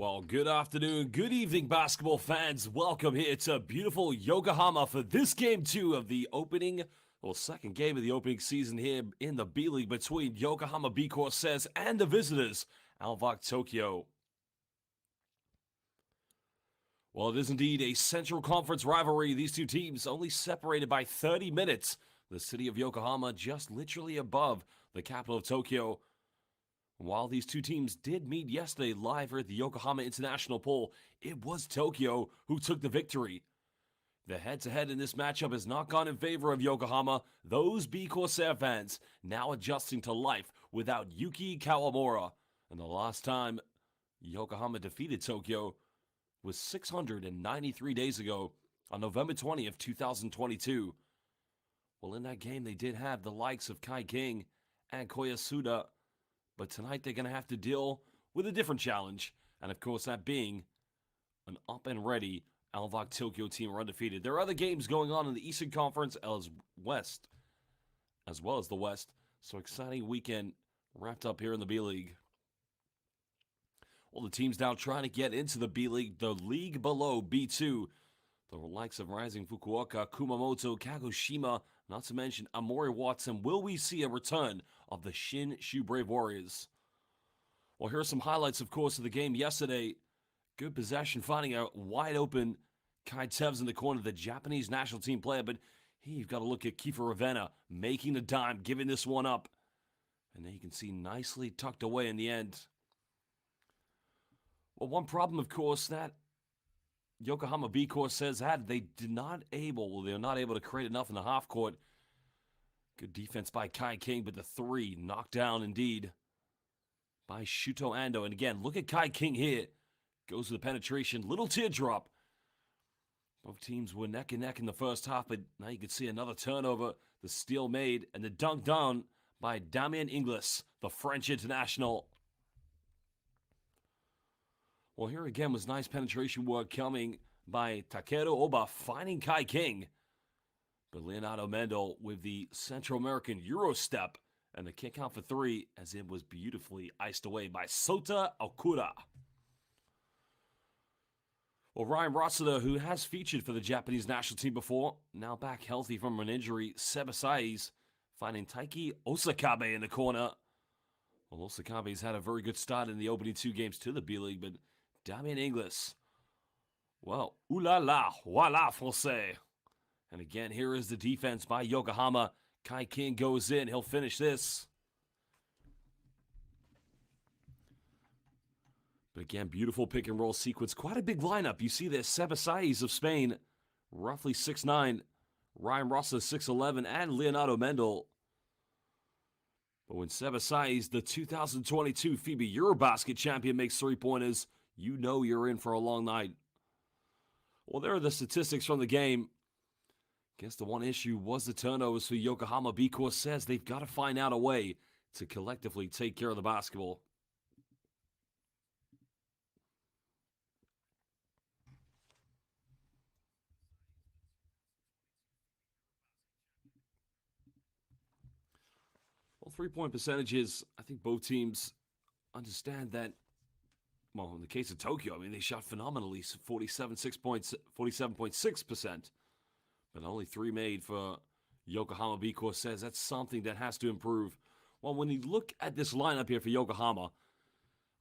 Well, good afternoon, good evening, basketball fans. Welcome here to beautiful Yokohama for this game two of the second game of the opening season here in the B-League between Yokohama B-CORSAIRS and the visitors, ALVARK Tokyo. Well, it is indeed a Central Conference rivalry. These two teams only separated by 30 minutes. The city of Yokohama just literally above the capital of Tokyo. While these two teams did meet yesterday live here at the Yokohama International Pool, it was Tokyo who took the victory. The head-to-head in this matchup has not gone in favor of Yokohama, those B-Corsair fans now adjusting to life without Yuki Kawamura. And the last time Yokohama defeated Tokyo was 693 days ago on November 20th, 2022. Well, in that game, they did have the likes of Kai King and Koyasuda, but tonight they're going to have to deal with a different challenge, and of course that being an up-and-ready ALVARK Tokyo team are undefeated. There are other games going on in the Eastern Conference as well as the West, so exciting weekend wrapped up here in the B-League. Well, the team's now trying to get into the B-League, the league below B2. The likes of Rising Fukuoka, Kumamoto, Kagoshima, not to mention Amori Watson. Will we see a return of the Shin Shu Brave Warriors? Well, here are some highlights, of course, of the game yesterday. Good possession, finding a wide open Kai Tevs in the corner, the Japanese national team player. But here you've got to look at Kiefer Ravenna making the dime, giving this one up. And then you can see nicely tucked away in the end. Well, one problem, of course, that Yokohama B-CORSAIRS had, they're not able to create enough in the half court. Good defense by Kai King, but the three knocked down indeed by Shuto Ando. And again, look at Kai King here. Goes with the penetration, little teardrop. Both teams were neck and neck in the first half, but now you can see another turnover. The steal made and the dunk down by Damien Inglis, the French international. Well, here again was nice penetration work coming by Takeru Oba, finding Kai King. But Leonardo Mendel with the Central American Euro step and the kick out for three as it was beautifully iced away by Sota Okura. Well, Ryan Rossiter, who has featured for the Japanese national team before, now back healthy from an injury. Sebasai's finding Taiki Osakabe in the corner. Well, Osakabe's had a very good start in the opening two games to the B-League, but Damien Inglis, well, ooh la la, voila, français. And again, here is the defense by Yokohama. Kai King goes in, he'll finish this. But again, beautiful pick and roll sequence. Quite a big lineup. You see there, Sebasai's of Spain, roughly 6'9", Ryan Rossa 6'11", and Leonardo Mendel. But when Sebasai's, the 2022 FIBA Eurobasket champion, makes three-pointers, you know you're in for a long night. Well, there are the statistics from the game. Guess the one issue was the turnovers for Yokohama B-CORSAIRS. They've got to find out a way to collectively take care of the basketball. Well, three-point percentages, I think both teams understand that. Well, in the case of Tokyo, I mean, they shot phenomenally, 47.6%. But only three made for Yokohama B-CORSAIRS. That's something that has to improve. Well, when you look at this lineup here for Yokohama,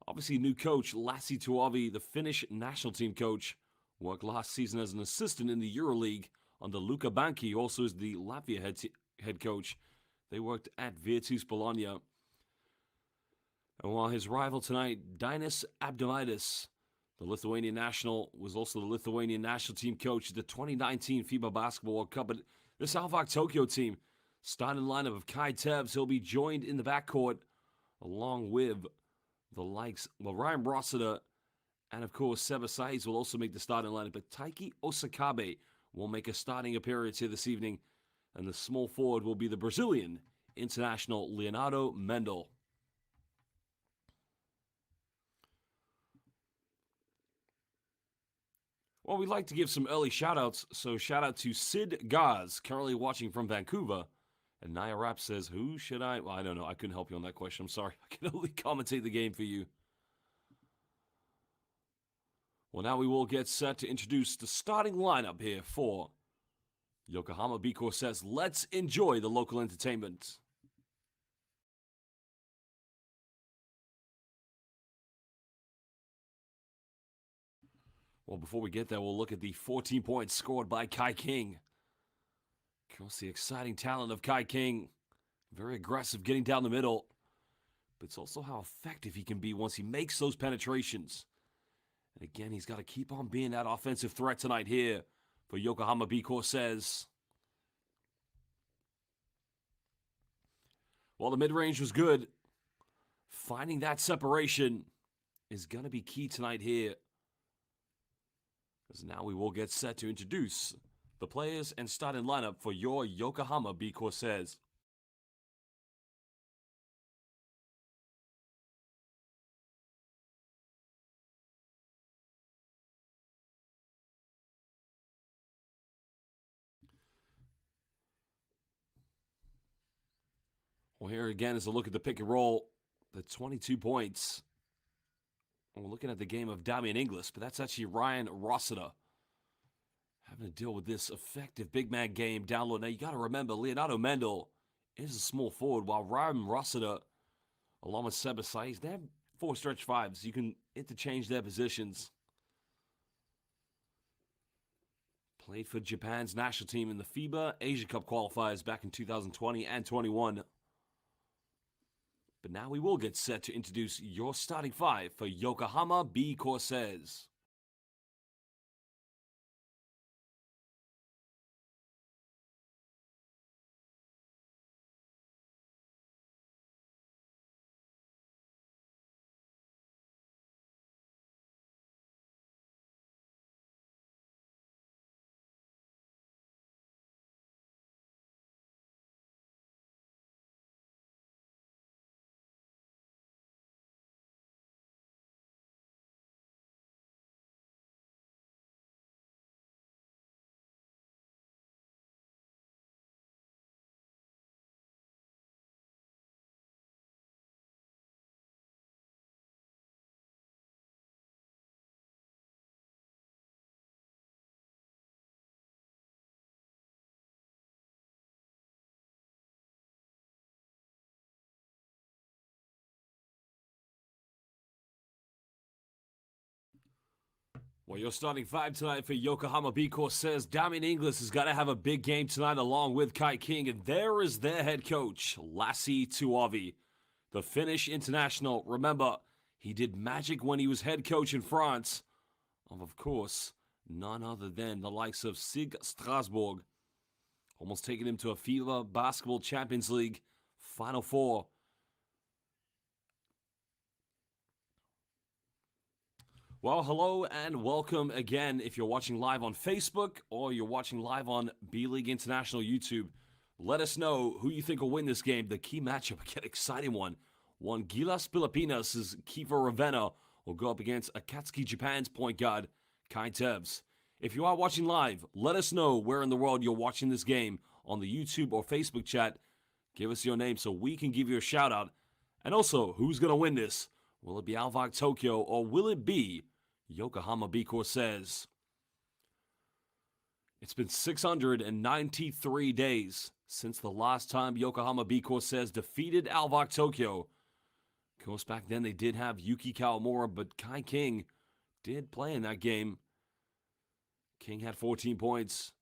obviously new coach Lassi Tuovi, the Finnish national team coach, worked last season as an assistant in the EuroLeague under Luca Banchi, who also is the Latvia head coach. They worked at Virtus Bologna. And while his rival tonight, Dainis Abdomaitis, the Lithuanian national, was also the Lithuanian national team coach at the 2019 FIBA Basketball World Cup. But this ALVARK Tokyo team, starting lineup of Kai Tevs, he'll be joined in the backcourt along with the likes, well, Ryan Rossiter, and of course Sebasai's will also make the starting lineup. But Taiki Osakabe will make a starting appearance here this evening. And the small forward will be the Brazilian international Leonardo Mendel. Well, we'd like to give some early shout-outs, so shout-out to Sid Gaz, currently watching from Vancouver. And Naya Rapp says, who should I? Well, I don't know. I couldn't help you on that question. I'm sorry. I can only commentate the game for you. Well, now we will get set to introduce the starting lineup here for Yokohama B-CORSAIRS. Let's enjoy the local entertainment. Well, before we get there, we'll look at the 14 points scored by Kai King. Of course, the exciting talent of Kai King. Very aggressive, getting down the middle. But it's also how effective he can be once he makes those penetrations. And again, he's got to keep on being that offensive threat tonight here for Yokohama B-CORSAIRS. Well, the mid-range was good. Finding that separation is going to be key tonight here. As now we will get set to introduce the players and starting lineup for your Yokohama B-CORSAIRS. Well, here again is a look at the pick and roll. The 22 points. We're looking at the game of Damian Inglis, but that's actually Ryan RESONA having to deal with this effective big man game down low. Now, you got to remember, Leonardo Mendel is a small forward, while Ryan RESONA, along with Seba Saiz, they have 4 stretch 5s. You can interchange their positions. Played for Japan's national team in the FIBA Asia Cup qualifiers back in 2020 and 21. But now we will get set to introduce your starting 5 for Yokohama B-CORSAIRS. Well, your starting 5 tonight for Yokohama B-CORSAIRS. Damian Inglis has got to have a big game tonight along with Kai King. And there is their head coach, Lassi Tuovi, the Finnish international. Remember, he did magic when he was head coach in France. Of course, none other than the likes of Sig Strasbourg. Almost taking him to a FIBA Basketball Champions League Final Four. Well, hello and welcome again. If you're watching live on Facebook or you're watching live on B.LEAGUE International YouTube, let us know who you think will win this game. The key matchup, an exciting one. One, Gilas Pilipinas' Kiefer Ravenna will go up against Akatsuki Japan's point guard, Kai Tevz. If you are watching live, let us know where in the world you're watching this game on the YouTube or Facebook chat. Give us your name so we can give you a shout out. And also, who's going to win this? Will it be ALVARK Tokyo or will it be Yokohama B-CORSAIRS? It's been 693 days since the last time Yokohama B-CORSAIRS defeated ALVARK Tokyo. Of course, back then they did have Yuki Kawamura, but Kai King did play in that game. King had 14 points.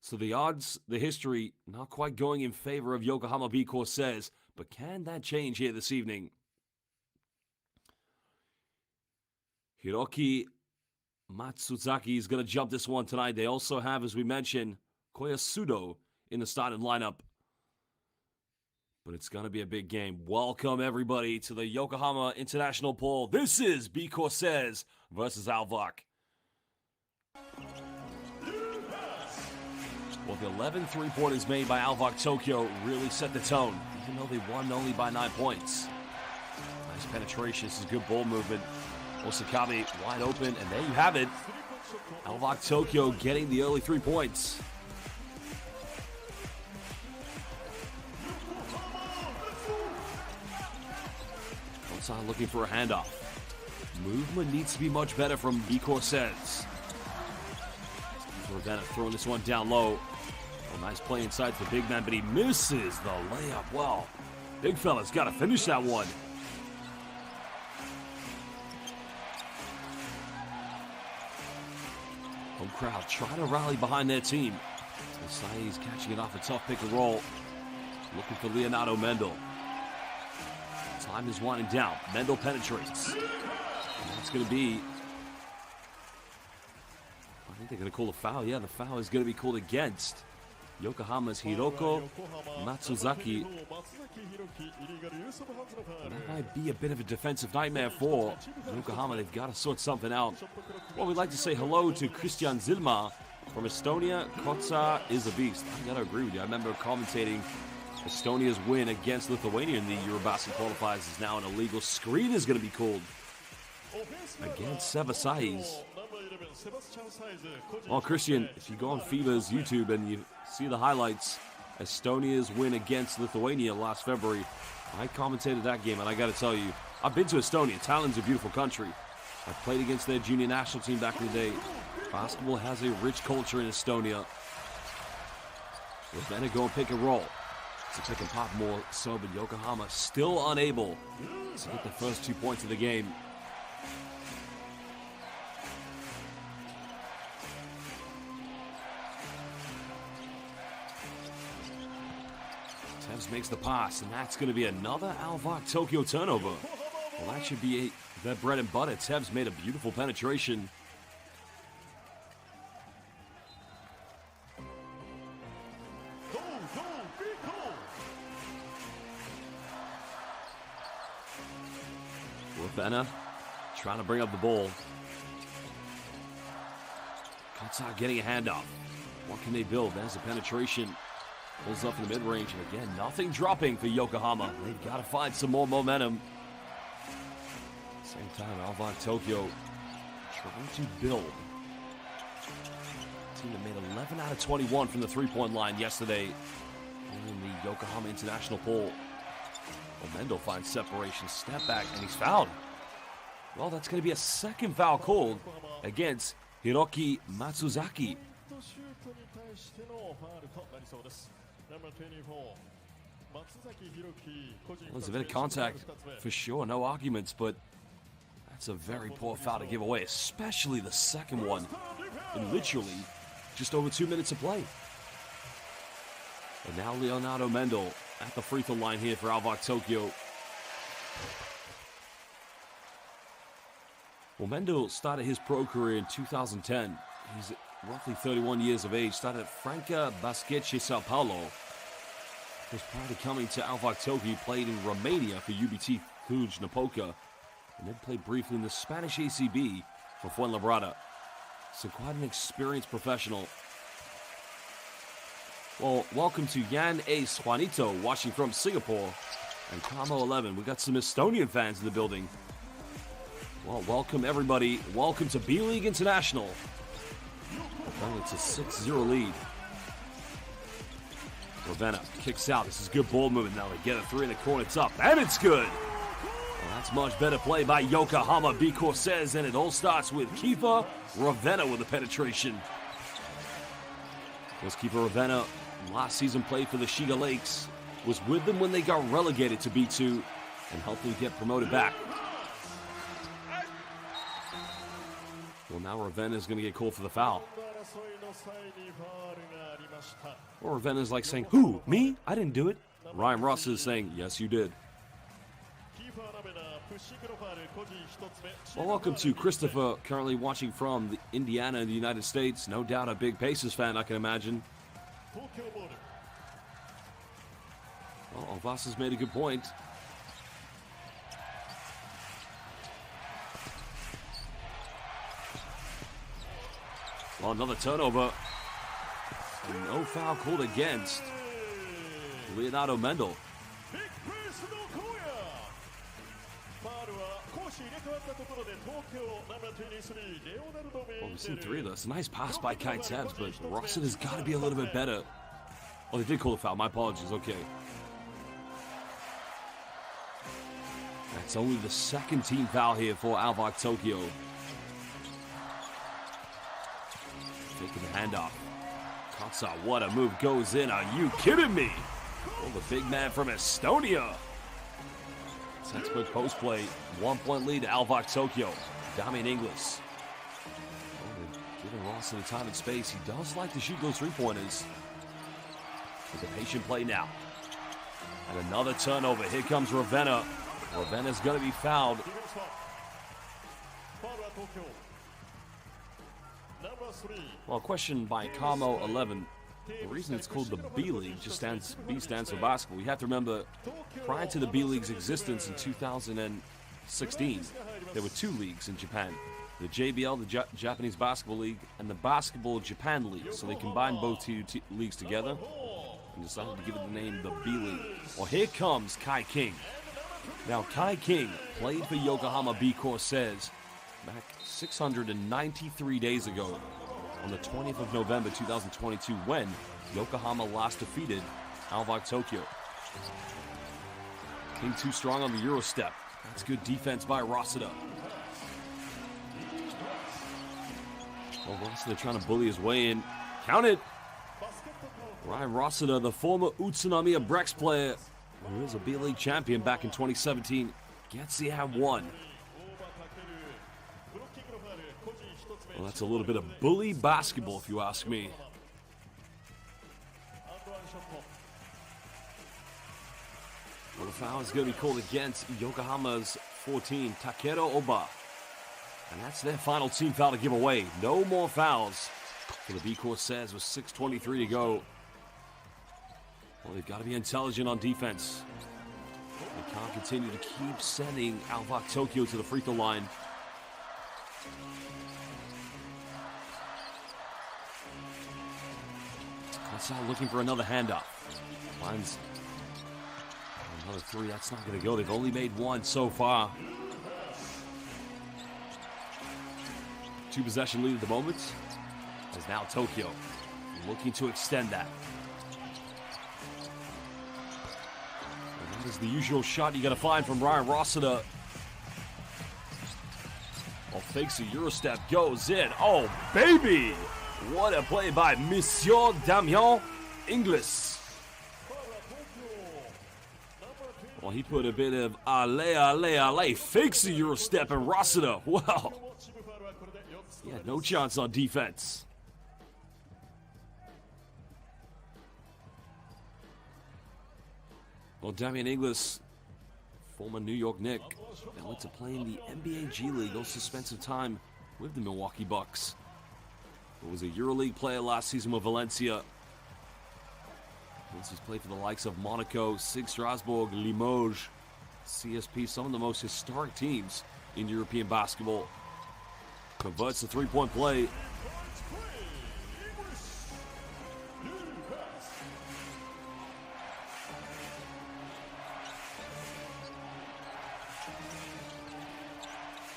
So the odds, the history, not quite going in favor of Yokohama B-CORSAIRS, but can that change here this evening? Hiroki Matsuzaki is going to jump this one tonight. They also have, as we mentioned, Koyasudo in the starting lineup. But it's going to be a big game. Welcome, everybody, to the Yokohama International Poll. This is B-CORSAIRS versus ALVARK. Well, the 11 3-pointers made by ALVARK Tokyo really set the tone, even though they won only by 9 points. Nice penetration. This is good ball movement. Osakabe wide open, and there you have it. ALVARK Tokyo getting the early 3 points. Outside looking for a handoff. Movement needs to be much better from B-CORSAIRS. Ravenna throwing this one down low. Oh, nice play inside the big man, but he misses the layup. Well, big fella's got to finish that one. Home crowd trying to rally behind their team. Sai's catching it off a tough pick and roll. Looking for Leonardo Mendel. Time is winding down. Mendel penetrates. And that's going to be... I think they're going to call a foul. Yeah, the foul is going to be called against Yokohama's Hiroko Matsuzaki. That might be a bit of a defensive nightmare for Yokohama. They've got to sort something out. Well, we'd like to say hello to Christian Zilma from Estonia. Kotsa is a beast. I got to agree with you. I remember commentating Estonia's win against Lithuania in the Eurobasket qualifiers. Is now an illegal screen is going to be called against Sebasai's. Well, Christian, if you go on FIBA's YouTube and you see the highlights, Estonia's win against Lithuania last February, I commentated that game, and I got to tell you, I've been to Estonia. Tallinn's a beautiful country. I played against their junior national team back in the day. Basketball has a rich culture in Estonia. Ravenna go and pick and roll. It's a pick and pop more so, but Yokohama still unable to get the first 2 points of the game. Tevz makes the pass, and that's going to be another ALVARK Tokyo turnover. Well, that should be their bread and butter. Tevz made a beautiful penetration. Ravenna trying to bring up the ball. Kotsa getting a handoff. What can they build? There's a penetration. Pulls up in the mid-range, and again, nothing dropping for Yokohama. They've got to find some more momentum. Same time, ALVARK Tokyo trying to build. Team that made 11 out of 21 from the three-point line yesterday in the Yokohama International poll. Well, Mendel finds separation, step back, and he's fouled. Well, that's going to be a second foul called against Hiroki Matsuzaki. Well, there's a bit of contact for sure, no arguments, but that's a very poor foul to give away, especially the second one in literally just over 2 minutes of play. And now Leonardo Mendel at the free throw line here for ALVARK Tokyo. Well, Mendel started his pro career in 2010. He's roughly 31 years of age. Started at Franca Basquete Sao Paulo. Prior to coming to ALVARK Tokyo, he played in Romania for UBT Cluj-Napoca, and then played briefly in the Spanish ACB for Fuenlabrada. So quite an experienced professional. Well, welcome to Yan Ace Juanito, watching from Singapore, and Combo 11. We got some Estonian fans in the building. Well, welcome everybody. Welcome to B.LEAGUE International. It's a 6-0 lead. Ravenna kicks out. This is good ball movement. Now they get a three in the corner. It's up, and it's good. Well, that's much better play by Yokohama B-CORSAIRS, and it all starts with Kiefer Ravenna with the penetration. Was Kiefer Ravenna last season played for the Shiga Lakes, was with them when they got relegated to B2 and helped them get promoted back. Well, now Ravenna is going to get called for the foul. Or Ravenna's like saying, who? Me? I didn't do it. Ryan Ross is saying, yes, you did. Well, welcome to Christopher, currently watching from Indiana in the United States. No doubt a big Pacers fan, I can imagine. Well, Voss has made a good point. Well, another turnover. And no foul called against Leonardo Mendel. Well, we've seen three of those. Nice pass by Kai Tevz, but Rossen has got to be a little bit better. Oh, they did call a foul. My apologies. Okay. That's only the second team foul here for ALVARK Tokyo. Taking the handoff. Katsa, what a move, goes in. Are you kidding me? Oh, the big man from Estonia. Textbook post play. 1 point lead to ALVARK Tokyo. Damian Inglis. Oh, giving Ross the time and space. He does like to shoot those three-pointers. With a patient play now. And another turnover. Here comes Ravenna. Ravenna's going to be fouled. Well, question by Kamo11. The reason it's called the B-League, B stands for basketball. You have to remember, prior to the B-League's existence in 2016, there were two leagues in Japan. The JBL, the Japanese Basketball League, and the Basketball Japan League. So they combined both two leagues together and decided to give it the name the B-League. Well, here comes Kai King. Now, Kai King played for Yokohama B-CORSAIRS back 693 days ago on the 20th of November 2022 when Yokohama last defeated ALVARK Tokyo. King too strong on the Euro step. That's good defense by Rosada. Well, Rosada trying to bully his way in. Count it! Ryan Rosada, the former Utsunomiya Brex player, who is a B-League champion back in 2017, gets the and one. Well, that's a little bit of bully basketball, if you ask me. Well, the foul is going to be called against Yokohama's 14, Takeru Oba. And that's their final team foul to give away. No more fouls for the B-CORSAIRS with 6:23 to go. Well, they've got to be intelligent on defense. They can't continue to keep sending ALVARK Tokyo to the free throw line. Outside looking for another handoff. Finds another three. That's not going to go. They've only made one so far. Two possession lead at the moment. As now Tokyo looking to extend that. And that is the usual shot you got to find from Ryan Rosada. Well, fakes a Euro step, goes in. Oh, baby! What a play by Monsieur Damian Inglis. Well, he put a bit of alley, fakes the Euro step, and Rosada, wow. He had no chance on defense. Well, Damian Inglis, former New York Knick, now went to play in the NBA G League, also spent some time with the Milwaukee Bucks. He was a EuroLeague player last season with Valencia. He's played for the likes of Monaco, SIG Strasbourg, Limoges, CSP, some of the most historic teams in European basketball. Converts the three-point play.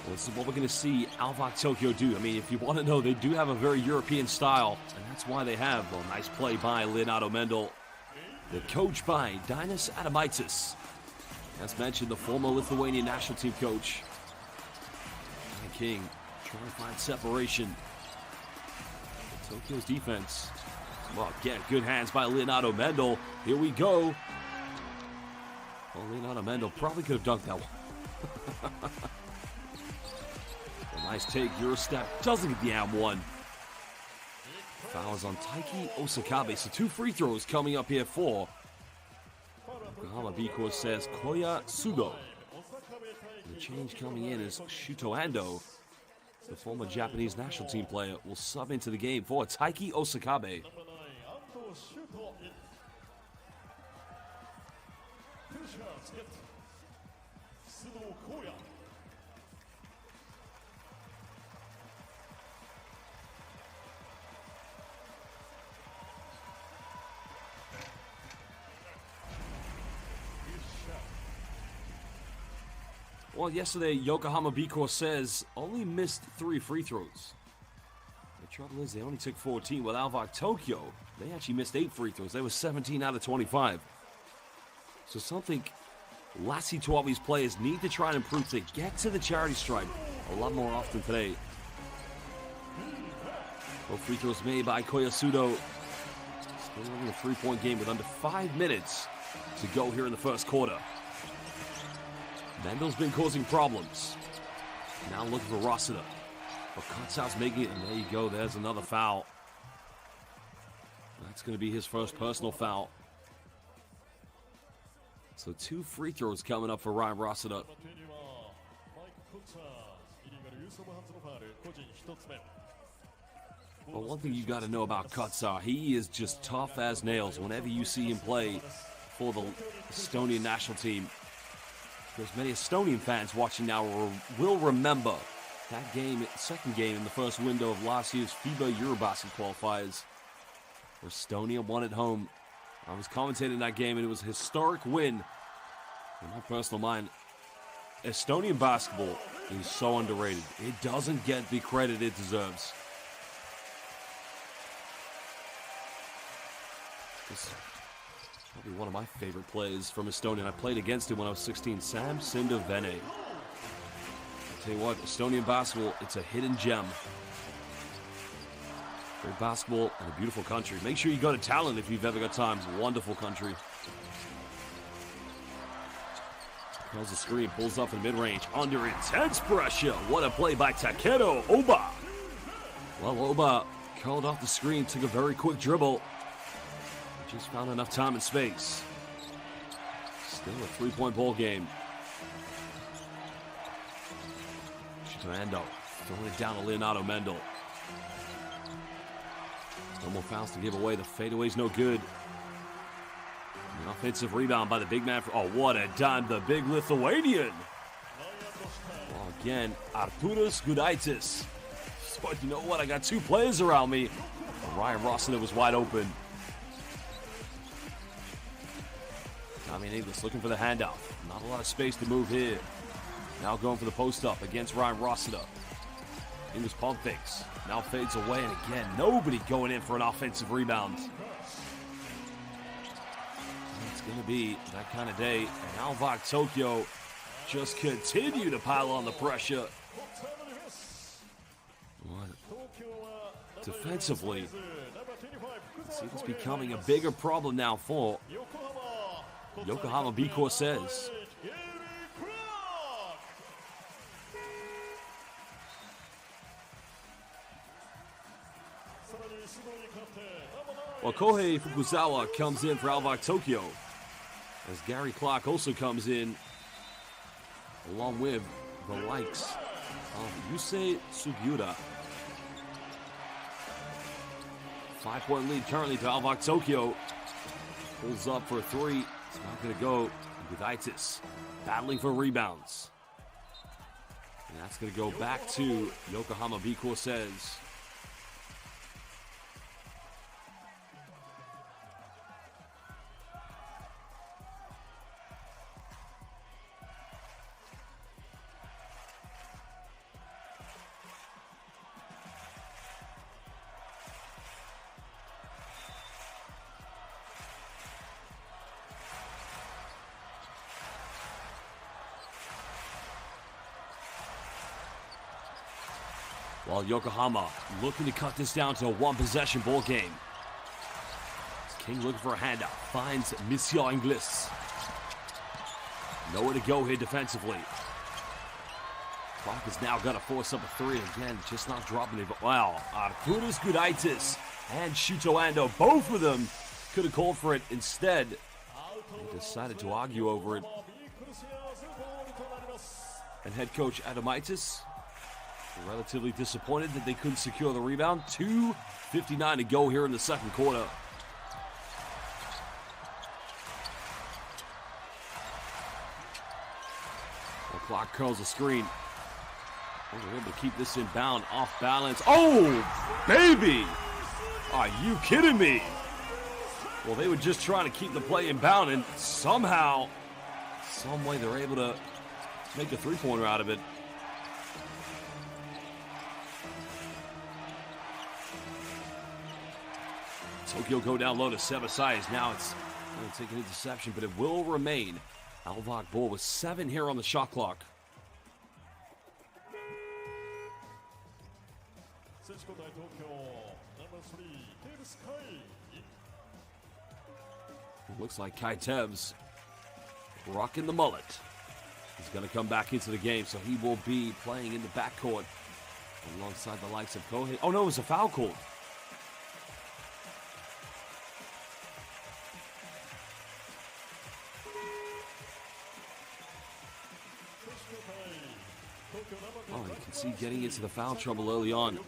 This is what we're going to see ALVARK Tokyo do. I mean, if you want to know, they do have a very European style, and that's why they have a nice play by Leonardo Mendel. The coach by Dinas Adamaitis. As mentioned, the former Lithuanian national team coach. King trying to find separation. Tokyo's defense. Well, again, good hands by Leonardo Mendel. Here we go. Well, Leonardo Mendel probably could have dunked that one. Nice take, Eurostep doesn't get the and one. Fouls on Taiki Osakabe, so two free throws coming up here for Yokohama B-CORSAIRS Koya Sudo. The change coming in is Shuto Ando, the former Japanese national team player, will sub into the game for Taiki Osakabe. Well, yesterday, Yokohama B-CORSAIRS only missed 3 free throws. The trouble is they only took 14. With ALVARK Tokyo, they actually missed 8 free throws. They were 17 out of 25. So something Lassie 12, these players need to try and improve to get to the charity stripe a lot more often today. Both free throws made by Koyasudo. Still in a 3-point game with under 5 minutes to go here in the first quarter. Mendel's been causing problems. Now looking for Rosada. But Kotsao's making it, and there you go. There's another foul. That's going to be his first personal foul. So 2 free throws coming up for Ryan Rosada. But one thing you got to know about Kotsa, he is just tough as nails whenever you see him play for the Estonian national team. There's many Estonian fans watching now will remember that game, second game in the first window of last year's FIBA Eurobasket qualifiers, where Estonia won at home. I was commentating that game, and it was a historic win. In my personal mind, Estonian basketball is so underrated. It doesn't get the credit it deserves. This is probably one of my favorite players from Estonia. I played against him when I was 16, Sam Sindavene. I'll tell you what, Estonian basketball, it's a hidden gem. Great basketball and a beautiful country. Make sure you go to Tallinn if you've ever got time. It's a wonderful country. Calls the screen, pulls up in mid-range, under intense pressure. What a play by Takeru Oba. Well, Oba curled off the screen, took a very quick dribble. Just found enough time and space. Still a 3-point ball game. Chitoando throwing it down to Leonardo Mendel. No more fouls to give away. The fadeaway's no good. An offensive rebound by the big man. Oh, what a dime. The big Lithuanian. Well, again, Arturas Gudaitis. But you know what? I got 2 players around me. Ryan Rosana was wide open. Tommy Inglis looking for the handoff. Not a lot of space to move here. Now going for the post-up against Ryan Rosada. Inglis pump fakes. Now fades away, and again, nobody going in for an offensive rebound. It's going to be that kind of day. And ALVARK Tokyo just continue to pile on the pressure. Defensively, see this becoming a bigger problem now for Yokohama B-CORSAIRS. Well, Kohei Fukuzawa comes in for ALVARK Tokyo, as Gary Clark also comes in, along with the likes of Yusei Sugiura. 5-point lead currently to ALVARK Tokyo. Pulls up for a 3. It's not going to go. Gudaitis battling for rebounds. And that's going to go back to Yokohama B-CORSAIRS. While Yokohama looking to cut this down to a 1-possession ball game. King looking for a handout. Finds Monsieur Inglis. Nowhere to go here defensively. Clark is now going to force up a 3 again. Just not dropping it. But wow, Arturas Gudaitis and Chitoando, both of them could have called for it. Instead, they decided to argue over it. And head coach Adamaitis relatively disappointed that they couldn't secure the rebound. 2:59 to go here in the second quarter. Well, Clark curls the screen. Oh, they're able to keep this in bound, off balance. Oh, baby! Are you kidding me? Well, they were just trying to keep the play in bound, and somehow, some way they're able to make a 3-pointer out of it. Tokyo go down low to Sebasai. Now it's going to take an interception, but it will remain ALVARK ball with 7 here on the shot clock. Looks like Kai Tevz rocking the mullet. He's going to come back into the game, so he will be playing in the backcourt alongside the likes of Kohei. Oh no, it was a foul call. Oh, you can see getting into the foul trouble early on.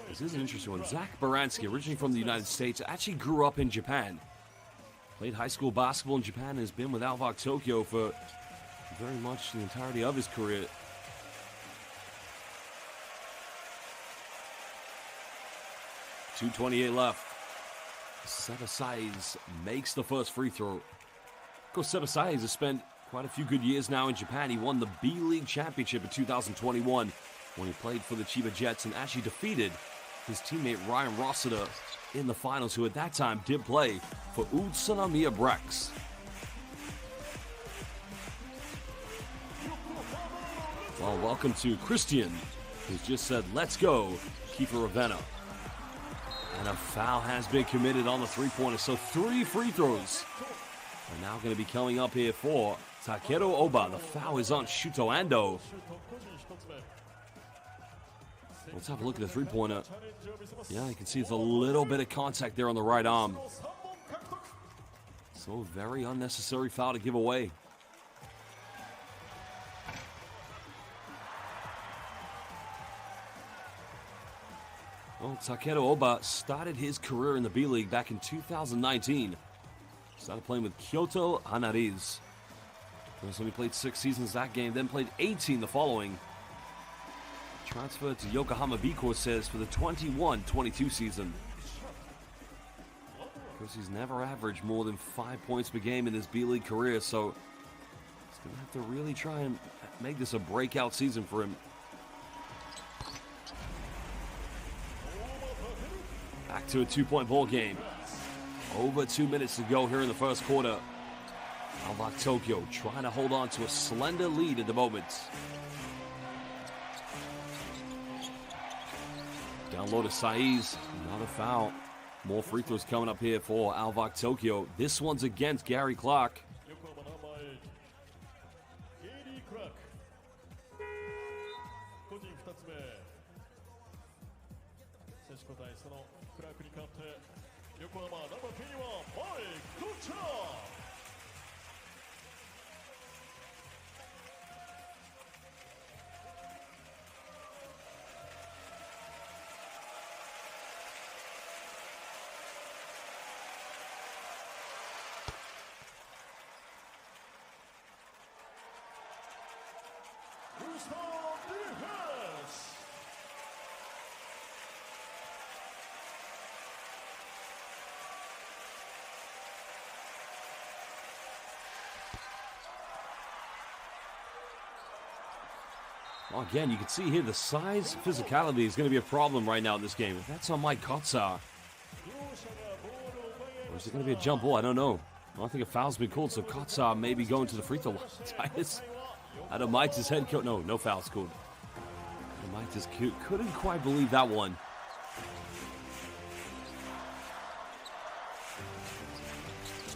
This is an interesting one. Zach Baranski, originally from the United States, actually grew up in Japan. Played high school basketball in Japan and has been with ALVARK Tokyo for very much the entirety of his career. .228 left. Sebasai's makes the first free throw. Of course, Sebasai has spent quite a few good years now in Japan. He won the B.LEAGUE championship in 2021 when he played for the Chiba Jets and actually defeated his teammate Ryan Rossiter in the finals, who at that time did play for Utsunomiya Brex. Well, welcome to Christian, who's just said, let's go, Kiefer Ravenna. And a foul has been committed on the three-pointer, so 3 free throws are now going to be coming up here for Takeru Oba. The foul is on Shuto Ando. Let's have a look at the three-pointer. Yeah, you can see there's a little bit of contact there on the right arm. So very unnecessary foul to give away. Well, Takeru Oba started his career in the B-League back in 2019. Started playing with Kyoto Hanariz. First when he played 6 seasons that game, then played 18 the following. Transferred to Yokohama B-CORSAIRS for the 21-22 season. Of course, he's never averaged more than 5 points per game in his B-League career, so he's going to have to really try and make this a breakout season for him. Back to a 2-point ball game. Over 2 minutes to go here in the first quarter. ALVARK Tokyo trying to hold on to a slender lead at the moment. Down low to Saiz, another foul. More free throws coming up here for ALVARK Tokyo. This one's against Gary Clark. Well, again, you can see here the size, physicality is going to be a problem right now in this game. If that's on Mike Kotsar, or is it going to be a jump ball? I don't know. I don't think a foul's been called, so Kotsar may be going to the free throw line. Titus, Adamaitis head coach. No foul's called. Adamaitis couldn't quite believe that one.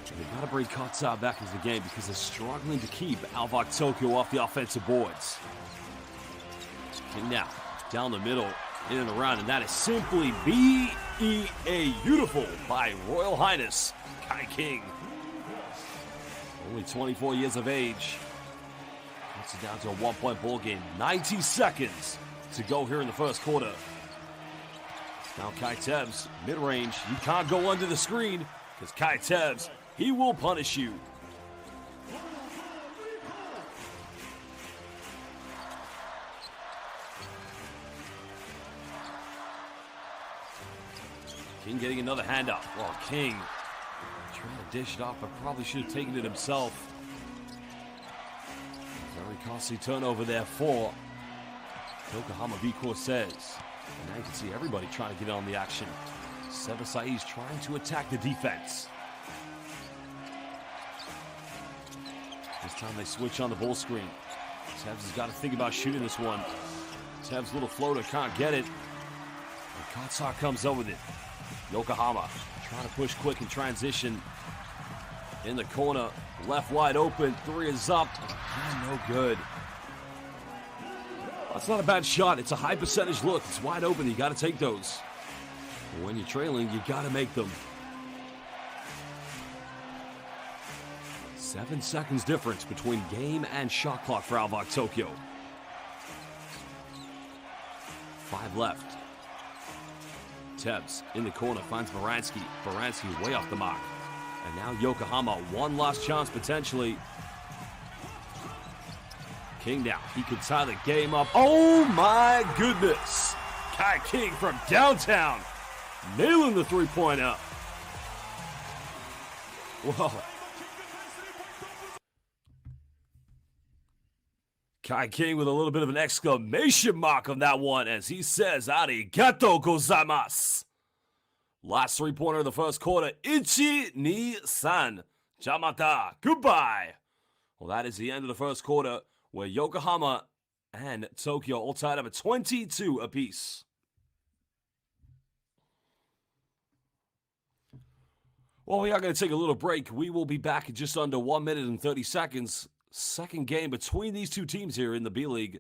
They've got to bring Kotsar back into the game because they're struggling to keep ALVARK Tokyo off the offensive boards. King now, down the middle, in and around, and that is simply B.E.A. beautiful by Royal Highness Kai King. Only 24 years of age. Cuts it down to a 1-point ball game. 90 seconds to go here in the first quarter. Now Kai Tevz, mid-range. You can't go under the screen because Kai Tevz, he will punish you. King getting another handoff. Well, King trying to dish it off, but probably should have taken it himself. Very costly turnover there for Yokohama B-CORSAIRS. And now you can see everybody trying to get on the action. Sebasai's trying to attack the defense. This time they switch on the ball screen. Tevz has got to think about shooting this one. Tevz, little floater, can't get it. And Kotsar comes up with it. Yokohama trying to push quick in transition. In the corner, left wide open. Three is up. Again, no good. That's not a bad shot. It's a high percentage look. It's wide open. You got to take those. But when you're trailing, you got to make them. 7 seconds difference between game and shot clock for ALVARK Tokyo. 5 left. Tevz in the corner finds Baranski. Baranski way off the mark. And now Yokohama, one last chance potentially. King now, he could tie the game up. Oh my goodness! Kai King from downtown, nailing the three-pointer. Whoa. Kai King with a little bit of an exclamation mark on that one as he says, "Arigatou gozaimasu." Last three-pointer of the first quarter. Ichi, ni, san. Jamata. Goodbye. Well, that is the end of the first quarter where Yokohama and Tokyo all tied up at 22 apiece. Well, we are going to take a little break. We will be back in just under 1 minute and 30 seconds. Second game between these two teams here in the B-League.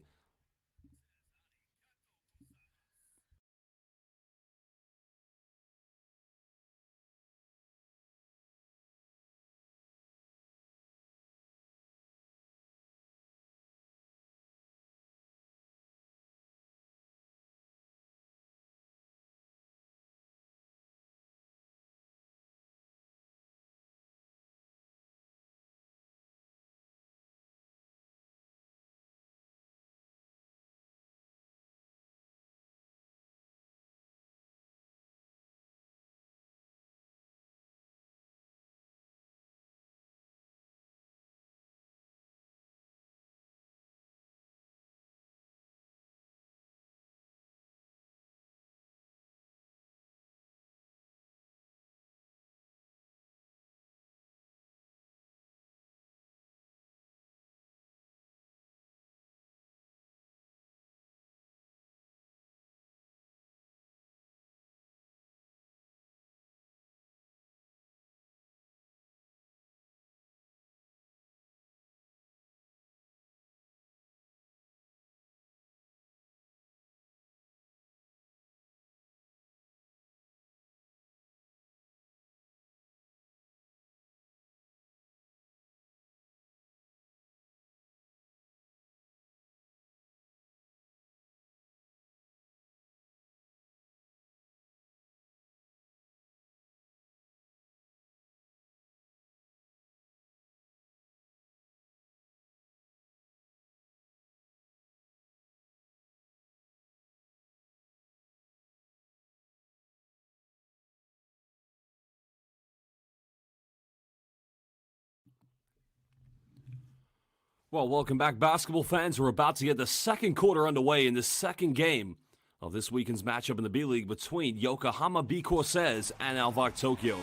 Well, welcome back, basketball fans. We're about to get the second quarter underway in the second game of this weekend's matchup in the B-League between Yokohama B-CORSAIRS and ALVARK Tokyo.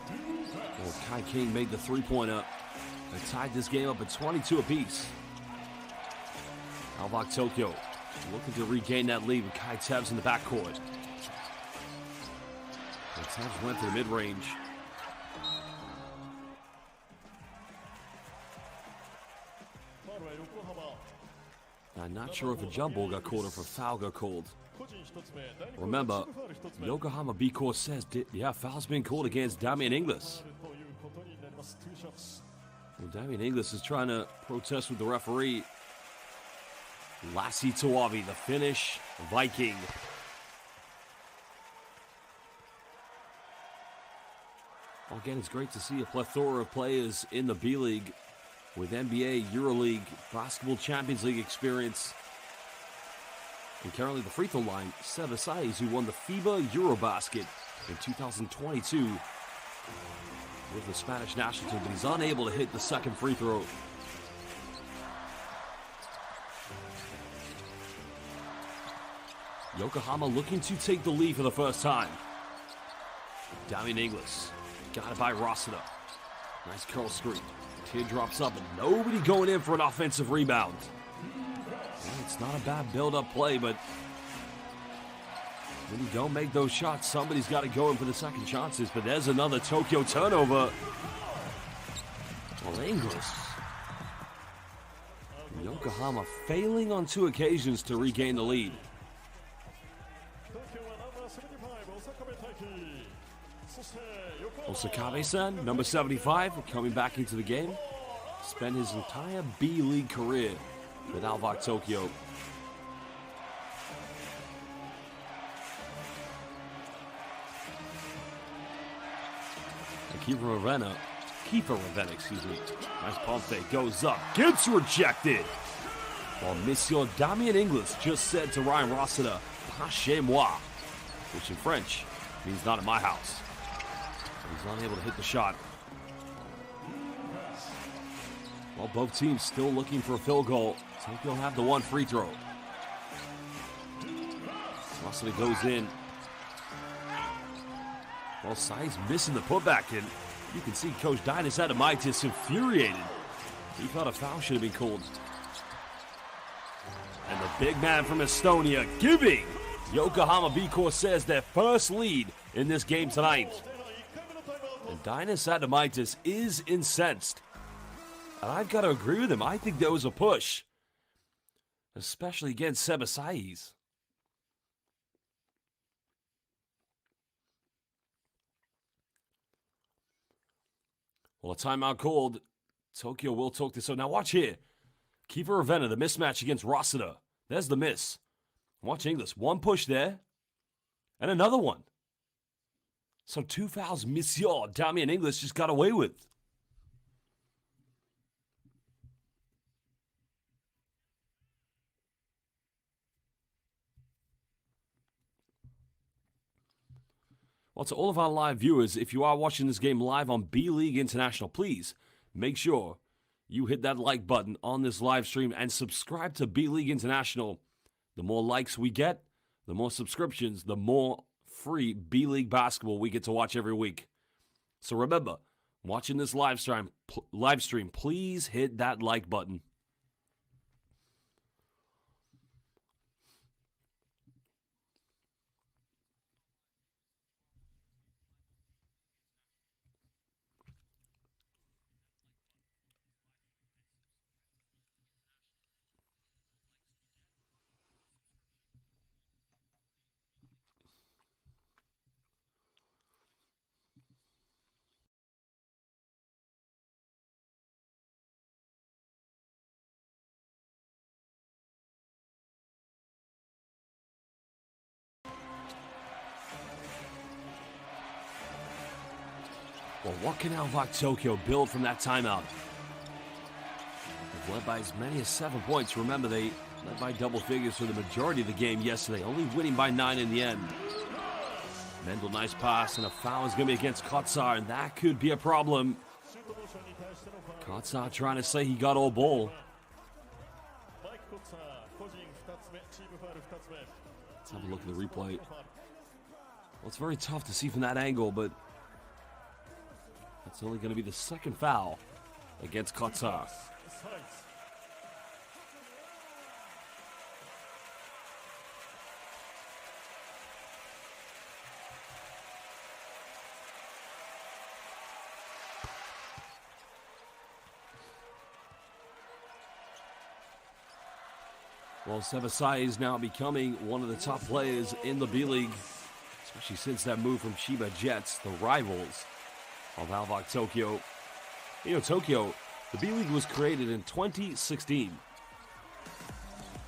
Well, Kai King made the three-pointer and tied this game up at 22 apiece. ALVARK Tokyo looking to regain that lead with Kai Tevz in the backcourt. And Tevz went to the mid-range. I'm not sure if a jump ball got called or if a foul got called. Remember, Yokohama B-CORSAIRS foul's been called against Damian Inglis. Well, Damian Inglis is trying to protest with the referee. Lassi Tawavi, the Finnish Viking. Well, again, it's great to see a plethora of players in the B-League with NBA, EuroLeague, Basketball Champions League experience. And currently the free throw line, Sevasais, who won the FIBA Eurobasket in 2022 with the Spanish national team, but he's unable to hit the second free throw. Yokohama looking to take the lead for the first time. Damian Inglis, got it by Resona. Nice curl screen. Teardrops up, and nobody going in for an offensive rebound. Well, it's not a bad build-up play, but when you don't make those shots, somebody's got to go in for the second chances. But there's another Tokyo turnover. Well, Inglis. Yokohama failing on 2 occasions to regain the lead. Osakabe-san, number 75, coming back into the game. Spent his entire B-League career with ALVARK Tokyo. Kiefer Ravenna, excuse me. Nice pump fake, goes up, gets rejected. While Monsieur Damien Inglis just said to Ryan Rossiter, "Pas chez moi," which in French means not at my house. He's unable to hit the shot. Well, both teams still looking for a field goal. Tokyo have the 1 free throw. Rossiter goes in. Well, Sai's missing the putback, and you can see Coach Dinas Adamaitis infuriated. He thought a foul should have been called. And the big man from Estonia giving Yokohama B-CORSAIRS their first lead in this game tonight. And Dinas Adamaitis is incensed. And I've got to agree with him. I think there was a push, especially against Sebasai's. Well, a timeout called. Tokyo will talk this. So now watch here. Kiefer Ravenna, the mismatch against Rossiter. There's the miss. Watch Inglis. 1 push there. And another one. So 2 fouls Monsieur Damien Inglis just got away with. Well, to all of our live viewers, if you are watching this game live on B-League International, please make sure you hit that like button on this live stream and subscribe to B-League International. The more likes we get, the more subscriptions, the more free B-League basketball we get to watch every week. So remember, watching this live stream, please hit that like button. Well, what can ALVARK Tokyo build from that timeout? They've led by as many as 7 points. Remember, they led by double figures for the majority of the game yesterday, only winning by 9 in the end. Mendel, nice pass, and a foul is going to be against Kotsar, and that could be a problem. Kotsar trying to say he got all ball. Let's have a look at the replay. Well, it's very tough to see from that angle, but that's only going to be the 2nd foul against Kotsar. Well, Sebasai is now becoming one of the top players in the B-League, especially since that move from Chiba Jets, the rivals of ALVARK Tokyo. You know, Tokyo, the B-League was created in 2016.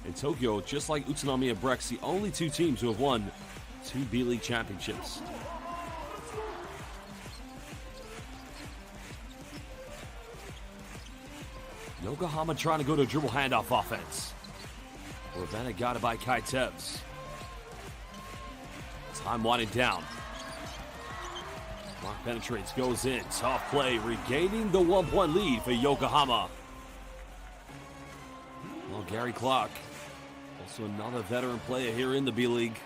In Tokyo, just like Utsunomiya Brex, the only 2 teams who have won 2 B-League championships. Yokohama trying to go to a dribble handoff offense. Ravenna got it by Kai Tevz. Time winding down. Mark penetrates, goes in. Tough play, regaining the 1-point lead for Yokohama. Well, Gary Clark, also another veteran player here in the B-League.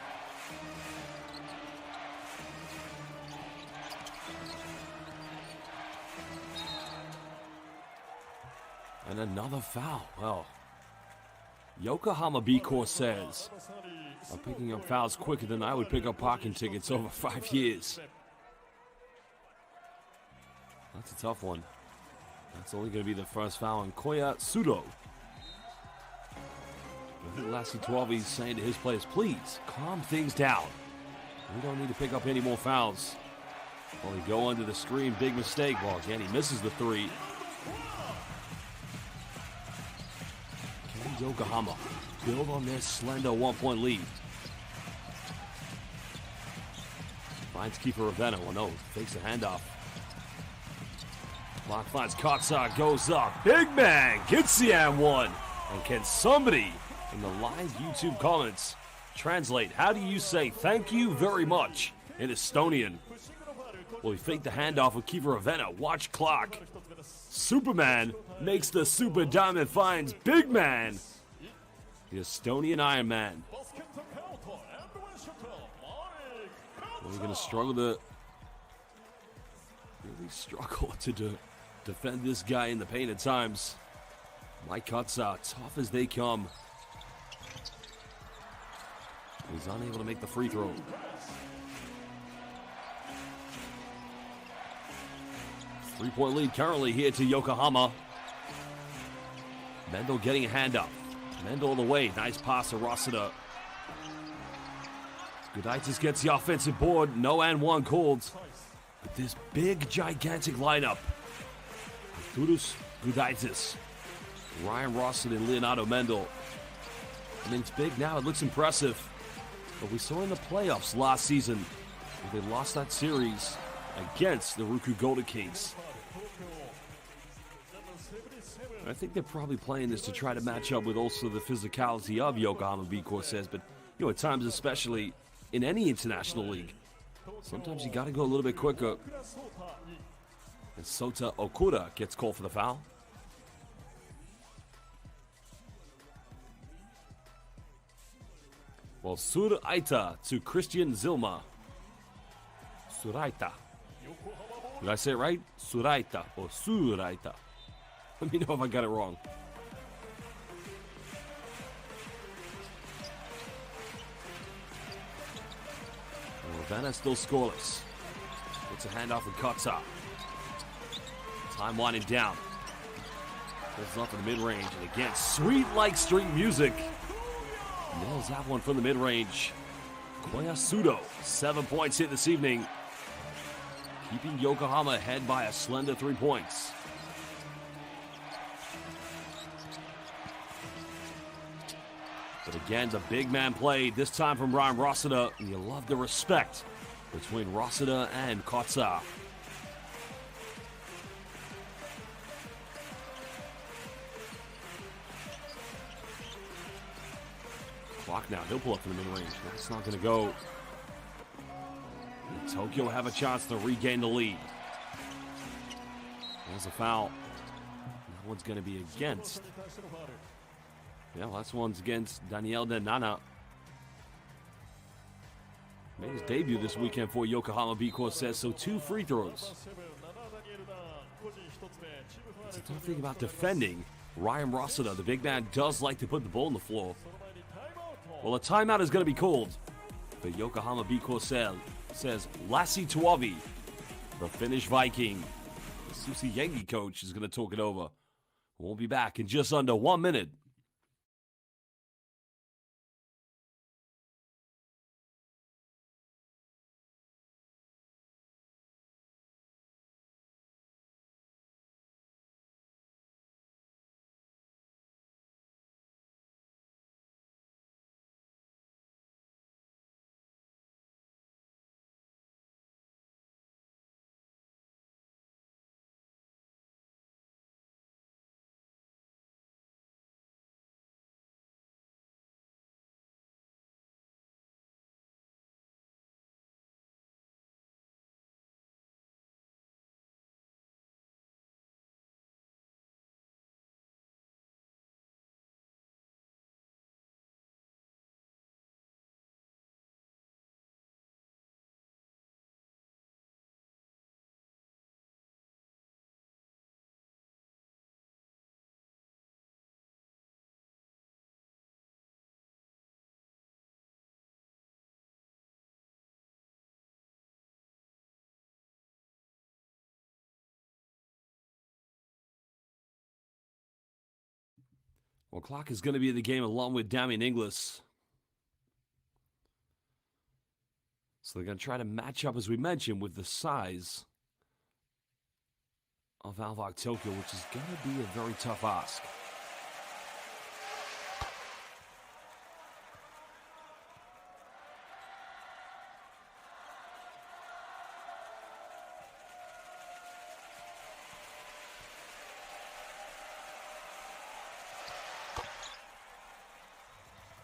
And another foul. Well, Yokohama B-CORSAIRS are picking up fouls quicker than I would pick up parking tickets over 5 years. That's a tough one. That's only going to be the first foul on Koya Sudo. I think Lassie 12 is saying to his players, please, calm things down. We don't need to pick up any more fouls. Well, he go under the screen, big mistake. Well, again, he misses the three. Can Yokohama build on their slender 1-point lead? Finds keeper Ravenna. Well, no, fakes the handoff. Block finds Kotsa, goes up. Big man gets the and one. And can somebody in the live YouTube comments translate, how do you say thank you very much in Estonian? Well, he faked the handoff with Kiefer Ravenna. Watch clock. Superman makes the super diamond, finds Big Man. The Estonian Iron Man. Well, we're going to struggle to defend this guy in the paint at times. Mike Kotsa, tough as they come. He's unable to make the free throw. Three-point lead currently here to Yokohama. Mendel getting a hand up. Mendel all the way. Nice pass to Rosada. Gudaitis gets the offensive board. No and one called. But this big, gigantic lineup. Arturus Gudaitis, Ryan Rosada, and Leonardo Mendel. I mean, it's big now. It looks impressive. But we saw in the playoffs last season where they lost that series against the Ruku Golden Kings. I think they're probably playing this to try to match up with also the physicality of Yokohama B-CORSAIRS, but you know, at times, especially in any international league, sometimes you got to go a little bit quicker. And Sota Okura gets called for the foul. Well, Suraita to Christian Zilma. Suraita. Did I say it right? Suraita or Suraita. Let me know if I got it wrong. Ravenna still scoreless. Gets a handoff with Kotsa. Time winding down. Pulls up in the mid-range. And again, sweet like street music. Nails that one from the mid-range. Koya Sudo, 7 points hit this evening. Keeping Yokohama ahead by a slender 3 points. But again, the big man play, this time from Ryan Rosada. And you love the respect between Rosada and Kotsa. Clock now, he'll pull up from the mid-range. That's not going to go. And Tokyo have a chance to regain the lead. There's a foul. That one's going to be against. Yeah, last one's against Daniel De Nana. Made his debut this weekend for Yokohama B-CORSAIRS, so 2 free throws. It's a tough thing about defending. Ryan Rosada, the big man, does like to put the ball on the floor. Well, a timeout is going to be called. But Yokohama B-CORSAIRS says Lassi Tuovi, the Finnish Viking. The Susi Yengi coach is going to talk it over. We'll be back in just under 1 minute. Well, Clark is going to be in the game along with Damian Inglis. So they're going to try to match up, as we mentioned, with the size of ALVARK Tokyo, which is going to be a very tough ask.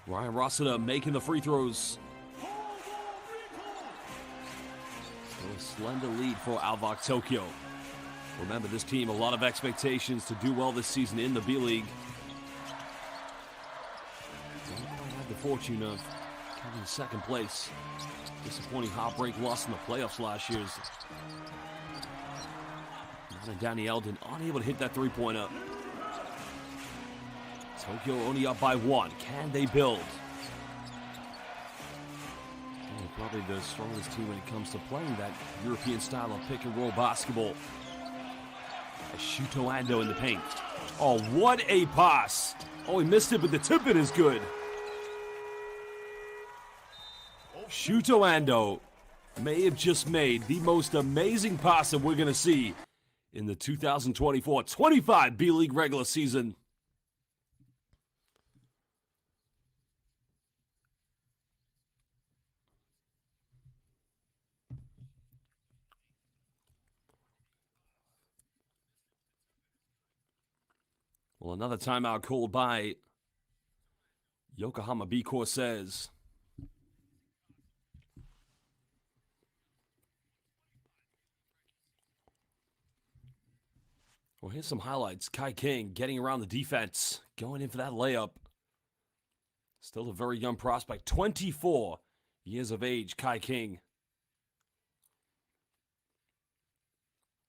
Ryan Rossiter making the free throws. Still a slender lead for ALVARK Tokyo. Remember, this team, a lot of expectations to do well this season in the B-League. Don't quite have the fortune of coming in second place. Disappointing heartbreak loss in the playoffs last year. And Danny Eldon unable to hit that three-pointer. Tokyo only up by one. Can they build? Probably the strongest team when it comes to playing that European style of pick-and-roll basketball. Shuto Ando in the paint. Oh, what a pass! Oh, he missed it, but the tip-in is good. Shuto Ando may have just made the most amazing pass that we're going to see in the 2024-25 B-League regular season. Well, another timeout called by Yokohama B-CORSAIRS. Well, here's some highlights. Kai King getting around the defense, going in for that layup. Still a very young prospect, 24 years of age, Kai King.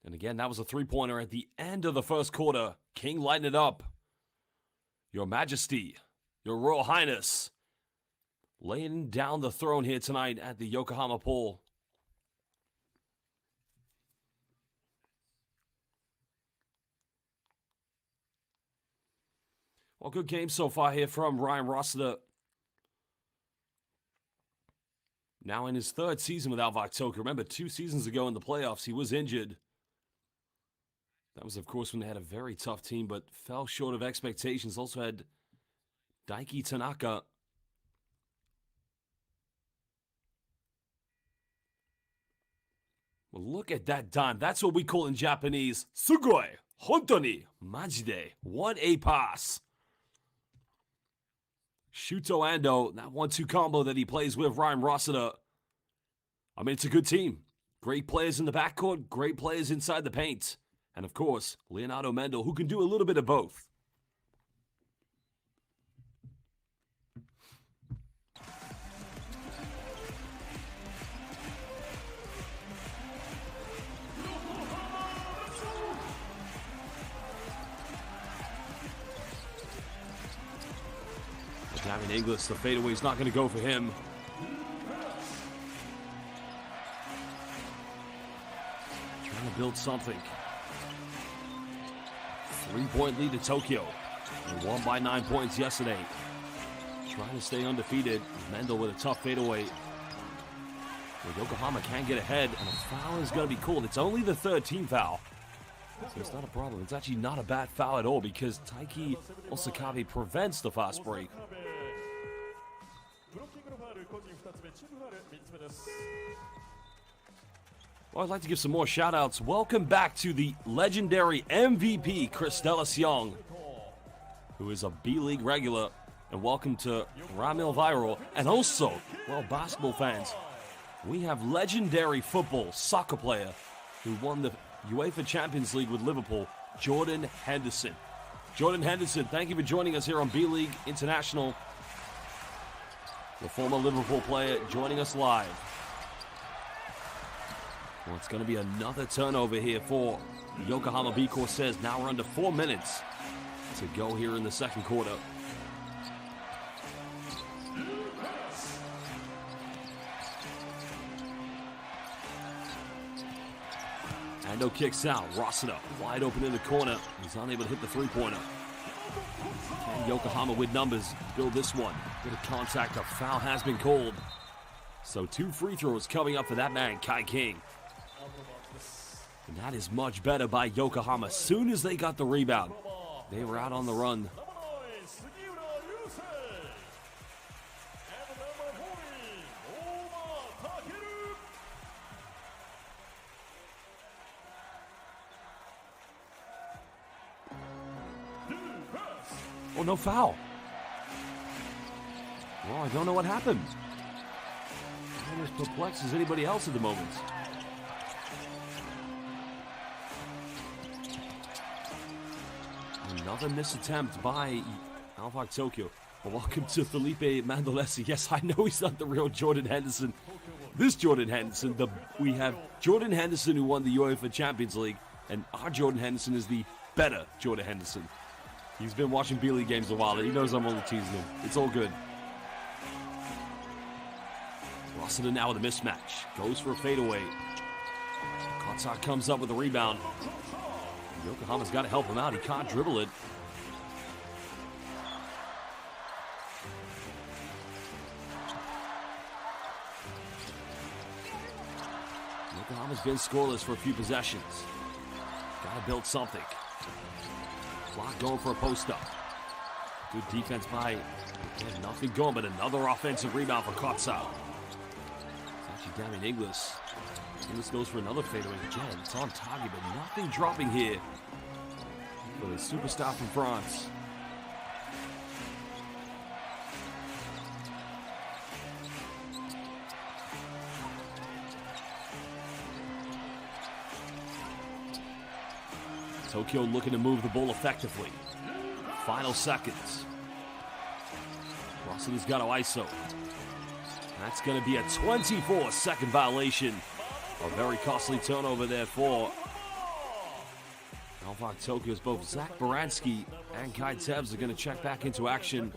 And again, that was a three-pointer at the end of the first quarter. King lighting it up. Your Majesty, Your Royal Highness, laying down the throne here tonight at the Yokohama pool. Well, good game so far here from Ryan Rossiter. Now in his third season with ALVARK Tokyo. Remember, 2 seasons ago in the playoffs, he was injured. That was, of course, when they had a very tough team, but fell short of expectations. Also had Daiki Tanaka. Well, look at that dime. That's what we call in Japanese, sugoi, hontoni, majide. What a pass. Shuto Ando, that 1-2 combo that he plays with Ryan Rossiter. I mean, it's a good team. Great players in the backcourt, great players inside the paint. And of course, Leonardo Mendel, who can do a little bit of both. Damian Inglis, the fadeaway is not going to go for him. Trying to build something. 3-point lead to Tokyo. They won by 9 points yesterday. Trying to stay undefeated. Mendel with a tough fadeaway. Well, Yokohama can get ahead, and a foul is going to be called. It's only the third team foul. So it's not a problem. It's actually not a bad foul at all because Taiki Osakabe prevents the fast break. Well, I'd like to give some more shout-outs. Welcome back to the legendary MVP, Kristelis Young, who is a B-League regular. And welcome to Ramil Viral. And also, well, basketball fans, we have legendary soccer player who won the UEFA Champions League with Liverpool, Jordan Henderson. Jordan Henderson, thank you for joining us here on B-League International. The former Liverpool player joining us live. Well, it's going to be another turnover here for Yokohama B-CORSAIRS. Now we're under 4 minutes to go here in the second quarter. Ando kicks out. Rossiter wide open in the corner. He's unable to hit the three-pointer. Can Yokohama with numbers build this one? Bit of contact, a foul has been called. So 2 free throws coming up for that man, Kai King. And that is much better by Yokohama. As soon as they got the rebound, they were out on the run. Oh, no foul. Well, I don't know what happened. I'm as perplexed as anybody else at the moment. Another missed attempt by ALVARK Tokyo. Well, welcome to Felipe Mandolesi. Yes, I know he's not the real Jordan Henderson. This Jordan Henderson, we have Jordan Henderson who won the UEFA Champions League, and our Jordan Henderson is the better Jordan Henderson. He's been watching B.LEAGUE games a while, and he knows I'm only teasing him. It's all good. RESONA now with a mismatch. Goes for a fadeaway. Kotsar comes up with a rebound. Yokohama's got to help him out. He can't dribble it. Yokohama's been scoreless for a few possessions. Got to build something. Clock going for a post-up. Good defense by... Again, nothing going, but another offensive rebound for Kotsar. It's actually Damian Inglis. Inglis goes for another fadeaway again. It's on target, but nothing dropping here for the superstar from France. Tokyo looking to move the ball effectively. Final seconds. RESONA's got to ISO. That's going to be a 24-second violation. A very costly turnover there for ALVARK Tokyo's. Both Zach Baranski and Kai Tebs are going to check back into action.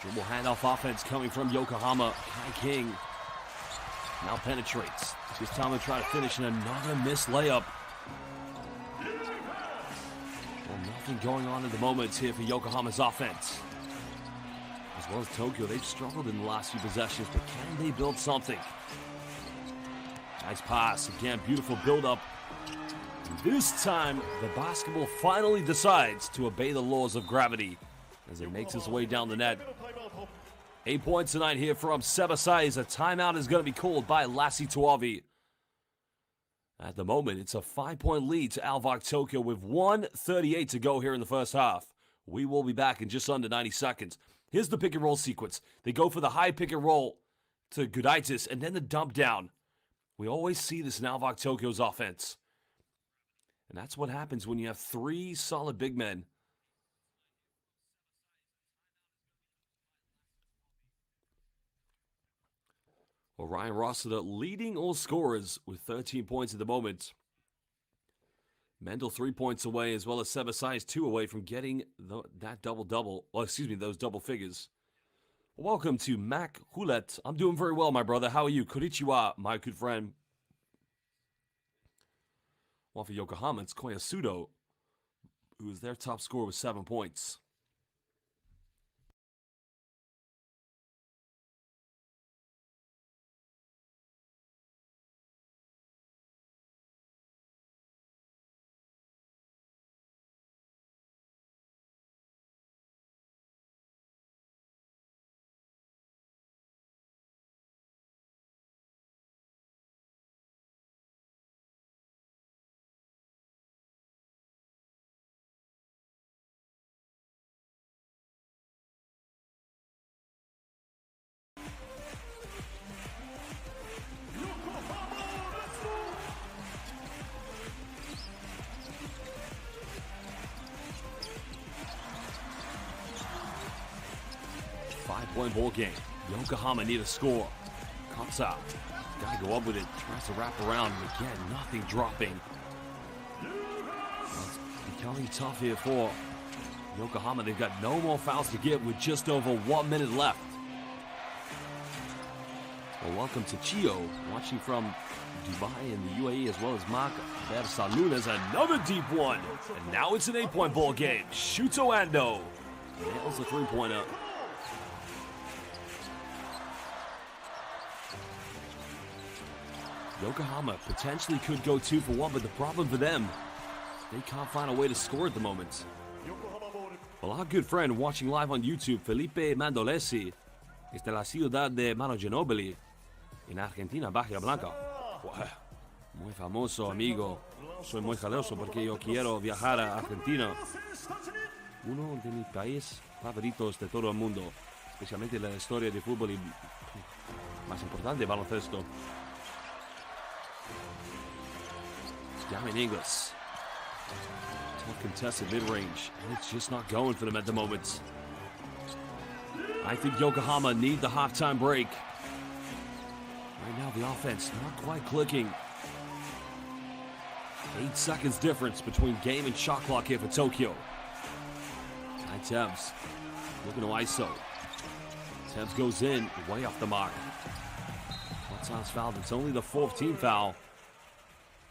Dribble handoff offense coming from Yokohama. Kai King now penetrates. This time to try to finish in another missed layup. Well, nothing going on at the moment here for Yokohama's offense. As well as Tokyo, they've struggled in the last few possessions, but can they build something? Nice pass. Again, beautiful build-up. This time, the basketball finally decides to obey the laws of gravity as it makes its way down the net. 8 points tonight here from Sebasais. A timeout is going to be called by Lassi Tuavi. At the moment, it's a 5-point lead to ALVARK Tokyo with 1:38 to go here in the first half. We will be back in just under 90 seconds. Here's the pick and roll sequence. They go for the high pick and roll to Gudaitis and then the dump down. We always see this in ALVARK Tokyo's offense. And that's what happens when you have 3 solid big men. Well, Ryan Rossiter leading all scorers with 13 points at the moment. Mendel 3 points away, as well as Sebasais 2 away from getting that double-double. Well, excuse me, those double figures. Welcome to Mac Hulet. I'm doing very well, my brother. How are you? Konnichiwa, my good friend. Well, for Yokohama, it's Koyasudo, who is their top scorer with 7 points. Five-point ball game. Yokohama need a score. Comes out. Gotta go up with it. Tries to wrap around. And again, nothing dropping. Well, it's becoming tough here for Yokohama. They've got no more fouls to give with just over 1 minute left. Well, welcome to Chio, watching from Dubai and the UAE, as well as Mark Bersalunas. Another deep one. And now it's an 8-point ball game. Shuto Ando nails the three-pointer. Yokohama potentially could go 2 for 1, but the problem for them, they can't find a way to score at the moment. Well, our good friend watching live on YouTube, Felipe Mandolesi, is de la ciudad de Mano Ginóbili, en Argentina, Bahía Blanca. Muy famoso, amigo. Soy muy jaloso porque yo quiero viajar a Argentina. Uno de mis países favoritos de todo el mundo, especialmente la historia de fútbol y más importante, baloncesto. Gavin Inglis. Tough contested mid-range, and it's just not going for them at the moment. I think Yokohama need the halftime break. Right now, the offense not quite clicking. 8 seconds difference between game and shot clock here for Tokyo. Ty Tebs looking to ISO. Tebs goes in, way off the mark. What's fouled? It's only the 4th team foul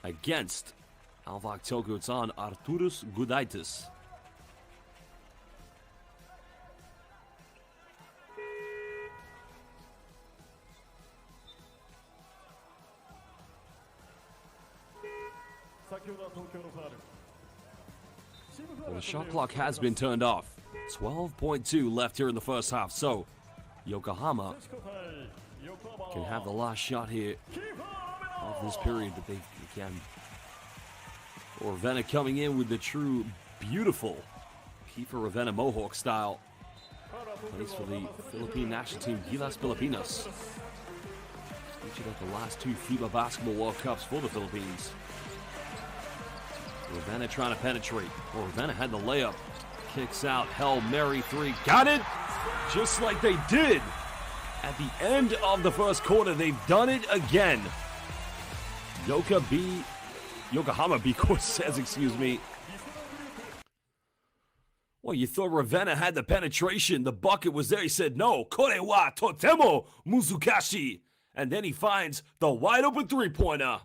against ALVARK Tokyo. It's on Arturas Gudaitis. Well, the shot clock has been turned off. 12.2 left here in the first half, so Yokohama can have the last shot here of this period that they can. Ravenna coming in with the true beautiful Kiefer Ravenna Mohawk style. Plays for the Philippine national team, Gilas Pilipinas. Featured at the last 2 FIBA Basketball World Cups for the Philippines. Ravenna trying to penetrate. Well, Ravenna had the layup. Kicks out, Hail Mary 3. Got it! Just like they did at the end of the first quarter. They've done it again. Yokohama B.CORSAIRS, excuse me. Well, you thought Ravenna had the penetration. The bucket was there. He said, no, kore wa totemo muzukashi. And then he finds the wide open three-pointer.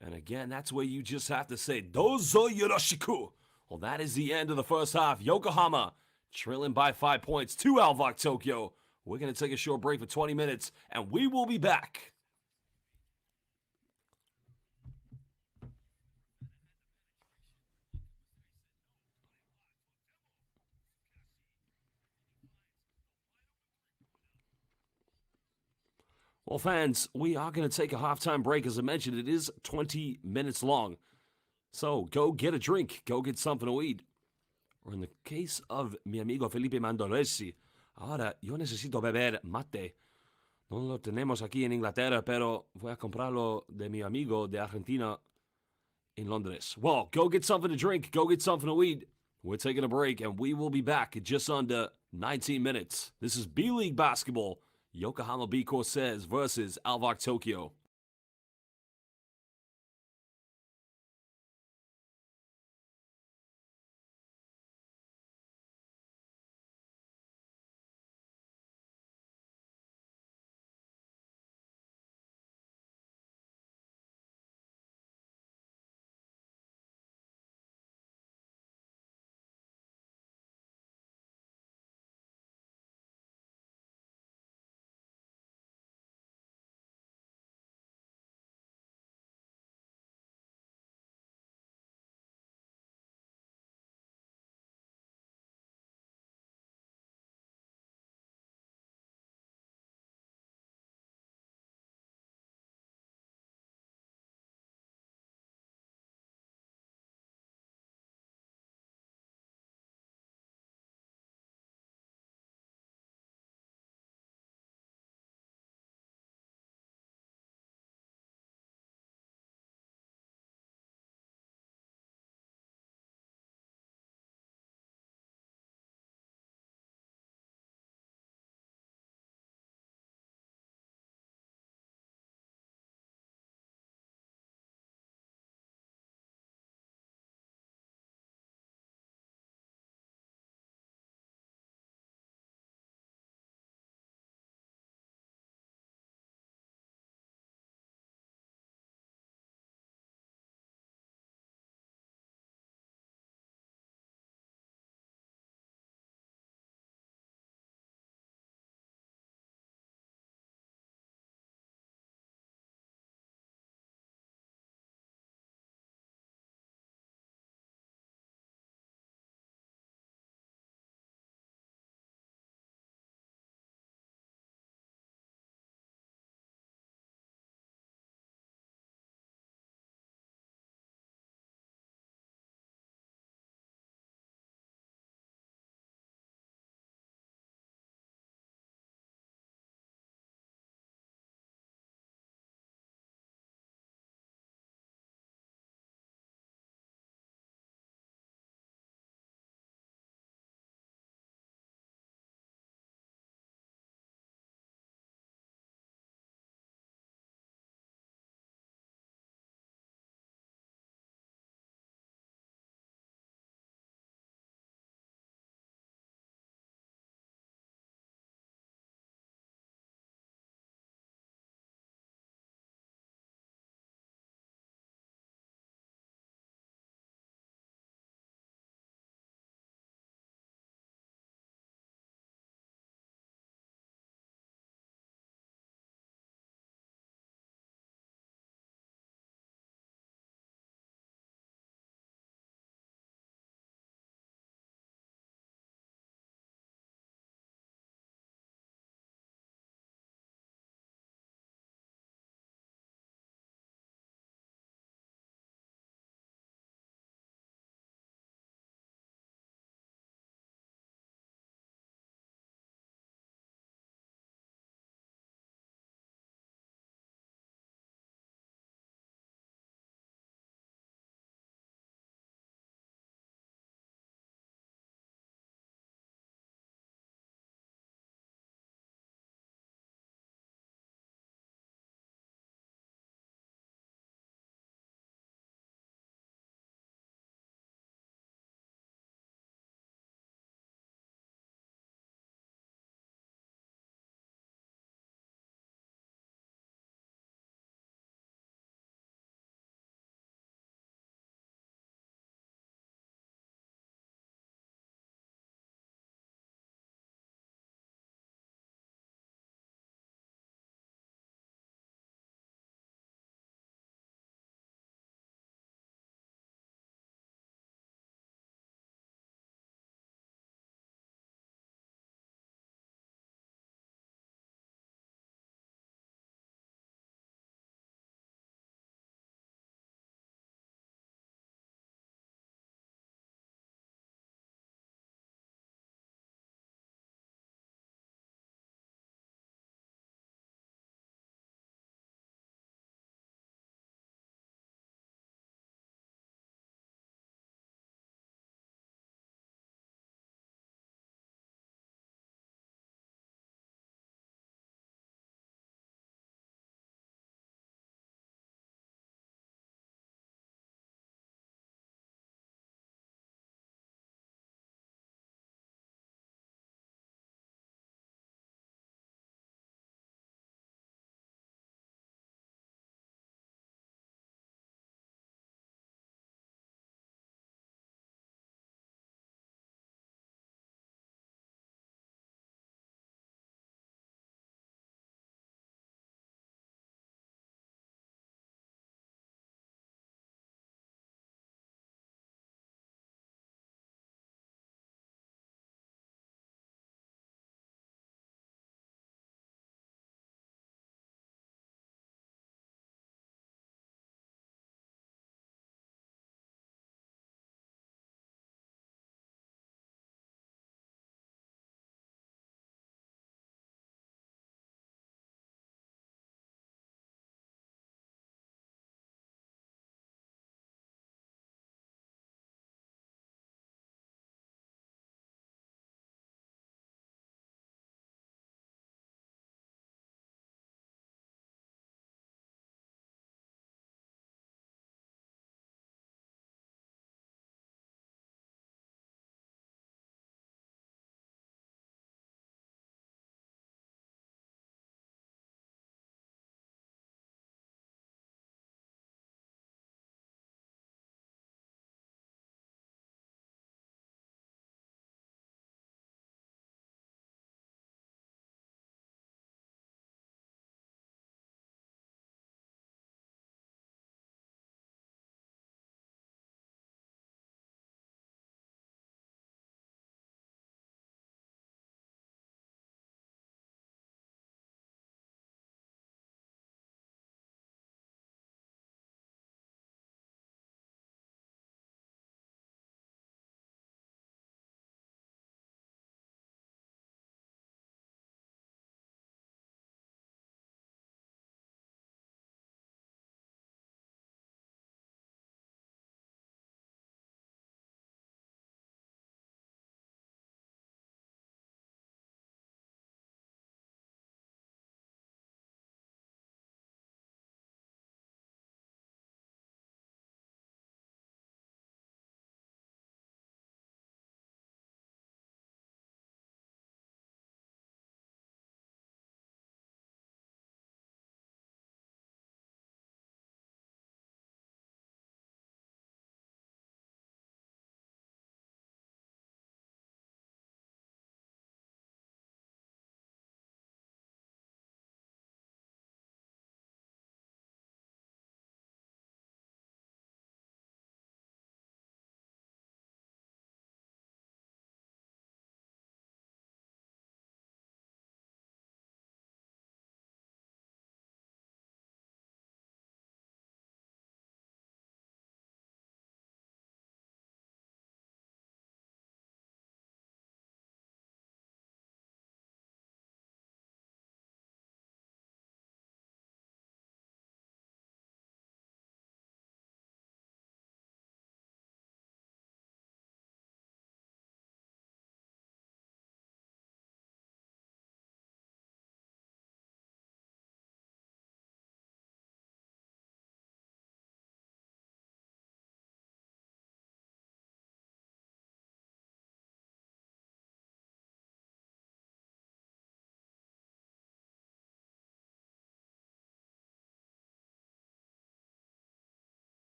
And again, that's where you just have to say, dozo yoroshiku. Well, that is the end of the first half. Yokohama trailing by 5 points to ALVARK Tokyo. We're going to take a short break for 20 minutes, and we will be back. Well, fans, we are going to take a halftime break. As I mentioned, it is 20 minutes long. So go get a drink. Go get something to eat. Or in the case of mi amigo Felipe Mandolesi, ahora yo necesito beber mate. No lo tenemos aquí en Inglaterra, pero voy a comprarlo de mi amigo de Argentina in Londres. Well, go get something to drink. Go get something to eat. We're taking a break, and we will be back in just under 19 minutes. This is B.LEAGUE basketball. Yokohama B.CORSAIRS versus ALVARK Tokyo.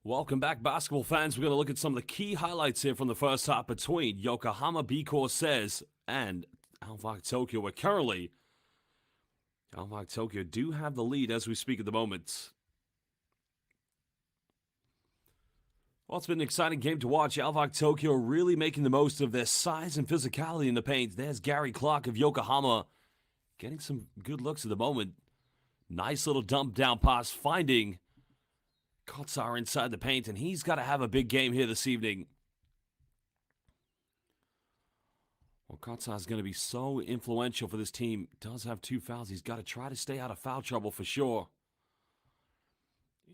Welcome back, basketball fans. We're going to look at some of the key highlights here from the first half between Yokohama B-CORSAIRS and ALVARK Tokyo, where currently ALVARK Tokyo do have the lead as we speak at the moment. Well, it's been an exciting game to watch. ALVARK Tokyo really making the most of their size and physicality in the paint. There's Gary Clark of Yokohama getting some good looks at the moment. Nice little dump down pass, finding Kotsar inside the paint, and he's got to have a big game here this evening. Well, Kotsar is going to be so influential for this team. Does have 2 fouls. He's got to try to stay out of foul trouble for sure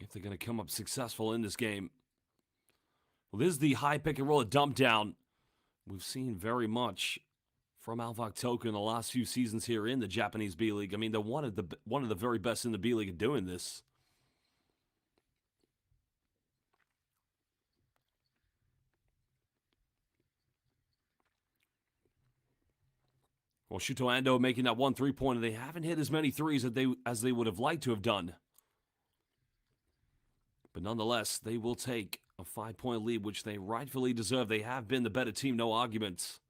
if they're going to come up successful in this game. Well, this is the high pick and roll dump down we've seen very much from ALVARK Tokyo in the last few seasons here in the Japanese B-League. I mean, they're one of the very best in the B-League at doing this. Well, Shuto Ando making that 1 3-pointer. They haven't hit as many threes as they would have liked to have done. But nonetheless, they will take a 5-point lead, which they rightfully deserve. They have been the better team, no arguments.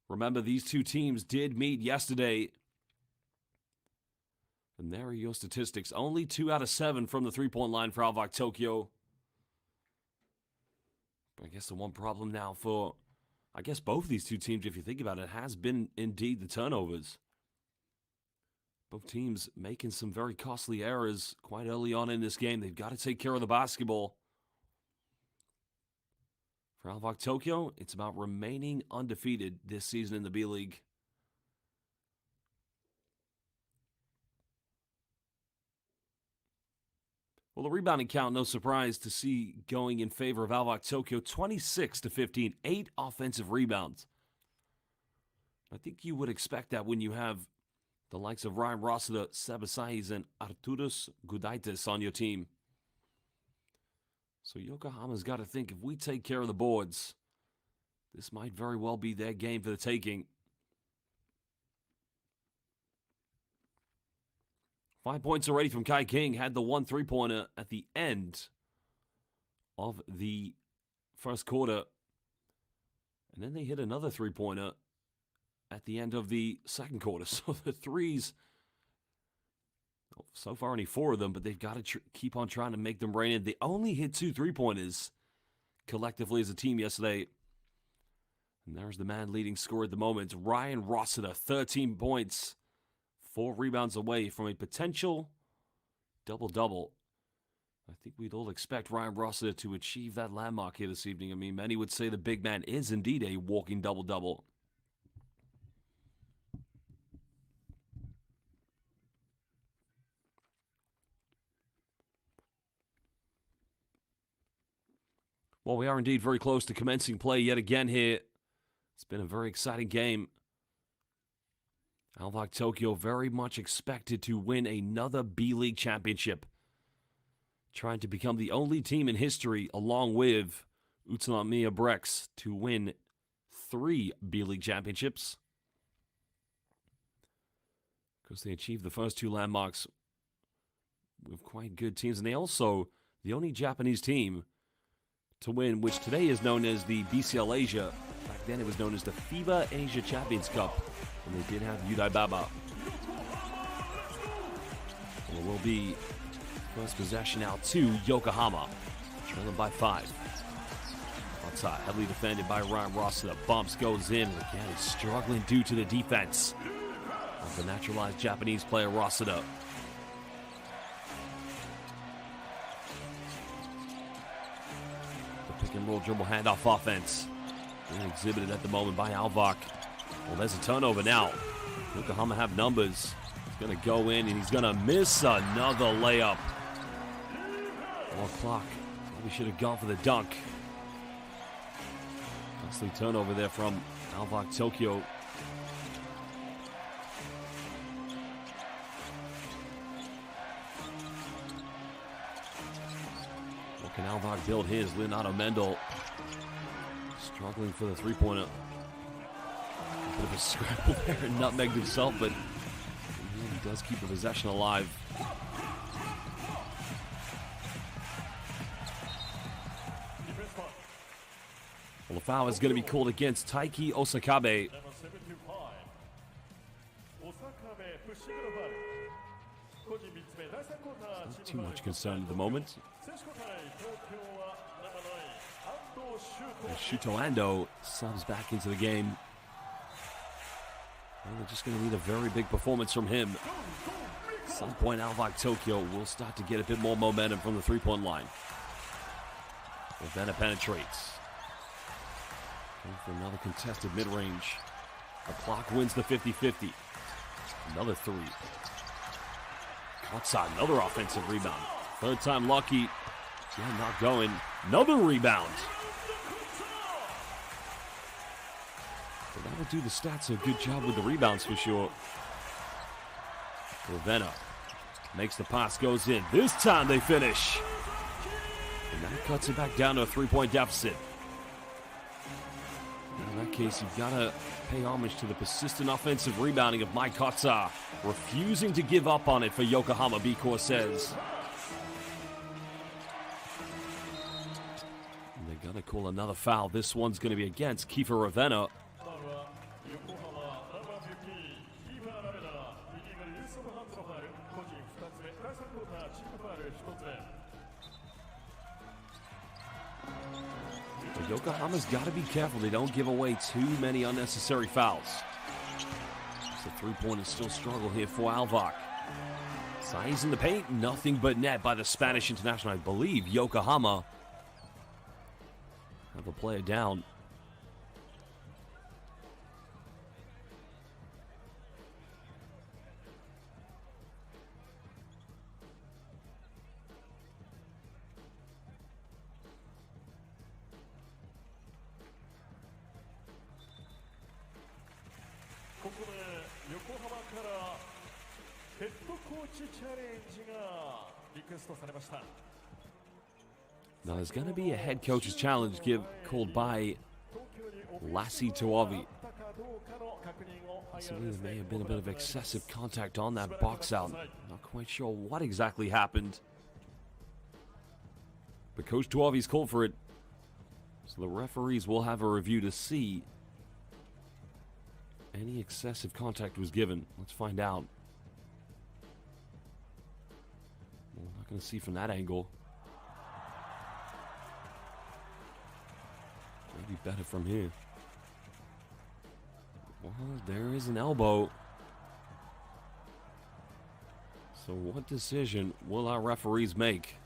Remember, these two teams did meet yesterday. And there are your statistics. Only 2 out of 7 from the 3-point line for ALVARK Tokyo. But I guess the one problem now for, I guess, both of these two teams, if you think about it, has been indeed the turnovers. Both teams making some very costly errors quite early on in this game. They've got to take care of the basketball. For ALVARK Tokyo, it's about remaining undefeated this season in the B-League. Well, the rebounding count, no surprise to see going in favor of ALVARK Tokyo, 26-15, 8 offensive rebounds. I think you would expect that when you have the likes of Ryan Rossiter, Sebasais, and Arturas Gudaitis on your team. So Yokohama's got to think, if we take care of the boards, this might very well be their game for the taking. 5 points already from Kai King. Had the 1 3-pointer at the end of the first quarter. And then they hit another 3-pointer at the end of the second quarter. So the threes, so far only 4 of them, but they've got to keep on trying to make them rain in. They only hit 2 3-pointers collectively as a team yesterday. And there's the man leading scorer at the moment, Ryan Rossiter, 13 points, 4 rebounds away from a potential double-double. I think we'd all expect Ryan Rossiter to achieve that landmark here this evening. I mean, many would say the big man is indeed a walking double-double. Well, we are indeed very close to commencing play yet again here. It's been a very exciting game. ALVARK Tokyo very much expected to win another B-League championship. Trying to become the only team in history, along with Utsunomiya Brex, to win 3 B-League championships. Because they achieved the first 2 landmarks with quite good teams. And they also, the only Japanese team to win, which today is known as the BCL Asia. Back then it was known as the FIBA Asia Champions Cup. And they did have Yudai Baba. And it will be first possession out to Yokohama. Trailing by 5. Outside, heavily defended by Ryan Rossiter. Bumps, goes in. Again, he's struggling due to the defense of the naturalized Japanese player Rossiter. Pick and roll dribble handoff offense being exhibited at the moment by ALVARK. Well, there's a turnover now. Yokohama have numbers. He's going to go in and he's going to miss another layup. More clock. Maybe should have gone for the dunk. Costly turnover there from ALVARK Tokyo. Can ALVARK build his? Leonardo Mendel struggling for the 3-pointer. A bit of a scramble there and nutmegged himself, but he does keep the possession alive. Well, the foul is going to be called against Taiki Osakabe. Not too much concern at the moment. Shuto Ando subs back into the game. Well, they're just going to need a very big performance from him. At some point, ALVARK Tokyo will start to get a bit more momentum from the three-point line. Ravenna penetrates. Going for another contested mid-range. The clock wins the 50-50. Another three. Kotsa, another offensive rebound. Third time lucky. Yeah, not going. Another rebound. Well, that will do the stats a good job with the rebounds for sure. Ravenna makes the pass, goes in. This time they finish. And that cuts it back down to a three-point deficit. In that case, you've got to pay homage to the persistent offensive rebounding of Mike Kotsa, refusing to give up on it for Yokohama B-CORSAIRS. They're going to call another foul. This one's going to be against Kiefer Ravenna. Yokohama's got to be careful they don't give away too many unnecessary fouls. So three-pointers still struggle here for ALVARK. Size in the paint, nothing but net by the Spanish international. I believe Yokohama have a player down. Now there's going to be a head coach's challenge called by Lassi Tuovi. So there may have been a bit of excessive contact on that box out. Not quite sure what exactly happened. But Coach Tuovi's called for it. So the referees will have a review to see any excessive contact was given. Let's find out. We're not going to see from that angle. Maybe better from here. Well, there is an elbow. So what decision will our referees make?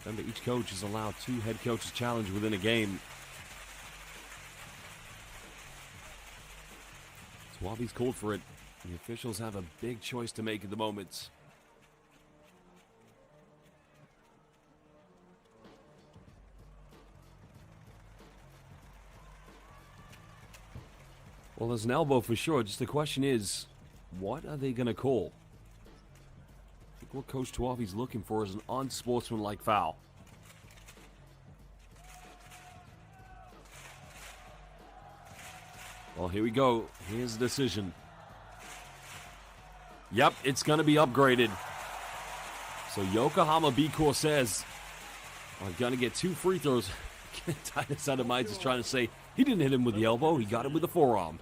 Remember, each coach is allowed 2 head coaches challenge within a game. Tuovi's called for it. The officials have a big choice to make at the moment. Well, there's an elbow for sure. Just the question is, what are they going to call? I think what Coach Tuovi's looking for is an unsportsmanlike foul. Well, here we go. Here's the decision. Yep, it's going to be upgraded. So Yokohama B-CORSAIRS are going to get 2 free throws. Titus Adamaitis is trying to say he didn't hit him with the elbow. He got him with the forearm.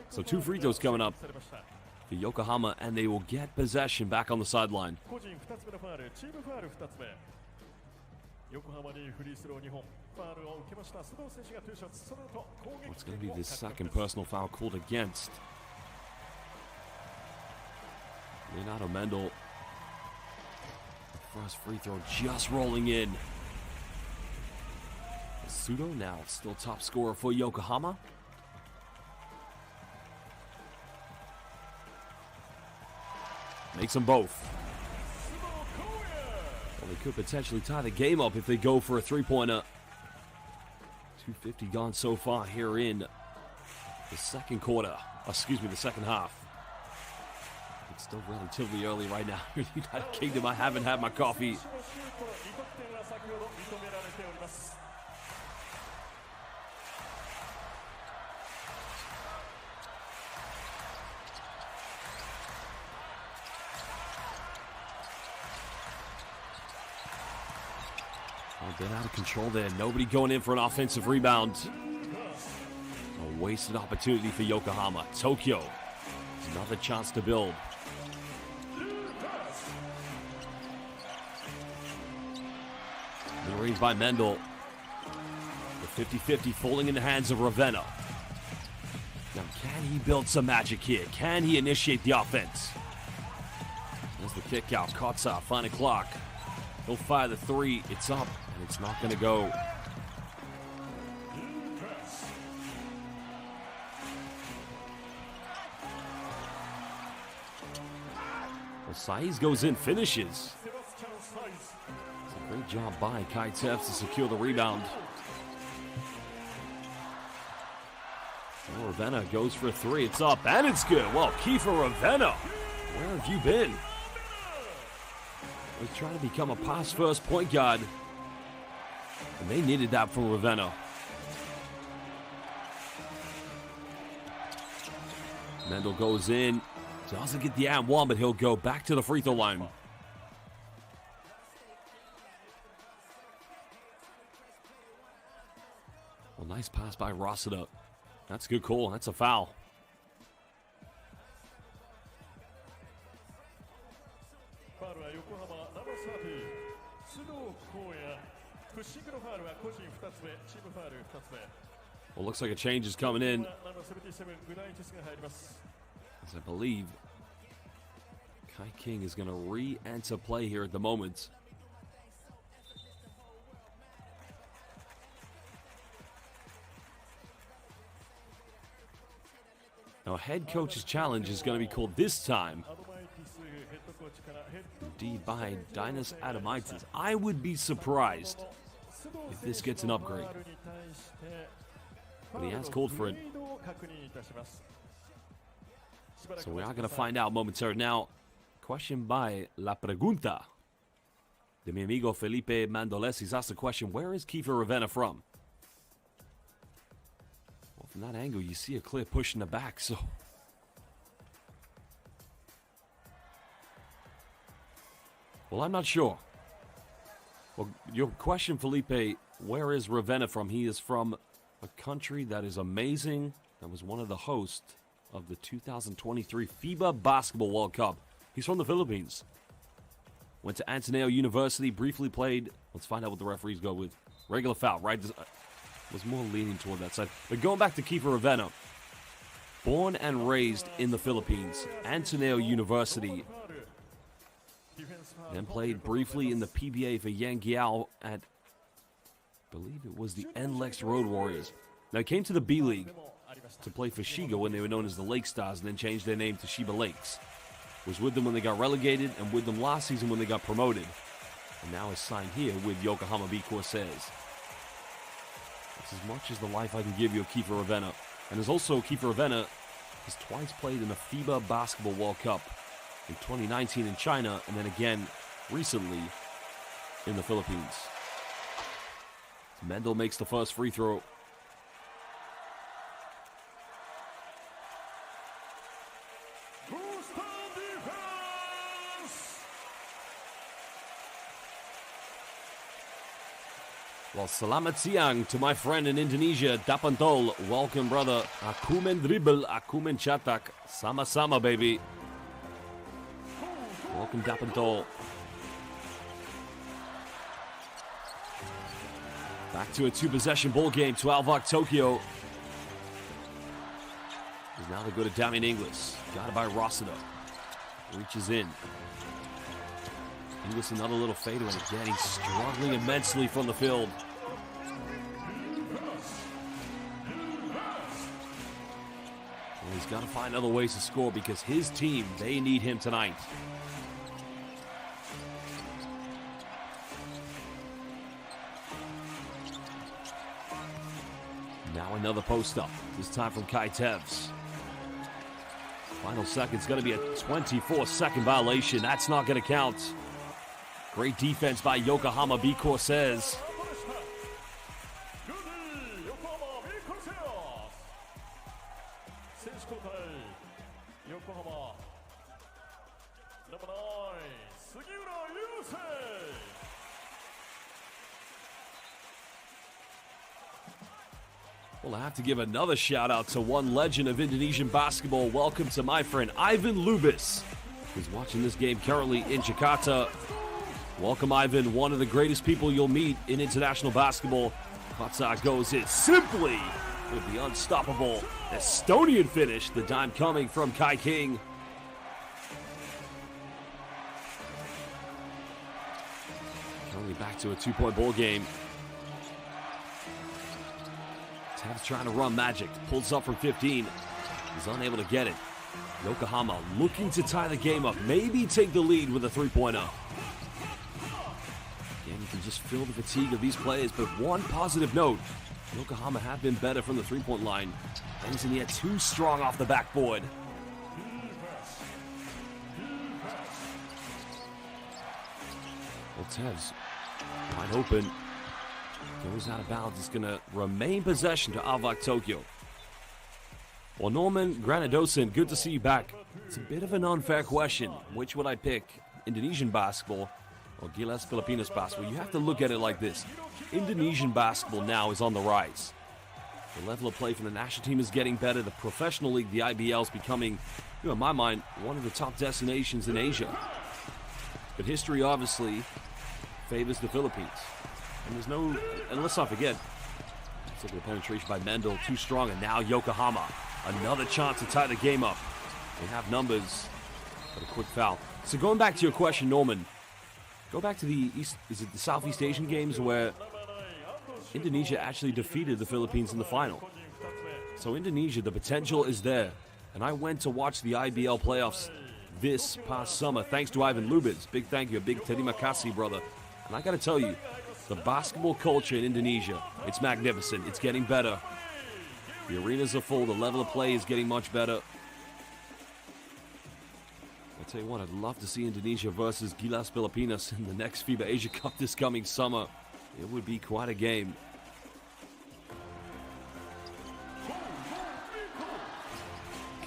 So 2 free throws coming up for Yokohama, and they will get possession back on the sideline. What's going to be the second personal foul called against Leonardo Mendel? The first free throw just rolling in. Sudo now still top scorer for Yokohama. Makes them both. Well, they could potentially tie the game up if they go for a three-pointer. 2:50 gone so far here in the second quarter. Excuse me, the second half. It's still relatively early right now in the United Kingdom. I haven't had my coffee. A bit out of control there. Nobody going in for an offensive rebound. A wasted opportunity for Yokohama. Tokyo, another chance to build. Mid-range by Mendel. The 50-50 falling in the hands of Ravenna. Now, can he build some magic here? Can he initiate the offense? There's the kick out. Kotsa, final clock. He'll fire the three. It's up, and it's not going to go. Well, Saiz goes in, finishes. It's a great job by Kaitsev to secure the rebound. Well, Ravenna goes for a three. It's up, and it's good. Well, Kiefer Ravenna, where have you been? He's trying to become a pass-first point guard, and they needed that from Ravenna. Mendel goes in, doesn't get the and one, but he'll go back to the free throw line. Well, nice pass by Rossiter. That's a good call. That's a foul. Well, looks like a change is coming in, as I believe Kai King is going to re-enter play here at the moment. Now, head coach's challenge is going to be called this time, indeed, by Dinas Adamaitis. I would be surprised if this gets an upgrade, but he has called for it. So we are going to find out momentarily. Now, question by La Pregunta de mi amigo Felipe Mandoles. He's asked the question, where is Kiefer Ravenna from? Well, from that angle, you see a clear push in the back, so... Well, I'm not sure. Well, your question, Felipe, where is Ravenna from? He is from a country that is amazing, that was one of the hosts of the 2023 FIBA Basketball World Cup. He's from the Philippines. Went to Ateneo University, briefly played. Let's find out what the referees go with. Regular foul, right? Was more leaning toward that side. But going back to Kiefer Ravenna, born and raised in the Philippines, Ateneo University, then played briefly in the PBA for Yangiao at, I believe it was the NLEX Road Warriors. Now he came to the B-League to play for Shiga when they were known as the Lake Stars, and then changed their name to Shiba Lakes. Was with them when they got relegated, and with them last season when they got promoted. And now is signed here with Yokohama B-CORSAIRS. That's as much as the life I can give you of Kiefer Ravenna. And there's also Kiefer Ravenna has twice played in the FIBA Basketball World Cup. In 2019 in China, and then again recently in the Philippines. Mendel makes the first free throw. Well, selamat siang to my friend in Indonesia, Dapantol. Welcome, brother. Aku men dribble, aku men cetak. Sama-sama, baby. Welcome, Dapantol. Back to a two-possession ball game to ALVARK Tokyo. Is now they go to Damian Inglis. Got it by Rossiter. Reaches in. Inglis another little fadeaway. And again, he's struggling immensely from the field. Well, he's got to find other ways to score because his team, they need him tonight. Now another post-up, this time from Kai Tevz. Final second's going to be a 24-second violation. That's not going to count. Great defense by Yokohama B-CORSAIRS. Well, I have to give another shout out to one legend of Indonesian basketball. Welcome to my friend Ivan Lubis, who's watching this game currently in Jakarta. Welcome, Ivan, one of the greatest people you'll meet in international basketball. Kotsa goes in simply with the unstoppable Estonian finish. The dime coming from Kai King. Currently back to a two-point ball game. Tev's trying to run magic. Pulls up from 15. He's unable to get it. Yokohama looking to tie the game up. Maybe take the lead with a three-pointer. Again, you can just feel the fatigue of these players. But one positive note. Yokohama have been better from the three-point line. Ends in the air too strong off the backboard. Well, Tev's wide open. Goes out of bounds. It's going to remain possession to ALVARK Tokyo. Well, Norman Granadosin, good to see you back. It's a bit of an unfair question. Which would I pick? Indonesian basketball or Gilas Filipinas basketball? You have to look at it like this. Indonesian basketball now is on the rise. The level of play from the national team is getting better. The professional league, the IBL, is becoming, in my mind, one of the top destinations in Asia. But history obviously favors the Philippines. And let's not forget, let's look at the penetration by Mendel, too strong, and now Yokohama. Another chance to tie the game up. They have numbers, but a quick foul. So going back to your question, Norman, go back to the Southeast Asian games where Indonesia actually defeated the Philippines in the final. So Indonesia, the potential is there. And I went to watch the IBL playoffs this past summer, thanks to Ivan Lubis. Big thank you, big terima kasih, brother. And I got to tell you, the basketball culture in Indonesia, it's magnificent. It's getting better. The arenas are full. The level of play is getting much better. I'll tell you what, I'd love to see Indonesia versus Gilas Filipinas in the next FIBA Asia Cup this coming summer. It would be quite a game.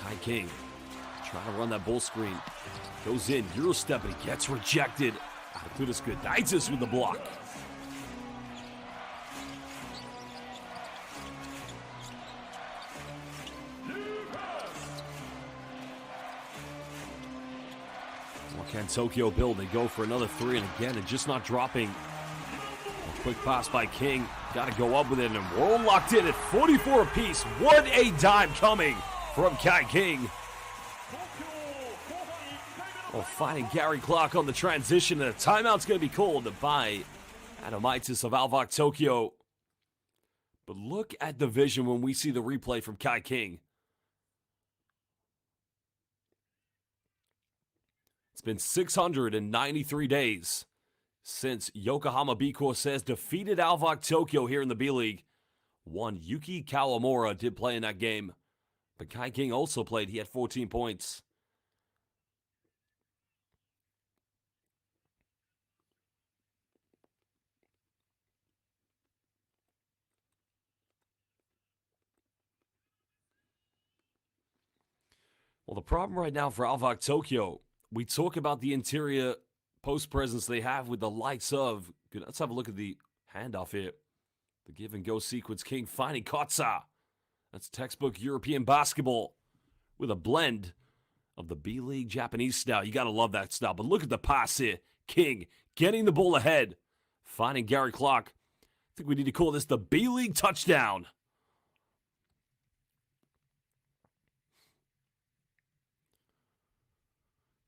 Kai King trying to run that ball screen. Goes in, Eurostep, and he gets rejected. Arturas Gudaitis with the block. What can Tokyo build? They go for another three, and again, it's just not dropping. A quick pass by King. Got to go up with it, and we're all locked in at 44 apiece. What a dime coming from Kai King. Well, finding Gary Clark on the transition, and a timeout's going to be called by Adamitis of ALVARK Tokyo. But look at the vision when we see the replay from Kai King. It's been 693 days since Yokohama B-CORSAIRS defeated ALVARK Tokyo here in the B-League. One Yuki Kawamura did play in that game, but Kai King also played. He had 14 points. Well, the problem right now for ALVARK Tokyo, we talk about the interior post presence they have with the likes of, let's have a look at the handoff here. The give and go sequence, King finding Kotsa. That's textbook European basketball with a blend of the B-League Japanese style. You got to love that style. But look at the pass here. King getting the ball ahead, finding Gary Clark. I think we need to call this the B-League touchdown.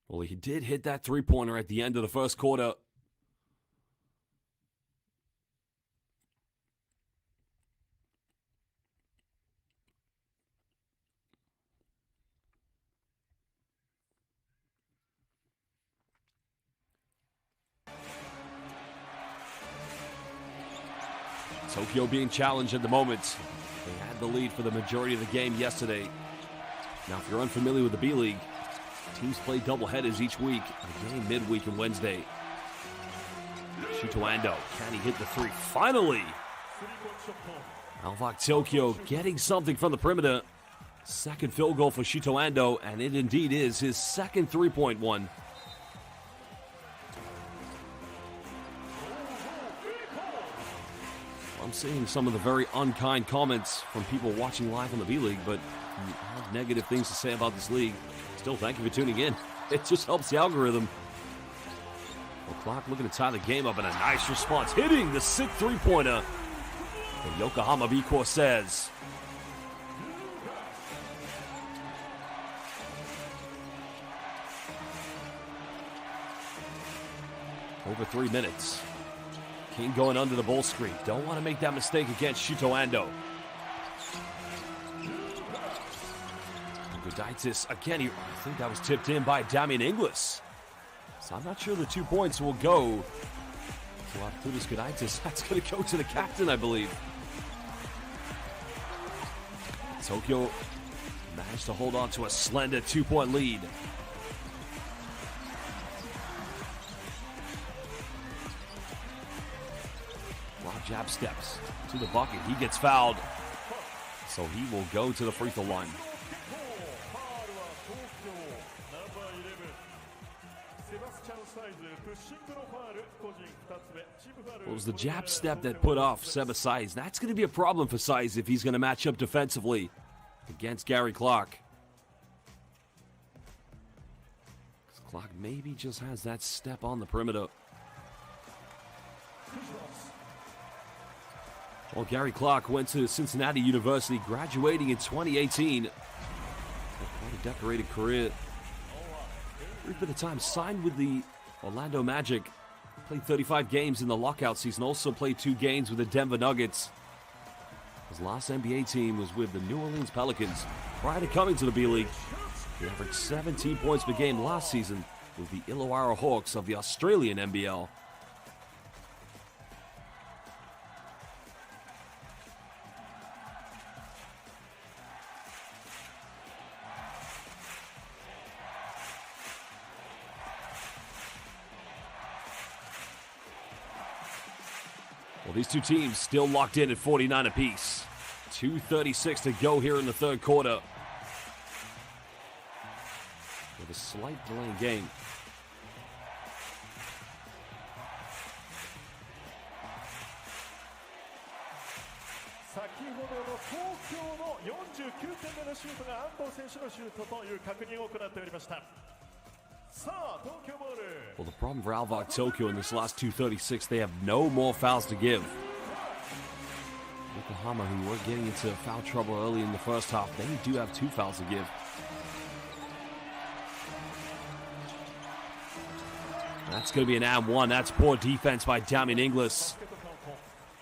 Well, he did hit that three-pointer at the end of the first quarter. Tokyo being challenged at the moment. They had the lead for the majority of the game yesterday. Now, if you're unfamiliar with the B-League, teams play doubleheaders each week, a game midweek and Wednesday. Shuto Ando, can he hit the three? Finally! ALVARK Tokyo getting something from the perimeter. Second field goal for Shuto Ando, and it indeed is his second three-point one. I'm seeing some of the very unkind comments from people watching live on the B-League, but have negative things to say about this league. Still, thank you for tuning in. It just helps the algorithm. Well, Clark looking to tie the game up, and a nice response, hitting the sick three-pointer. The Yokohama B-CORSAIRS. Over 3 minutes. King going under the ball screen. Don't want to make that mistake against Shuto Ando. Gudaitis, again, I think that was tipped in by Damian Inglis. So I'm not sure the 2 points will go to Arturas Gudaitis. That's going to go to the captain, I believe. Tokyo managed to hold on to a slender 2-point lead. Jab steps to the bucket. He gets fouled. So he will go to the free throw line. It was the jab step that put off Seba Saiz. That's going to be a problem for Saiz if he's going to match up defensively against Gary Clark. Clark maybe just has that step on the perimeter. Well, Gary Clark went to Cincinnati University, graduating in 2018. Quite a decorated career. Brief bit of time, signed with the Orlando Magic. Played 35 games in the lockout season. Also played 2 games with the Denver Nuggets. His last NBA team was with the New Orleans Pelicans. Prior to coming to the B-League, he averaged 17 points per game last season with the Illawarra Hawks of the Australian NBL. Well, these two teams still locked in at 49 apiece. 2:36 to go here in the third quarter. With a slight delay in game. Well, the problem for ALVARK Tokyo in this last 2:36, they have no more fouls to give. Yokohama, who were getting into foul trouble early in the first half, they do have 2 fouls to give. That's going to be an and one. That's poor defense by Damian Inglis.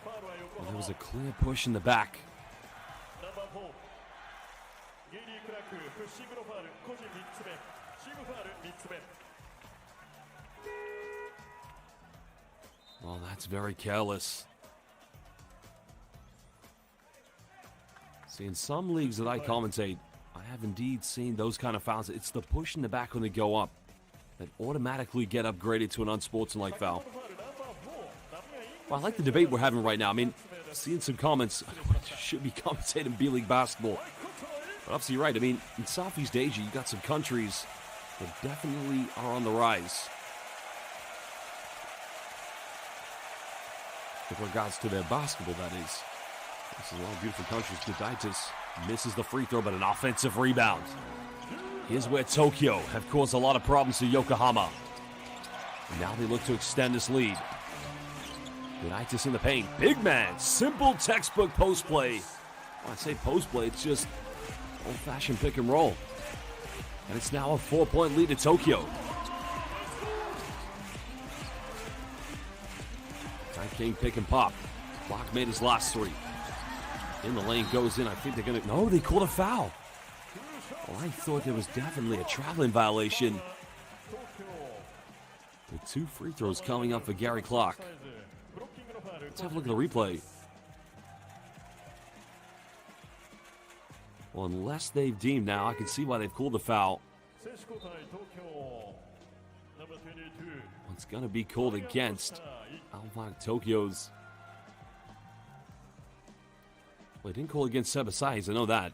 Well, there was a clear push in the back. Well, that's very careless. See, in some leagues that I commentate, I have indeed seen those kind of fouls. It's the push in the back when they go up that automatically get upgraded to an unsportsmanlike foul. Well, I like the debate we're having right now. I mean, seeing some comments, should be commentating B-League basketball. But obviously you're right. I mean, in Southeast Asia, you got some countries that definitely are on the rise with regards to their basketball, that is. This is one of the beautiful countries. Gudaitis misses the free throw, but an offensive rebound. Here's where Tokyo have caused a lot of problems to Yokohama. And now they look to extend this lead. Gudaitis in the paint. Big man. Simple textbook post play. When I say post play, it's just old-fashioned pick and roll. And it's now a 4-point lead to Tokyo. King pick and pop. Clark made his last 3. In the lane, goes in. I think they're going to... No, they called a foul. Well, I thought there was definitely a traveling violation. The 2 free throws coming up for Gary Clark. Let's have a look at the replay. Well, unless they've deemed now, I can see why they've called the foul. It's going to be called against ALVARK Tokyo's. Well, they didn't call against Seba Saiz, I know that.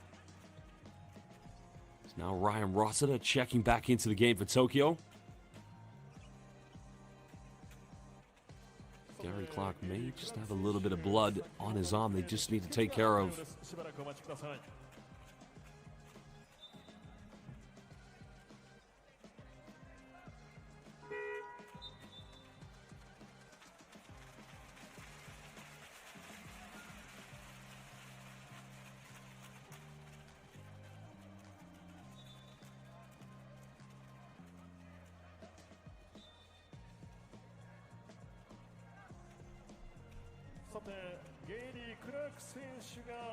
It's now Ryan Rossiter checking back into the game for Tokyo. Gary Gary Clark may just have a little bit of blood on his arm they just need to take care of.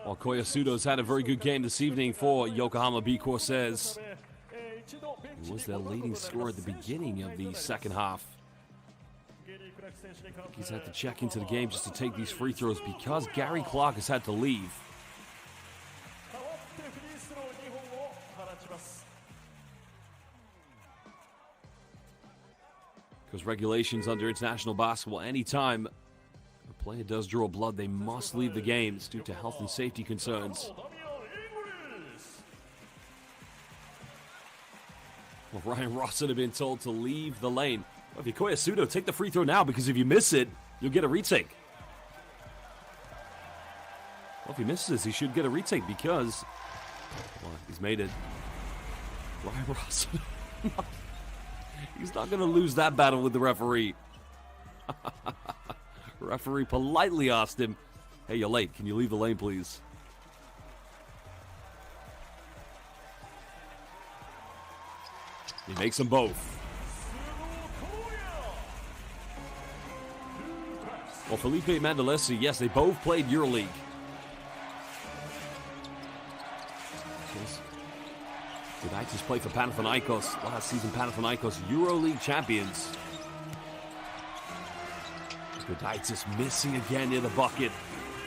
Well, Koyasudo's had a very good game this evening for Yokohama B-CORSAIRS. He was their leading scorer at the beginning of the second half. He's had to check into the game just to take these free throws because Gary Clark has had to leave. Because regulations under international basketball, anytime a player does draw blood, they must leave the games due to health and safety concerns. Well, Ryan Rossen had been told to leave the lane. Well, if you're Koyasudo, take the free throw now, because if you miss it, you'll get a retake. Well, if he misses this, he should get a retake because, well, he's made it. Ryan Rossen. He's not going to lose that battle with the referee. Referee politely asked him, "Hey, you're late. Can you leave the lane, please?" He makes them both. Well, Felipe Mandelesi, yes, they both played EuroLeague. Gudaitis played for Panathinaikos last season. Panathinaikos EuroLeague champions. Gudaitis missing again near the bucket.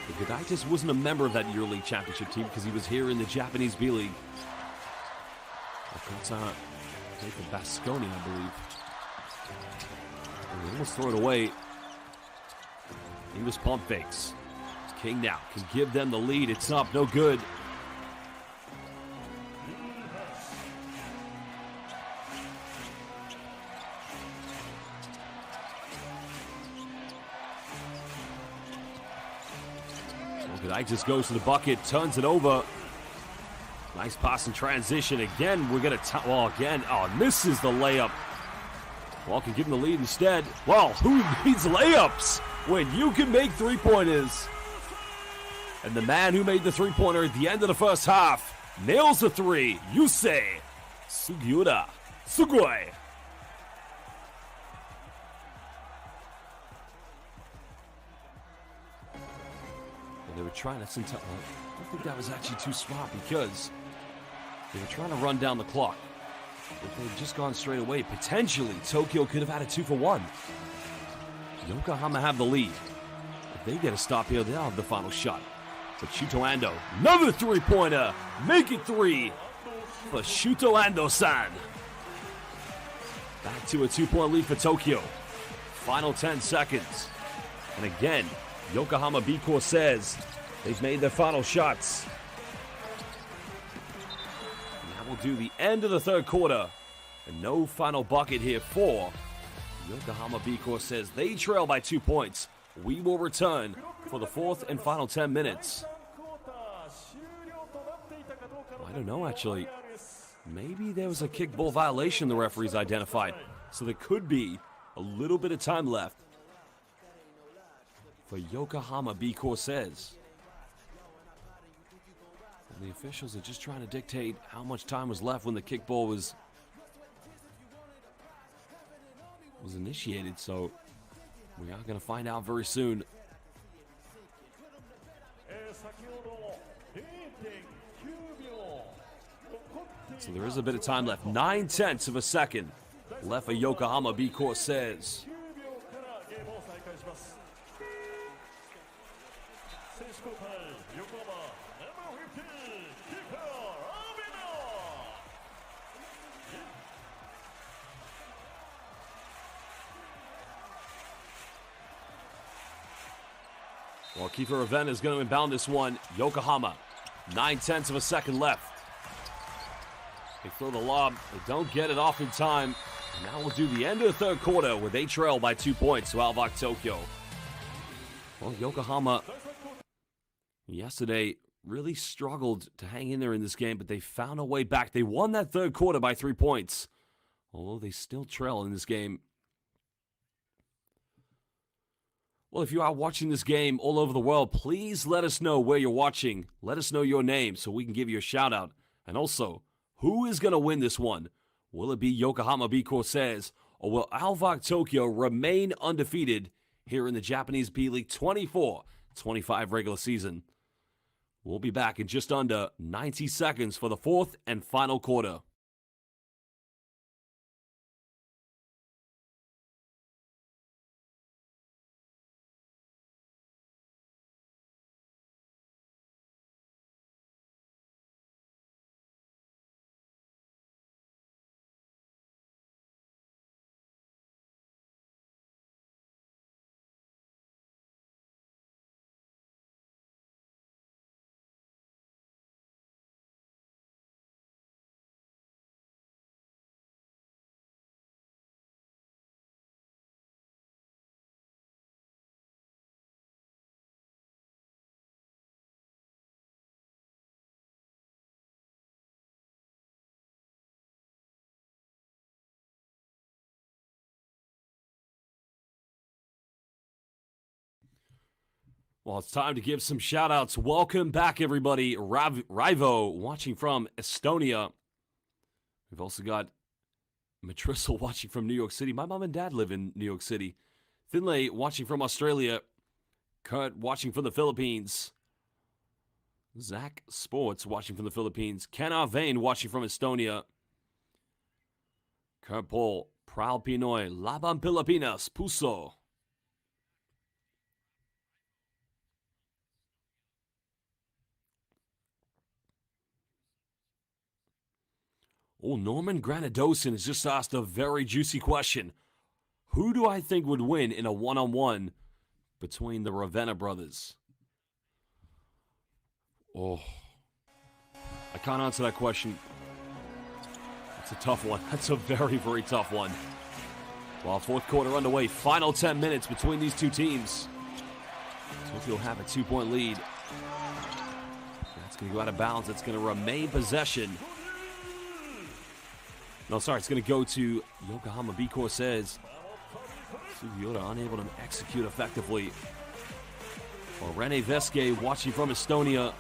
But Gudaitis wasn't a member of that EuroLeague championship team because he was here in the Japanese B.LEAGUE. Played for Basconi, I believe. And they almost throw it away. He was pump fakes. King now can give them the lead. It's up, no good. Gudaitis goes to the bucket, turns it over. Nice pass in transition. Again, we're going to... Well, again, misses the layup. Walker give him the lead instead. Well, who needs layups when you can make three-pointers? And the man who made the three-pointer at the end of the first half nails the three. Yusei Sugiura. Sugoi. They were trying to... I don't think that was actually too smart because they were trying to run down the clock. If they had just gone straight away, potentially Tokyo could have had a 2-for-1. Yokohama have the lead. If they get a stop here, they'll have the final shot. But Shuto Ando, another three-pointer. Make it three for Shuto Ando-san. Back to a 2-point lead for Tokyo. Final 10 seconds. And again, Yokohama B-CORSAIRS, they've made their final shots. And that will do the end of the third quarter. And no final bucket here for Yokohama B-CORSAIRS. They trail by 2 points. We will return for the fourth and final 10 minutes. I don't know, actually. Maybe there was a kickball violation the referees identified. So there could be a little bit of time left for Yokohama B-CORSAIRS. And the officials are just trying to dictate how much time was left when the kickball was initiated, so we are going to find out very soon. So there is a bit of time left. 9/10 of a second left for Yokohama B-CORSAIRS. Well, Kiefer Raven is going to inbound this one. Yokohama, 9/10 of a second left. They throw the lob. They don't get it off in time. And now we'll do the end of the third quarter where they trail by 2 points to ALVARK Tokyo. Well, Yokohama yesterday really struggled to hang in there in this game, but they found a way back. They won that third quarter by 3 points, although they still trail in this game. Well, if you are watching this game all over the world, please let us know where you're watching. Let us know your name so we can give you a shout out. And also, who is going to win this one? Will it be Yokohama B-CORSAIRS, or will ALVARK Tokyo remain undefeated here in the Japanese B.LEAGUE 24-25 regular season? We'll be back in just under 90 seconds for the fourth and final quarter. Well, it's time to give some shout-outs. Welcome back, everybody. Rivo watching from Estonia. We've also got Matrissel watching from New York City. My mom and dad live in New York City. Finlay watching from Australia. Kurt watching from the Philippines. Zach Sports watching from the Philippines. Ken Arvane watching from Estonia. Kurt Paul, Proud Pinoy, Laban Pilipinas, Puso. Oh, Norman Granadosin has just asked a very juicy question. Who do I think would win in a one-on-one between the Ravenna brothers? Oh, I can't answer that question. It's a tough one. That's a very, very tough one. Well, fourth quarter underway. Final 10 minutes between these two teams. Tokyo have a 2-point lead. That's going to go out of bounds. It's going to remain possession. No, sorry, it's going to go to Yokohama B-CORSAIRS. Sugiyota unable to execute effectively. Well, Rene Veske watching from Estonia.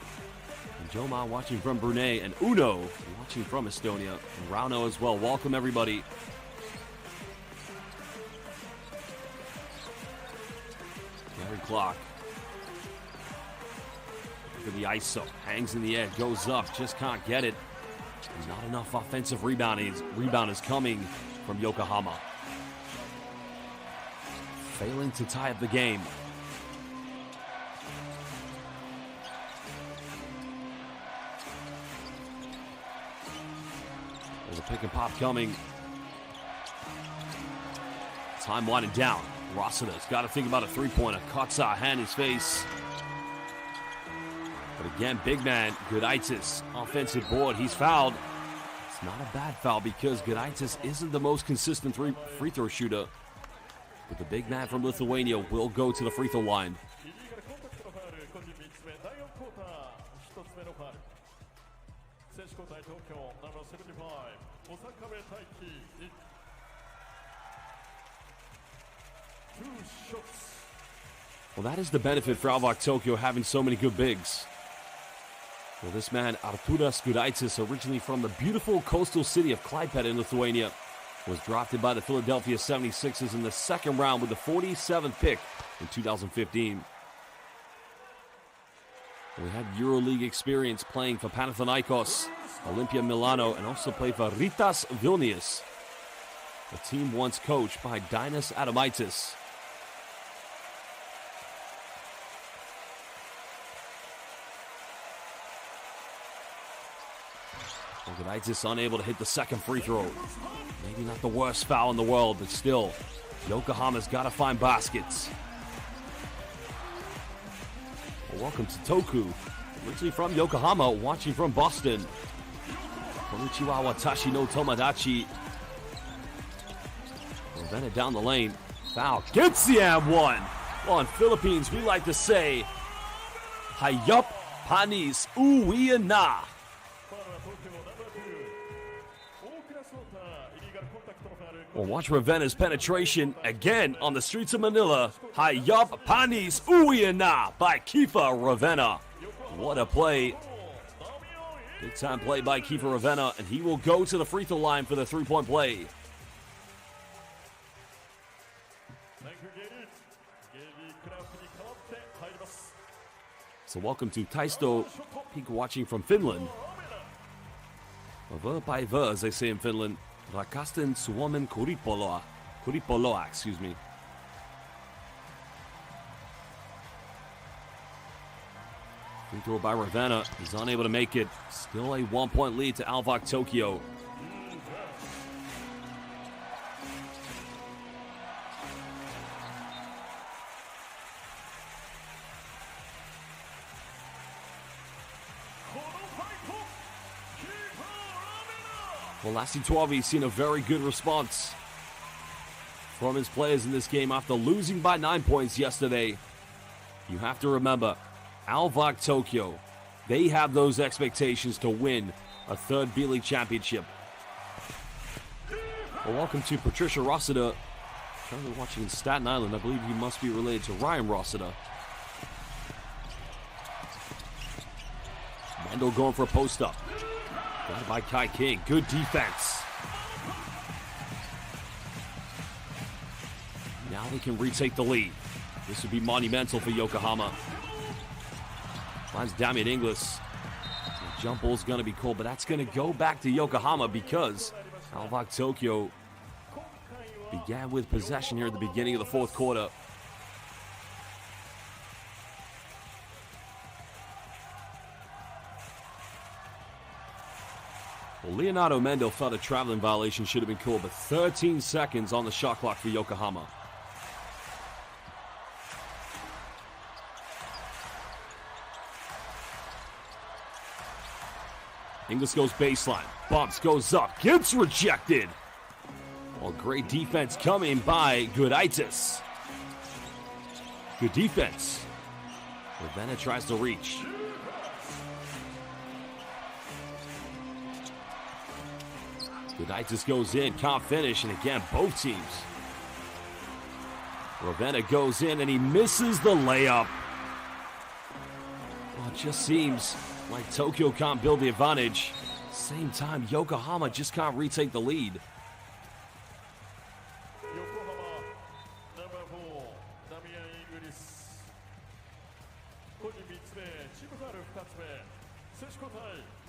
And Joma watching from Brunei. And Uno watching from Estonia. And Rauno as well. Welcome, everybody. Gary Clark. Look at the ISO. Hangs in the air. Goes up. Just can't get it. Not enough offensive rebounders coming from Yokohama. Failing to tie up the game. There's a pick and pop coming. Time winding down. Rossiter's got to think about a three-pointer. Kotsa, hand his face. But again, big man, Gudaitis, offensive board. He's fouled. It's not a bad foul because Gudaitis isn't the most consistent free throw shooter. But the big man from Lithuania will go to the free throw line. Well, that is the benefit for ALVARK Tokyo having so many good bigs. Well, this man, Arturas Gudaitis, originally from the beautiful coastal city of Klaipėda in Lithuania, was drafted by the Philadelphia 76ers in the second round with the 47th pick in 2015. We had EuroLeague experience playing for Panathinaikos, Olympia Milano, and also played for Rytas Vilnius, a team once coached by Dinas Adomaitis. Gudaitis unable to hit the second free throw. Maybe not the worst foul in the world, but still, Yokohama's got to find baskets. Well, welcome to Toku, originally from Yokohama, watching from Boston. Konnichiwa watashi no Tomodachi. Ravenna down the lane. Foul. Gets the and one. Well, in Philippines, we like to say, Hayop panis uwi na. Well, watch Ravenna's penetration again on the streets of Manila. Hayop panis uwi na by Kiefer Ravenna. What a play. Big time play by Kiefer Ravenna, and he will go to the free throw line for the three-point play. So welcome to Taisto, peak watching from Finland. Ver by ver, as they say in Finland. Rakasten Suomen Kuripoloa, excuse me. Free throw by Ravenna. He's unable to make it. Still a 1-point lead to ALVARK Tokyo. Well, Lassie 12, he's seen a very good response from his players in this game after losing by 9 points yesterday. You have to remember, ALVARK Tokyo, they have those expectations to win a third B.LEAGUE championship. Well, welcome to Patricia Rossiter. Currently watching in Staten Island. I believe he must be related to Ryan Rossiter. Mendel going for a post-up. Got it by Kai King. Good defense. Now they can retake the lead. This would be monumental for Yokohama. Finds Damian Inglis. The jump ball's going to be cold, but that's going to go back to Yokohama because ALVARK Tokyo began with possession here at the beginning of the fourth quarter. Well, Leonardo Mendel felt a traveling violation should have been called, but 13 seconds on the shot clock for Yokohama. Inglis goes baseline, bumps, goes up, gets rejected. Well, great defense coming by Gudaitis. Good defense. Ravenna tries to reach. Gudaitis goes in, can't finish, and again, both teams. Ravenna goes in, and he misses the layup. Well, it just seems like Tokyo can't build the advantage. Same time, Yokohama just can't retake the lead.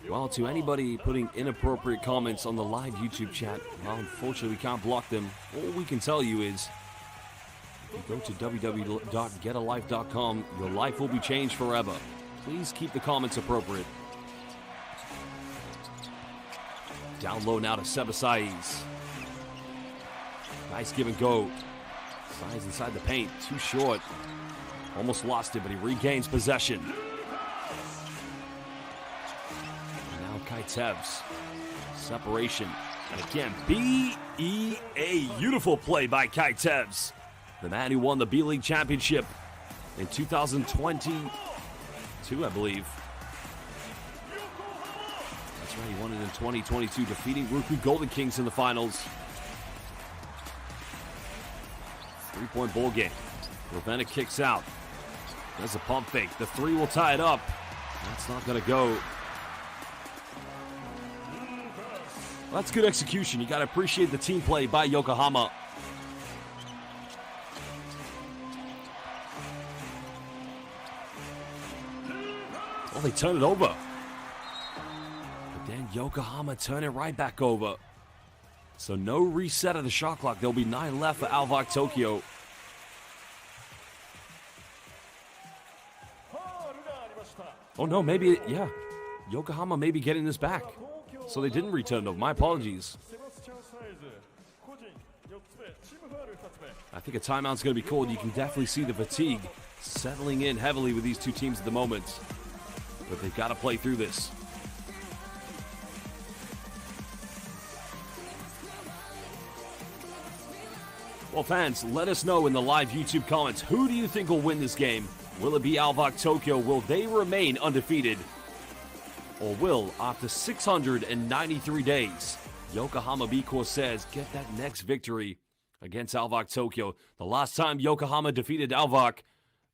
Well, to anybody putting inappropriate comments on the live YouTube chat, well, unfortunately, we can't block them. All we can tell you is, if you go to www.getalife.com, your life will be changed forever. Please keep the comments appropriate. Down low now to Sebasai's. Nice give and go. Sai's inside the paint, too short. Almost lost it, but he regains possession. Kai Tevs. Separation. And again, B.E.A. Beautiful play by Kai Tevs. The man who won the B.LEAGUE championship in 2022, I believe. That's right, he won it in 2022, defeating Ruku Golden Kings in the finals. 3-point ball game. Ravenna kicks out. There's a pump fake. The three will tie it up. That's not going to go. Well, that's good execution. You got to appreciate the team play by Yokohama. Well, they turn it over. But then Yokohama turn it right back over. So no reset of the shot clock. There'll be 9 left for ALVARK Tokyo. Oh no, maybe, yeah. Yokohama may be getting this back. So they didn't return it over. My apologies. I think a timeout's going to be called. You can definitely see the fatigue settling in heavily with these two teams at the moment. But they've got to play through this. Well, fans, let us know in the live YouTube comments, who do you think will win this game? Will it be ALVARK Tokyo? Will they remain undefeated? Or will, after 693 days, Yokohama B-CORSAIRS get that next victory against ALVARK Tokyo? The last time Yokohama defeated ALVARK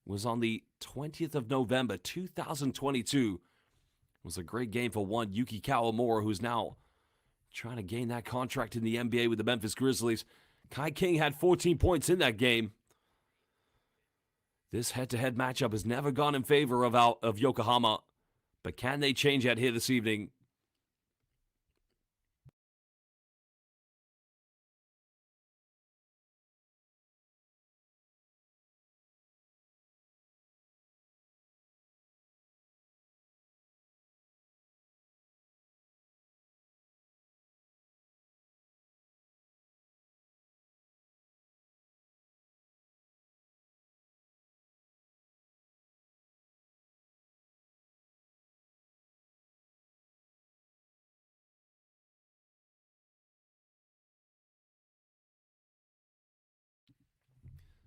was on the 20th of November, 2022. It was a great game for one Yuki Kawamura, who's now trying to gain that contract in the NBA with the Memphis Grizzlies. Kai King had 14 points in that game. This head-to-head matchup has never gone in favor of Yokohama, but can they change that here this evening?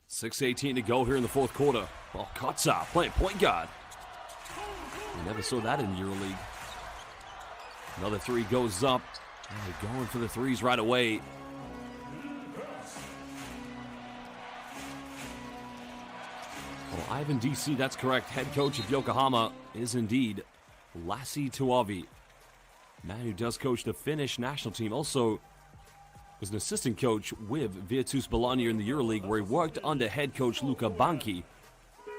.6:18 to go here in the fourth quarter. Well, Kotsa playing point guard. We never saw that in EuroLeague. Another three goes up. They're going for the threes right away. Well, Ivan DC, that's correct. Head coach of Yokohama is indeed Lassi Tuovi. Man who does coach the Finnish national team. Also was an assistant coach with Virtus Bologna in the EuroLeague, where he worked under head coach Luka Banki.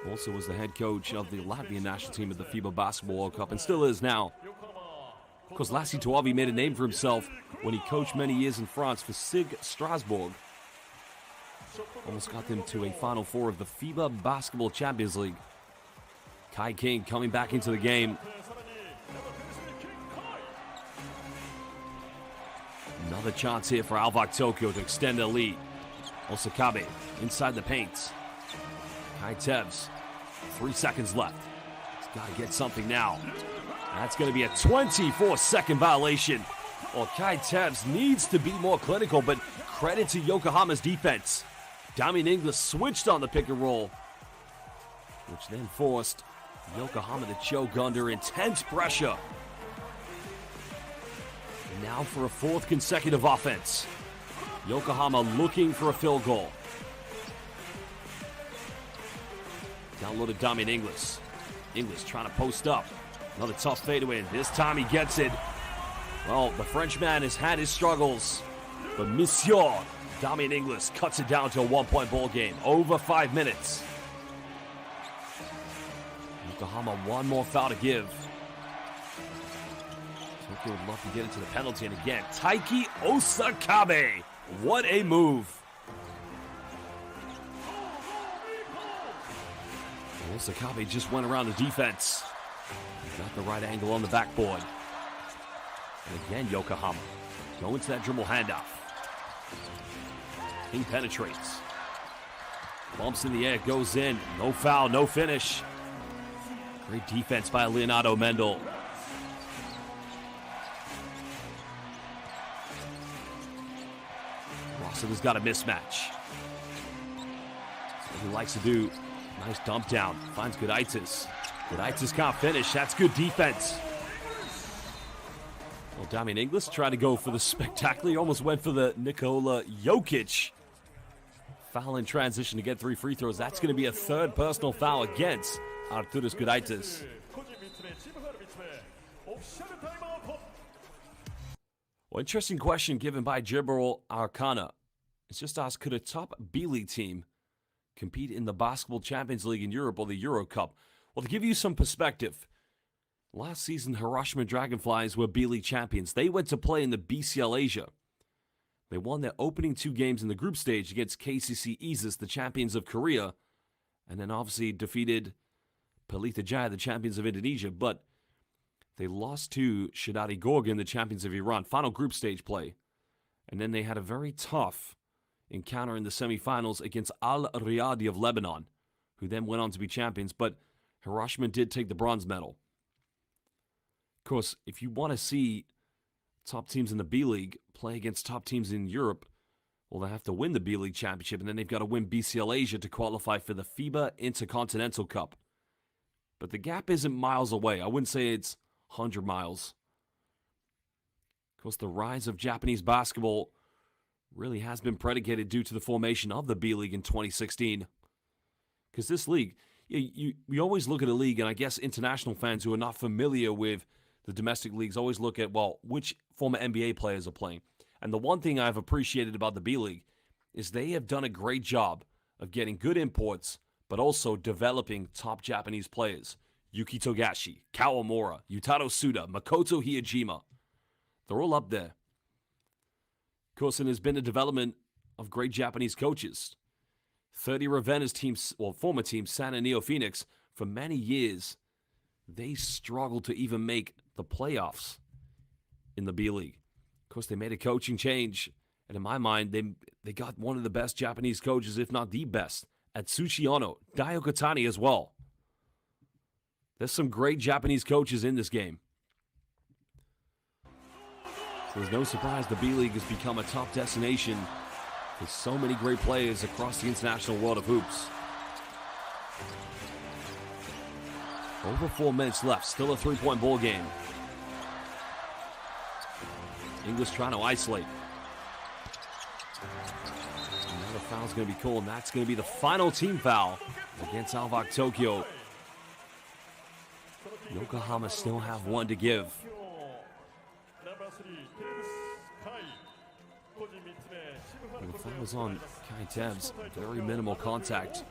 Also was the head coach of the Latvian national team at the FIBA Basketball World Cup, and still is now. Of course, Lassi Tuovi made a name for himself when he coached many years in France for SIG Strasbourg. Almost got them to a Final Four of the FIBA Basketball Champions League. Kai King coming back into the game. Another chance here for ALVARK Tokyo to extend their lead. Osakabe inside the paint. Kai Tebs, 3 seconds left. He's got to get something now. That's going to be a 24-second violation. Well, Kai Tebs needs to be more clinical, but credit to Yokohama's defense. Damian Inglis switched on the pick and roll, which then forced Yokohama to choke under intense pressure. Now for a fourth consecutive offense. Yokohama looking for a field goal. Downloaded Damian Inglis. Inglis trying to post up. Another tough fadeaway, and this time he gets it. Well, the Frenchman has had his struggles, but Monsieur Damian Inglis cuts it down to a one-point ball game. Over 5 minutes. Yokohama one more foul to give. Tokyo would love to get into the penalty, and again, Taiki Osakabe. What a move. Osakabe just went around the defense. Got the right angle on the backboard. And again, Yokohama going to that dribble handoff. King penetrates. Bumps in the air, goes in. No foul, no finish. Great defense by Leonardo Mendel. Rossiter's got a mismatch. That's what he likes to do. Nice dump down. Finds Gudaitis. Gudaitis can't finish. That's good defense. Well, Damian Inglis tried to go for the spectacular. He almost went for the Nikola Jokic foul in transition to get 3 free throws. That's going to be a third personal foul against Arturas Gudaitis. Well, interesting question given by Jibril Arcana. It's just asked, could a top B-League team compete in the Basketball Champions League in Europe or the Euro Cup? Well, to give you some perspective, last season Hiroshima Dragonflies were B-League champions. They went to play in the BCL Asia. They won their opening 2 games in the group stage against KCC Isis, the champions of Korea, and then obviously defeated Pelita Jaya, the champions of Indonesia, but they lost to Shadadi Gorgon, the champions of Iran, final group stage play. And then they had a very tough encounter in the semifinals against Al-Riyadi of Lebanon, who then went on to be champions, but Hiroshima did take the bronze medal. Of course, if you want to see top teams in the B-League play against top teams in Europe, Well, they have to win the B-League Championship, and then they've got to win BCL Asia to qualify for the FIBA Intercontinental Cup. But the gap isn't miles away. I wouldn't say it's 100 miles. Of course, the rise of Japanese basketball really has been predicated due to the formation of the B-League in 2016. Because this league, we always look at a league, and I guess international fans who are not familiar with the domestic leagues always look at, well, which former NBA players are playing. And the one thing I've appreciated about the B-League is they have done a great job of getting good imports, but also developing top Japanese players. Yuki Togashi, Kawamura, Yutaro Suda, Makoto Hiyajima. They're all up there. Of course, and there's been a development of great Japanese coaches. 30 Ravenna's team, well, former team, San Antonio Phoenix, for many years, they struggled to even make the playoffs in the B-League. Of course, they made a coaching change, and in my mind, they got one of the best Japanese coaches, if not the best, Atsushi Ono, Daio Katani as well. There's some great Japanese coaches in this game. So there's no surprise the B-League has become a top destination with so many great players across the international world of hoops. Over 4 minutes left, still a three-point ball game. English trying to isolate. Another foul's going to be called, and that's going to be the final team foul against ALVARK Tokyo. Yokohama still have one to give. And the foul was on Kai Tebs. Very minimal contact.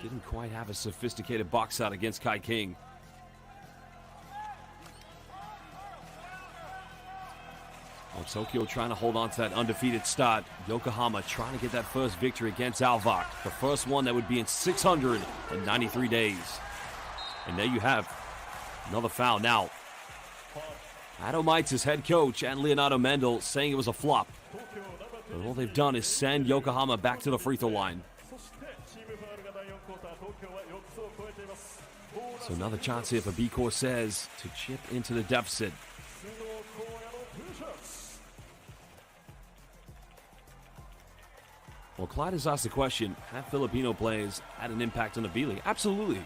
Didn't quite have a sophisticated box out against Kai King. Well, Tokyo trying to hold on to that undefeated start. Yokohama trying to get that first victory against ALVARK. The first one that would be in 693 days. And there you have another foul. Now, Ado Mites' head coach and Leonardo Mendel saying it was a flop. But all they've done is send Yokohama back to the free throw line. So another chance here for B-CORSAIRS to chip into the deficit. Well, Clyde has asked the question, have Filipino players had an impact on the B-League? Absolutely.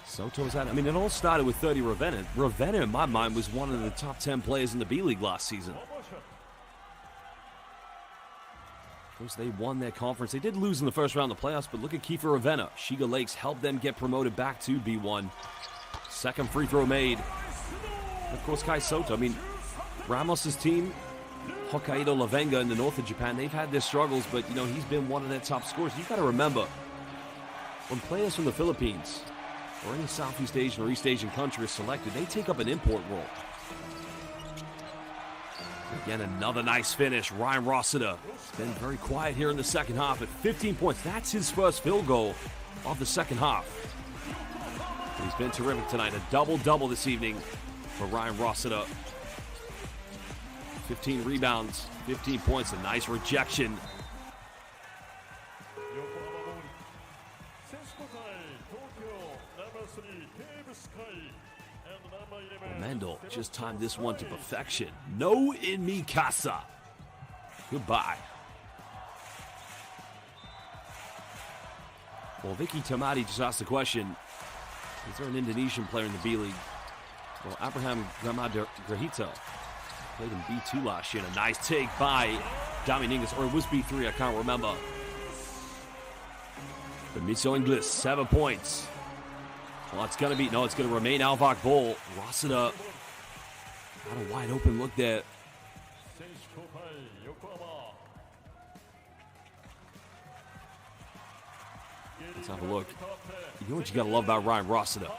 Soto's had, I mean, it all started with 30 Ravenna. Ravenna, in my mind, was one of the top 10 players in the B-League last season. Of course, they won their conference. They did lose in the first round of the playoffs, but look at Kiefer Ravenna. Shiga Lakes helped them get promoted back to B1. Second free throw made. Of course, Kai Soto. I mean, Ramos' team, Hokkaido Lavenga in the north of Japan, they've had their struggles, but, you know, he's been one of their top scorers. You've got to remember, when players from the Philippines or any Southeast Asian or East Asian country are selected, they take up an import role. Again, another nice finish. Ryan Rossiter has been very quiet here in the second half at 15 points. That's his first field goal of the second half. He's been terrific tonight. A double-double this evening for Ryan Rossiter. 15 rebounds, 15 points, a nice rejection. Mendel just timed this one to perfection. No in mi casa. Goodbye. Well, Vicky Tamati just asked the question, is there an Indonesian player in the B-League? Well, Abraham Grahito played in B2 last year. And a nice take by Dominguez, or it was B3, I can't remember. But Mitso Inglis, 7 points. Well, it's going to remain ALVARK ball. Rossiter had a wide open look there. Let's have a look. You know what you got to love about Ryan Rossiter?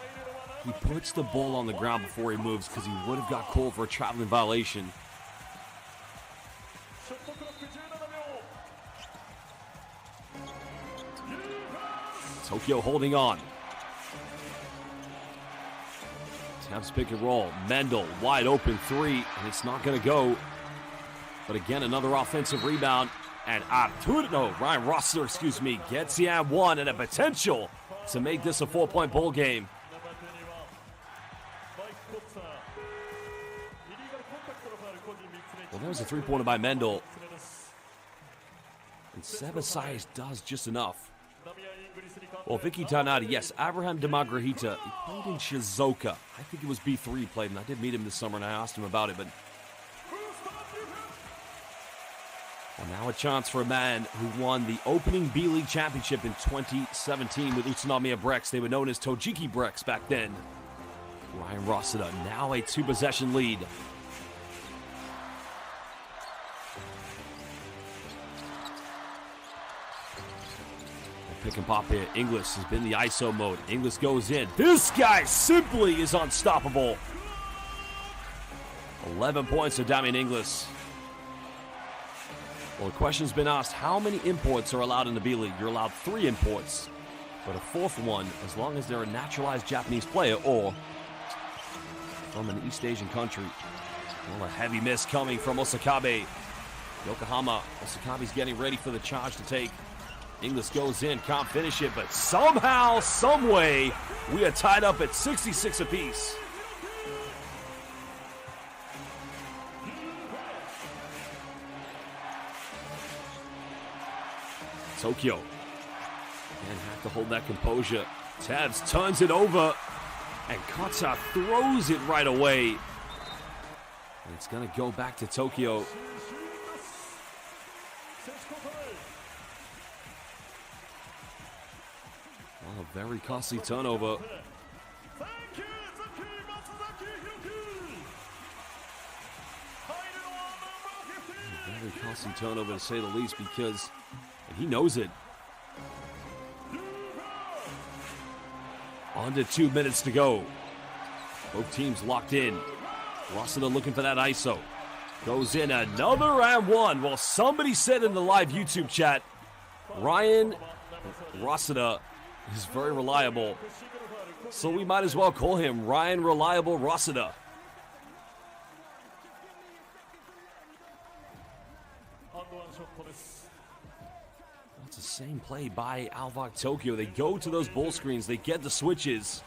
He puts the ball on the ground before he moves because he would have got called for a traveling violation. Tokyo holding on. Tebs pick and roll. Mendel, wide open three, and it's not going to go. But again, another offensive rebound. And Ryan Rossiter, gets the and one and a potential to make this a 4-point ball game. Well, there's a three-pointer by Mendel. Sebasai's does just enough. Well, Vicky Tanada, yes, Abraham Demagrahita, he played in Shizuoka. I think it was B3 he played, and I did meet him this summer, and I asked him about it, but... Well, now a chance for a man who won the opening B-League championship in 2017 with Utsunomiya Brex. They were known as Tojiki Brex back then. Ryan Rossiter, now a 2-possession lead. Pick and pop here. Inglis has been in the ISO mode. Inglis goes in. This guy simply is unstoppable. 11 points to Damian Inglis. Well, the question's been asked, how many imports are allowed in the B-League? You're allowed 3 imports, but a 4th one, as long as they're a naturalized Japanese player or from an East Asian country. Well, a heavy miss coming from Osakabe. Yokohama. Osakabe's getting ready for the charge to take. Inglis goes in, can't finish it, but somehow, someway, we are tied up at 66 apiece. Tokyo. Again, have to hold that composure. Tabs turns it over, and Kotsa throws it right away. And it's going to go back to Tokyo. Well, a very costly turnover. A very costly turnover, to say the least, because he knows it. Under 2 minutes to go. Both teams locked in. Rossiter looking for that ISO. Goes in another and one. Well, somebody said in the live YouTube chat, Ryan Rossiter is very reliable. So we might as well call him Ryan Reliable Rossiter. It's the same play by ALVARK Tokyo. They go to those ball screens. They get the switches.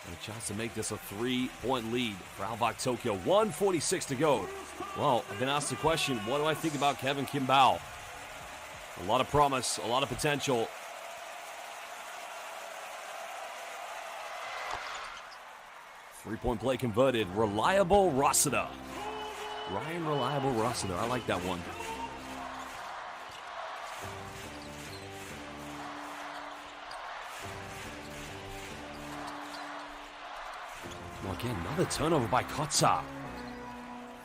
And a chance to make this a 3-point lead for ALVARK Tokyo. 1:46 to go. Well, I've been asked the question, what do I think about Kevin Kimball? A lot of promise, a lot of potential. Three-point play converted. Reliable Rossiter. Ryan Reliable Rossiter. I like that one. Well, again, another turnover by Kotsa.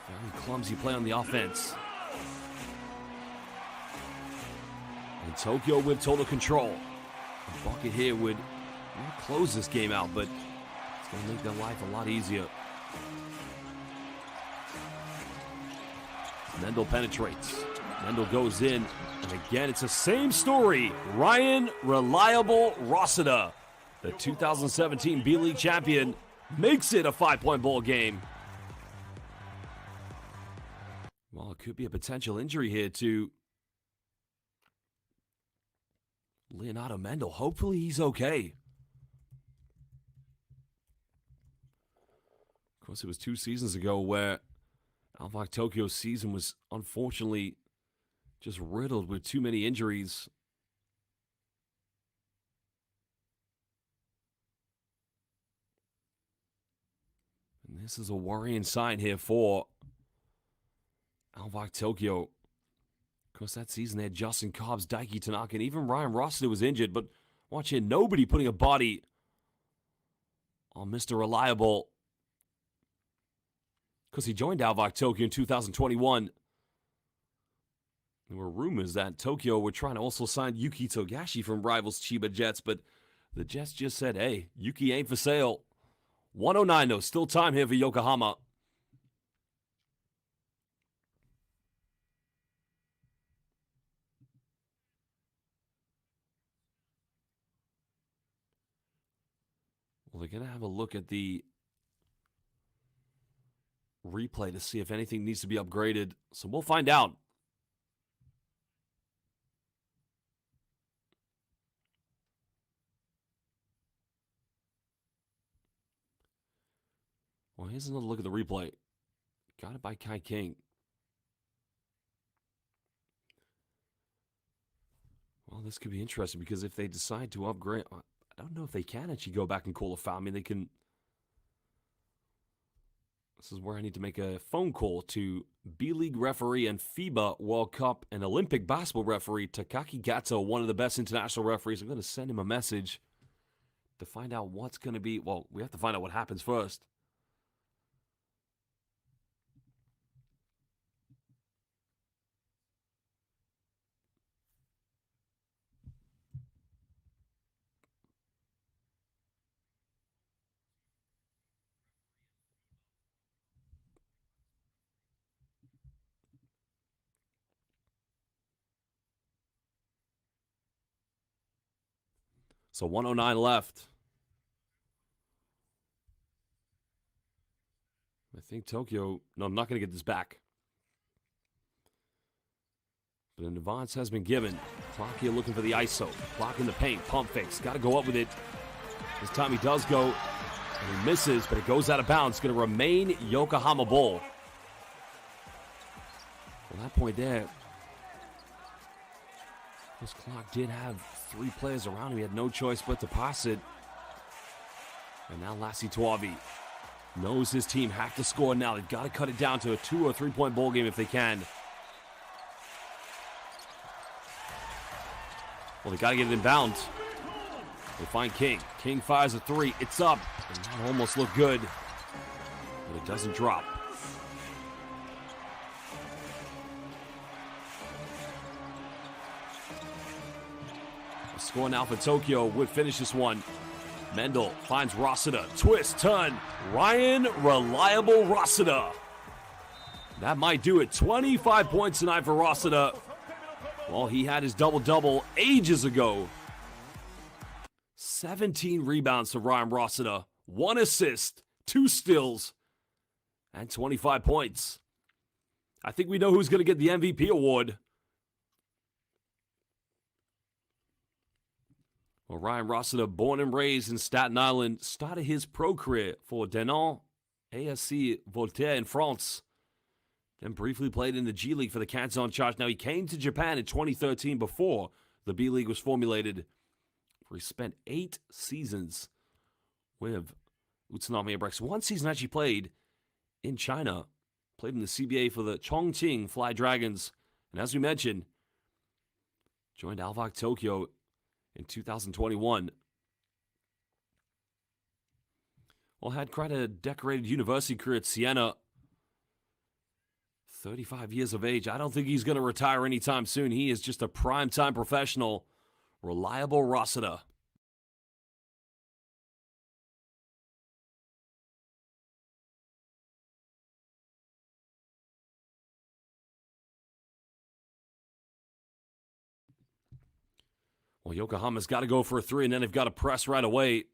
Very clumsy play on the offense. And Tokyo with total control. A bucket here would close this game out, but it's going to make their life a lot easier. Mendel penetrates. Mendel goes in. And again, it's the same story. Ryan Reliable Rossiter, the 2017 B-League champion, makes it a 5-point ball game. Well, it could be a potential injury here to Leonardo Mendel. Hopefully he's okay. Of course, it was 2 seasons ago where ALVARK Tokyo's season was unfortunately just riddled with too many injuries. And this is a worrying sign here for ALVARK Tokyo. Of course, that season they had Justin Cobbs, Daiki Tanaka, and even Ryan Rossiter was injured. But watch here, nobody putting a body on Mr. Reliable. Because he joined ALVARK Tokyo in 2021. There were rumors that Tokyo were trying to also sign Yuki Togashi from rivals Chiba Jets, but the Jets just said, hey, Yuki ain't for sale. 109 though, still time here for Yokohama. Well, they're going to have a look at the replay to see if anything needs to be upgraded. So we'll find out. Well, here's another look at the replay. Got it by Kai King. Well, this could be interesting because if they decide to upgrade, I don't know if they can actually go back and call a foul. I mean, they can. This is where I need to make a phone call to B.LEAGUE referee and FIBA World Cup and Olympic basketball referee Takaki Gato, one of the best international referees. I'm going to send him a message to find out what's going to be. Well, we have to find out what happens first. So 109 left. I think Tokyo... No, I'm not going to get this back. But an advance has been given. Clock here looking for the ISO. Clock in the paint. Pump fakes. Got to go up with it. This time he does go. And he misses, but it goes out of bounds. It's going to remain Yokohama ball. At that point there, this clock did have 3 players around him. He had no choice but to pass it. And now Lassie Tuavi knows his team have to score now. They've got to cut it down to a 2 or 3 point ball game if they can. Well, they got to get it inbound. They find King. King fires a 3. It's up. And that almost looked good. But it doesn't drop. The score now for Tokyo would finish this one. Mendel finds Rossiter. Twist, turn. Ryan Reliable Rossiter. That might do it. 25 points tonight for Rossiter. Well, he had his double-double ages ago. 17 rebounds for Ryan Rossiter. 1 assist, 2 steals, and 25 points. I think we know who's going to get the MVP award. Well, Ryan Rossiter, born and raised in Staten Island, started his pro career for Denon ASC Voltaire in France. Then briefly played in the G League for the Canton Charge. Now, he came to Japan in 2013 before the B-League was formulated, where he spent 8 seasons with Utsunomiya Breaks. 1 season actually played in China. Played in the CBA for the Chongqing Fly Dragons. And as we mentioned, joined ALVARK Tokyo in 2021. Well, had quite a decorated university career at Siena. 35 years of age. I don't think he's going to retire anytime soon. He is just a prime-time professional. Reliable Rossiter. Well, Yokohama's got to go for a 3, and then they've got to press right away.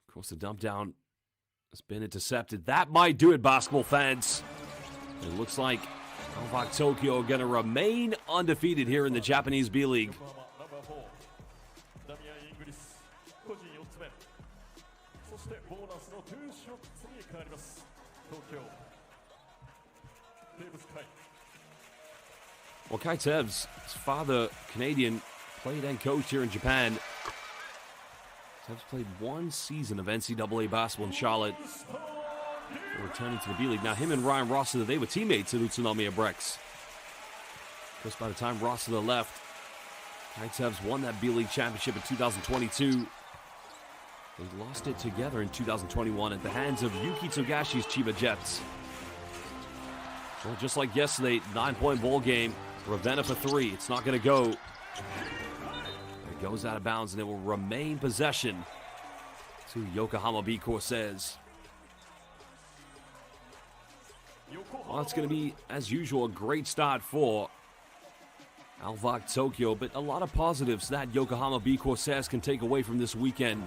Of course, the dump down has been intercepted. That might do it, basketball fans. It looks like ALVARK Tokyo are going to remain undefeated here in the Japanese B-League. Well, Kai Tev's father, Canadian, played and coached here in Japan. Tev's played 1 season of NCAA basketball in Charlotte, returning to the B-League. Now, him and Ryan Rossiter, they were teammates at Utsunomiya Breaks. Just by the time Rossiter left, Kai Tev's won that B-League championship in 2022. They lost it together in 2021 at the hands of Yuki Togashi's Chiba Jets. Well, just like yesterday, 9-point ball game. Ravenna for 3. It's not going to go. It goes out of bounds, and it will remain possession to Yokohama B-CORSAIRS. Well, it's going to be, as usual, a great start for ALVARK Tokyo, but a lot of positives that Yokohama B-CORSAIRS can take away from this weekend.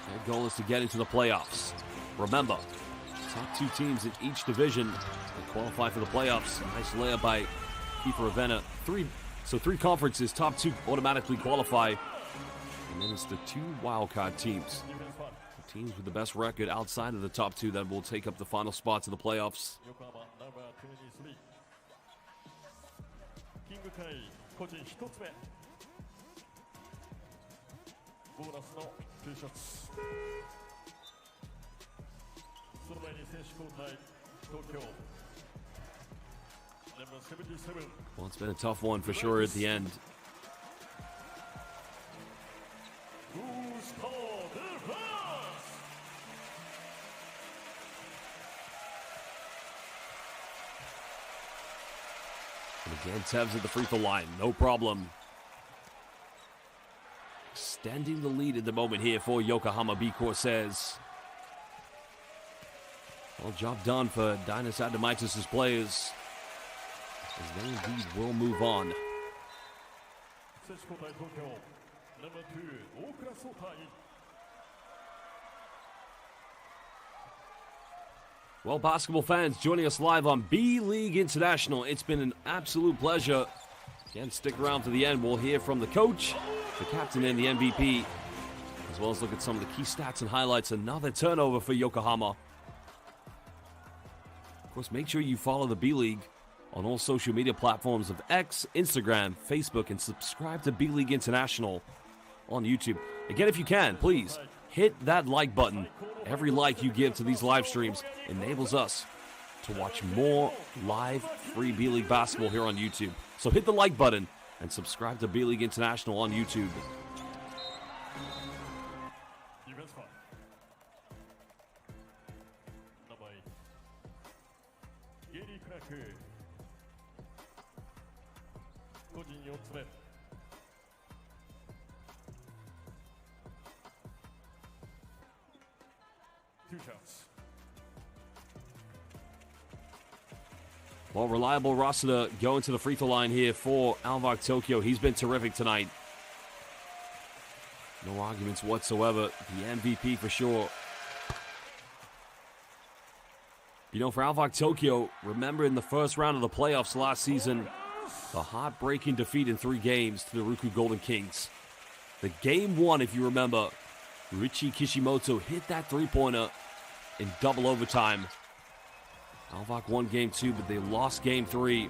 Their goal is to get into the playoffs. Remember, top 2 teams in each division will qualify for the playoffs. Nice layup by Kiefer Ravenna. 3 conferences, top 2 automatically qualify. And then it's the 2 wildcard teams. Teams with the best record outside of the top two that will take up the final spots in the playoffs. Yokohama number 23. King Kai 個人1つ目。ボーナスの2ショット。その前に選手交代、東京。Number 77. Well, it's been a tough one for sure at the end. And again, Tevz at the free throw line, no problem. Extending the lead at the moment here for Yokohama B-CORSAIRS. Well, job done for Dinas Adamaitis' players, as they indeed will move on. Number 2, 大倉壮太。Well, basketball fans joining us live on B.LEAGUE International. It's been an absolute pleasure. Again, stick around to the end. We'll hear from the coach, the captain, and the MVP, as well as look at some of the key stats and highlights. Another turnover for Yokohama. Of course, make sure you follow the B.LEAGUE on all social media platforms of X, Instagram, Facebook, and subscribe to B.LEAGUE International on YouTube. Again, if you can, please hit that like button. Every like you give to these live streams enables us to watch more live free B.LEAGUE basketball here on YouTube. So hit the like button and subscribe to B.LEAGUE International on YouTube. Well, reliable Resona going to the free throw line here for ALVARK Tokyo. He's been terrific tonight. No arguments whatsoever. The MVP for sure. You know, for ALVARK Tokyo, remember in the first round of the playoffs last season, the heartbreaking defeat in 3 games to the Ryukyu Golden Kings. The game 1, if you remember, Richie Kishimoto hit that three-pointer in double overtime. ALVARK won game 2, but they lost game 3.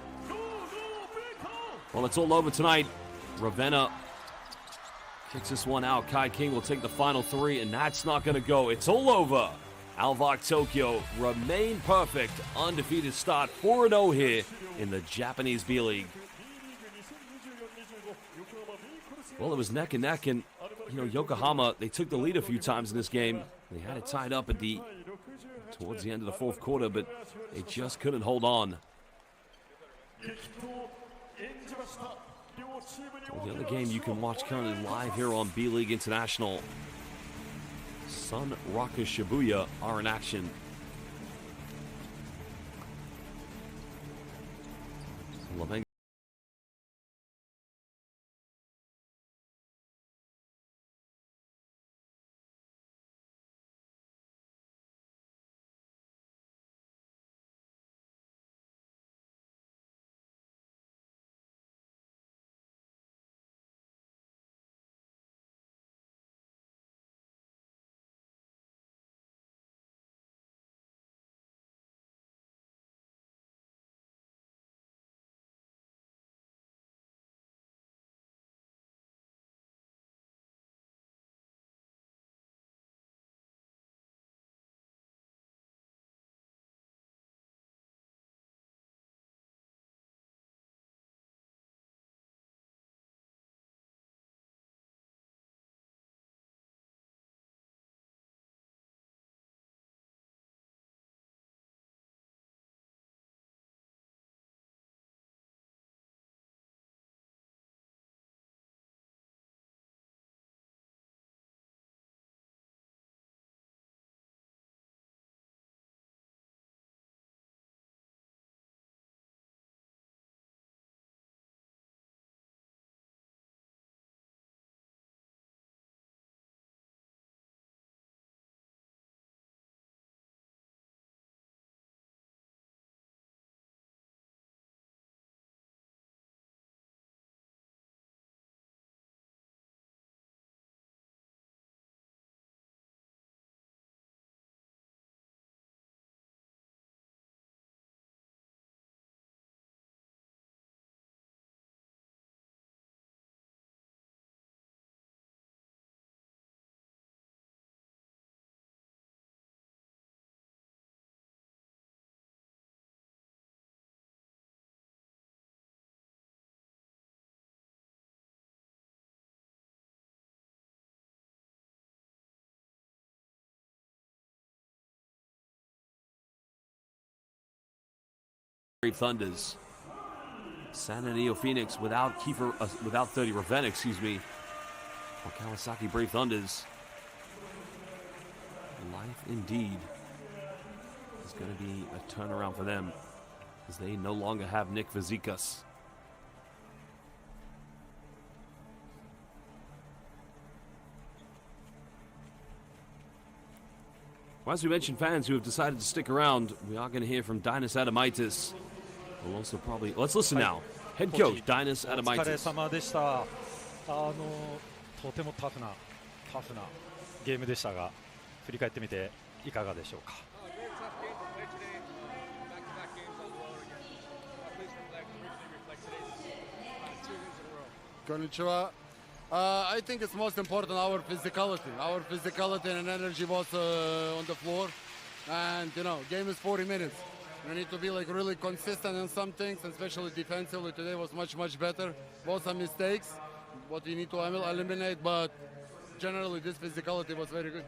Well, it's all over tonight. Ravenna kicks this one out. Kai King will take the final 3, and that's not going to go. It's all over. ALVARK Tokyo remain perfect. Undefeated start, 4-0 here in the Japanese B.LEAGUE. Well, it was neck and neck, and, you know, Yokohama, they took the lead a few times in this game. They had it tied up towards the end of the 4th quarter, but they just couldn't hold on. Well, the other game you can watch currently live here on B.LEAGUE International. Sun Rockers Shibuya are in action. Brave Thunders. San Antonio Phoenix without 30 Raven, excuse me. For Kawasaki Brave Thunders. Life indeed is going to be a turnaround for them, as they no longer have Nick Vazikas. Well, as we mentioned, fans who have decided to stick around, we are going to hear from Dinas Adamaitis. We'll also probably... Let's listen now. Head coach, Dinas お疲れ Adamaitis. 様でした。とてもタフなゲームでしたが、振り返ってみていかがでしょうか。こんにちは。I think it's most important our physicality and energy was on the floor, and game is 40 minutes. We need to be like really consistent in some things, especially defensively. Today was much better. Both some mistakes, what we need to eliminate, but generally this physicality was very good.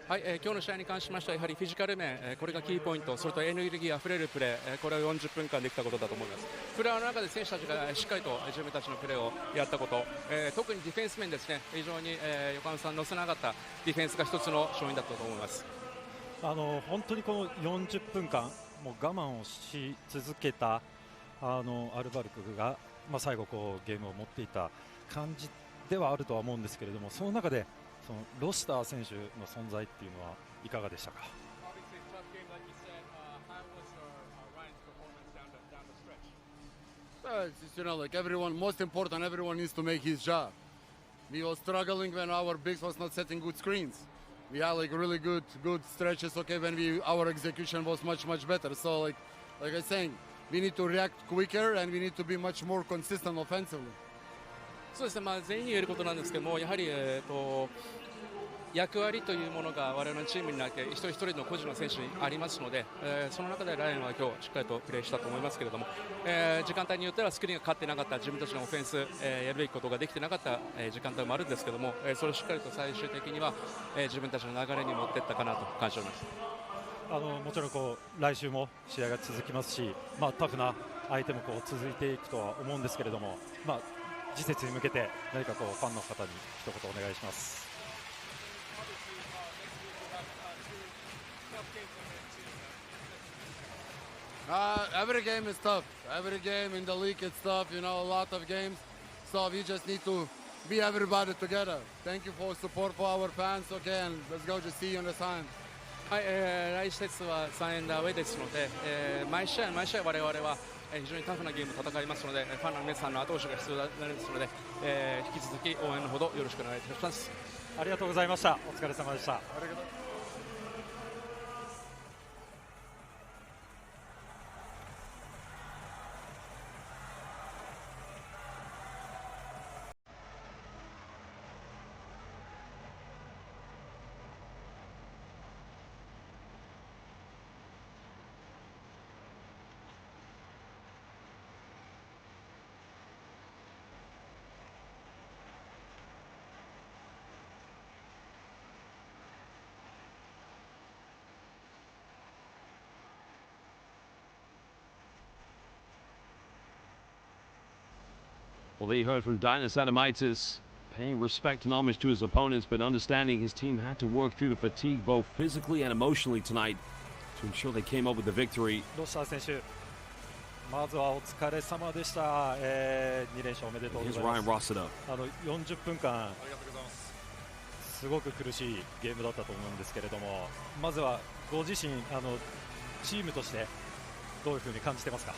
はい、今日の試合に関しましてはやはりフィジカル面、これがキーポイント、それとエネルギーあふれるプレー、これを40分間できたことだと思います。フロアの中で選手たちがしっかりと自分たちのプレーをやったこと、特にディフェンス面ですね、非常に、横浜さんのせなかったディフェンスが一つの勝因だったと思います。本当にこの40分間もう我慢をし続けたアルバルクが、最後ゲームを持っていた感じではあるとは思うんですけれども、その中でそのロシター選手の存在っていうのはいかがでしたか。Like everyone, most important, everyone needs to make his job. We were struggling when our bigs was not setting good screens. We had like really good stretches. Okay, when our execution was much better. So like I was saying, we need to react quicker and we need to be much more consistent offensively. そうですね、全員に言えることなんですけども、やはり、役割というものが我々のチームになって一人一人の個人の選手にありますので、その中でライオンは今日しっかりとプレーしたと思いますけれども、時間帯によってはスクリーンが勝ってなかった自分たちのオフェンス、やるべきことができてなかった、時間帯もあるんですけども、それをしっかりと最終的には、自分たちの流れに持っていったかなと感じております。もちろん来週も試合が続きますし、タフな相手も続いていくとは思うんですけれども、次節に向けて何かファンの方に一言お願いします。Every game is tough. Every game in the league is tough. A lot of games. So we just need to be everybody together. Thank you for support for our fans. Okay, and let's go just see you on the sign. はい、来節は3エンダーウェイですので、毎試合我々は非常にタフなゲームを戦いますので、ファンの皆さんの後押しが必要になりますので、引き続き応援のほどよろしくお願いいたします。ありがとうございました。お疲れ様でした。Well, they heard from Dinas Adamaitis, paying respect and homage to his opponents, but understanding his team had to work through the fatigue both physically and emotionally tonight to ensure they came up with the victory. ロシター選手、まずはお疲れ様でした。2連勝おめでとうございます。40分間、すごく苦しいゲームだったと思うんですけれども、まずはご自身、チームとしてどういうふうに感じてますか。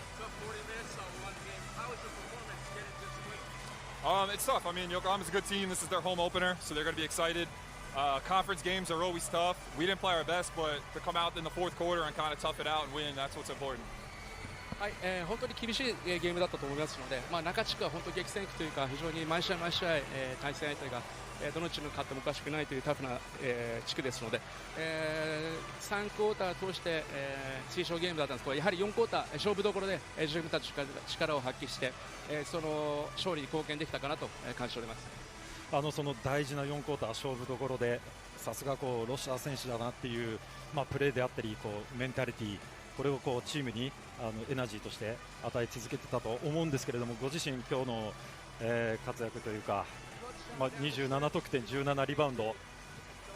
It's tough. I mean, Yokohama's a good team. This is their home opener, so they're going to be excited. Conference games are always tough. We didn't play our best, but to come out in the fourth quarter and kind of tough it out and win, that's what's important. はい、本当に厳しいゲームだったと思いますので、中地区は本当に激戦区というか、非常に毎試合、対戦相手がどのチームが勝ってもおかしくないというタフな、地区ですので、3クォーター通して、追勝ゲームだったんですけど、やはり4クォーター勝負どころで自分たちが力を発揮して、その勝利に貢献できたかなと感じております。その大事な4クォーター勝負どころで、さすがロシア選手だなっていう、プレーであったりメンタリティこれをこうチームにエナジーとして与え続けてたと思うんですけれども、ご自身今日の、活躍というか、27得点17リバウンド、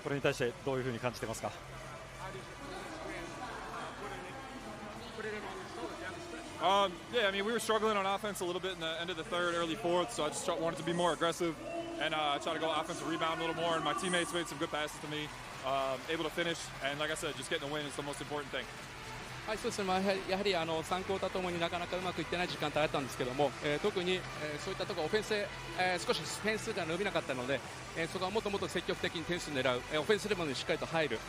これに対してどういうふうに感じてますか？Yeah, I mean, we were struggling on offense a little bit in the end of the third, early fourth, so I just wanted to be more aggressive and try to go offensive rebound a little more, and my teammates made some good passes to me, able to finish, and like I said, just getting the win is the most important thing. はい、そうですね、やはり3クォーターともになかなかうまくいってない時間帯あったんですけども、特に、そういったところオフェンスで、少し点数が伸びなかったので、そこはもっともっと積極的に点数を狙う、オフェンスレベルにしっかりと入る、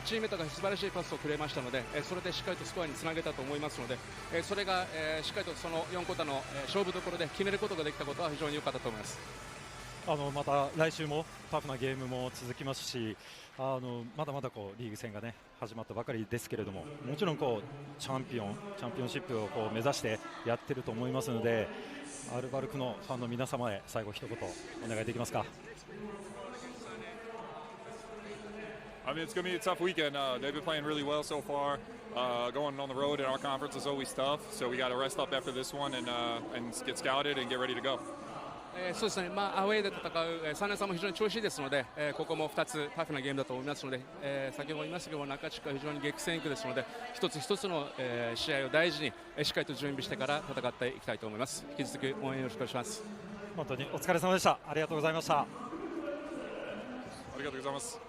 チームメートが素晴らしいパスをくれましたので、それでしっかりとスコアにつなげたと思いますので、それが、しっかりとその4クォーターの、勝負どころで決めることができたことは非常に良かったと思います。また来週もタフなゲームも続きますし、まだまだこうリーグ戦が、ね、始まったばかりですけれども、もちろんこうチャンピオンシップをこう目指してやってると思いますので、アルバルクのファンの皆様へ最後一言お願いできますか。I mean, it's going to be a tough weekend. They've been playing really well so far. Going on the road in our conference is always tough, so we got to rest up after this one and get scouted and get ready to go. そうですね、アウェーで戦う3年さんも非常に調子いいですので、ここも2つタフなゲームだと思いますので、先ほども言いましたけども、中地区は非常に激戦区ですので、一つ一つの、試合を大事に、しっかりと準備してから戦っていきたいと思います。引き続き応援よろしくお願いします。本当にお疲れ様でした。ありがとうございました。ありがとうございます。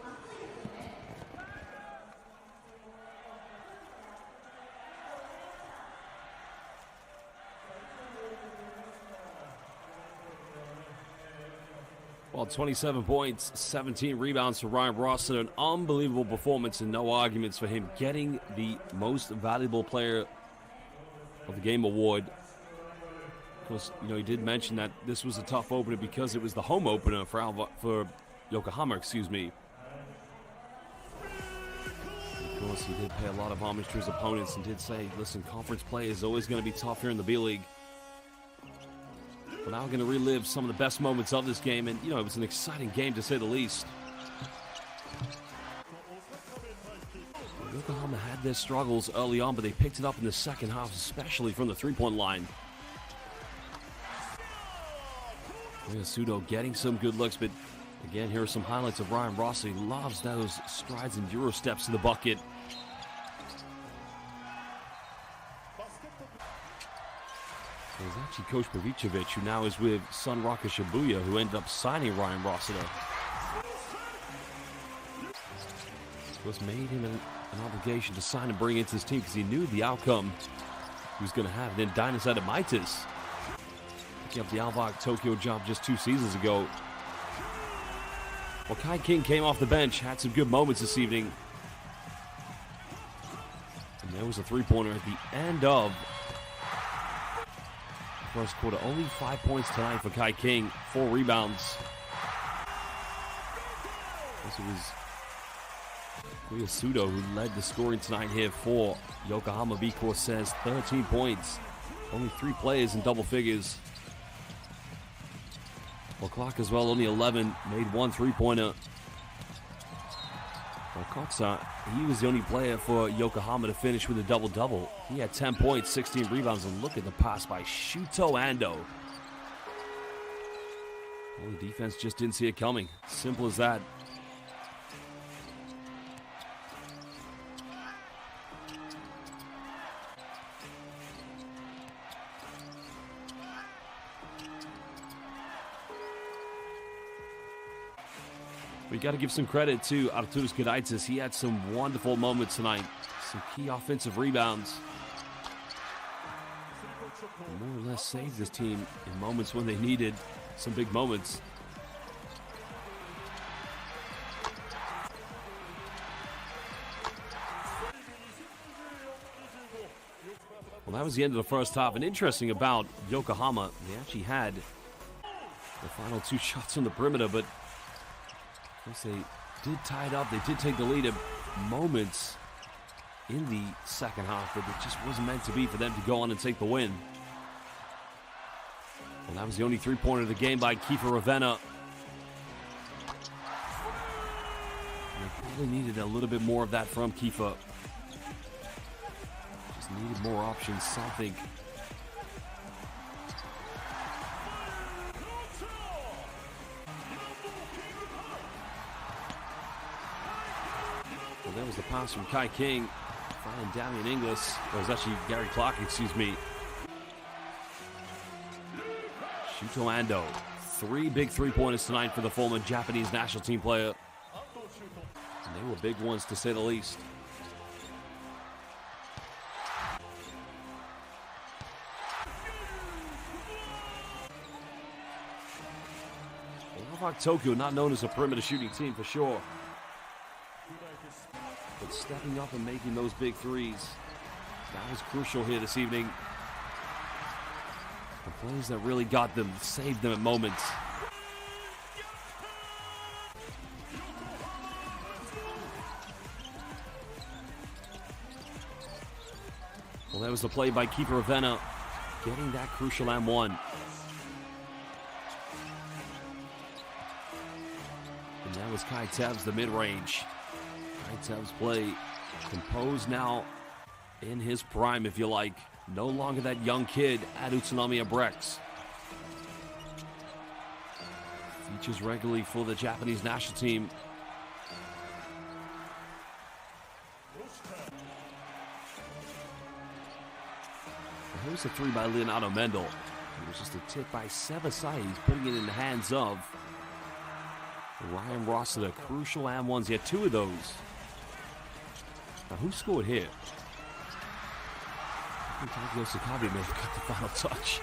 Well, 27 points, 17 rebounds for Ryan Rossiter. An unbelievable performance and no arguments for him getting the most valuable player of the game award. Of course, he did mention that this was a tough opener because it was the home opener for Yokohama, excuse me. Of course, he did pay a lot of homage to his opponents and did say, listen, conference play is always going to be tough here in the B-League. We're now going to relive some of the best moments of this game, and, it was an exciting game to say the least. Yokohama had their struggles early on, but they picked it up in the second half, especially from the three-point line. Sudo getting some good looks, but again, here are some highlights of Ryan Rossi. He loves those strides and Euro steps to the bucket. It was actually Coach Pavicevic, who now is with Sunrocker Shibuya, who ended up signing Ryan Rossiter. It was made him an obligation to sign and bring into his team because he knew the outcome he was going to have. And then Dinas Adamaitis picking up the ALVARK Tokyo job just 2 seasons ago. Well, Kai King came off the bench, had some good moments this evening. And there was a three-pointer at the end of first quarter. Only 5 points tonight for Kai King, 4 rebounds. This was Sudo who led the scoring tonight here for Yokohama. B-CORSAIRS 13 points. Only 3 players in double figures. Well, clock as well, only 11. Made 1 three-pointer. Well, Koksa, he was the only player for Yokohama to finish with a double-double. He had 10 points, 16 rebounds, and look at the pass by Shuto Ando. Well, the defense just didn't see it coming. Simple as that. We got to give some credit to Arturas Gudaitis. He had some wonderful moments tonight. Some key offensive rebounds. More or less saved this team in moments when they needed some big moments. Well, that was the end of the first half. And interesting about Yokohama, they actually had the final 2 shots on the perimeter, but they did tie it up. They did take the lead at moments in the second half, but it just wasn't meant to be for them to go on and take the win. And that was the only three-pointer of the game by Kiefer Ravenna. And they probably needed a little bit more of that from Kiefer. Needed more options, something. Well, there was the pass from Kai King. Finding Damian Inglis. It was actually Gary Clark, excuse me. Shuto Ando. 3 big three-pointers tonight for the former Japanese national team player. And they were big ones, to say the least. ALVARK Tokyo, not known as a perimeter shooting team for sure, but stepping up and making those big threes, that was crucial here this evening. The plays that really got them, saved them at moments. Well, that was the play by Keeper Ravenna, getting that crucial M1. And that was Kai Tev's, the mid-range. Kai Tev's play composed now in his prime, if you like. No longer that young kid at Utsunomiya Brex. Features regularly for the Japanese national team. Here's a 3 by Leonardo Mendel. It was just a tip by Sebasai. He's putting it in the hands of Ryan Rossiter. Crucial M1s. He had 2 of those. Now, who scored here? I think Takeo Sakabe may have got the final touch.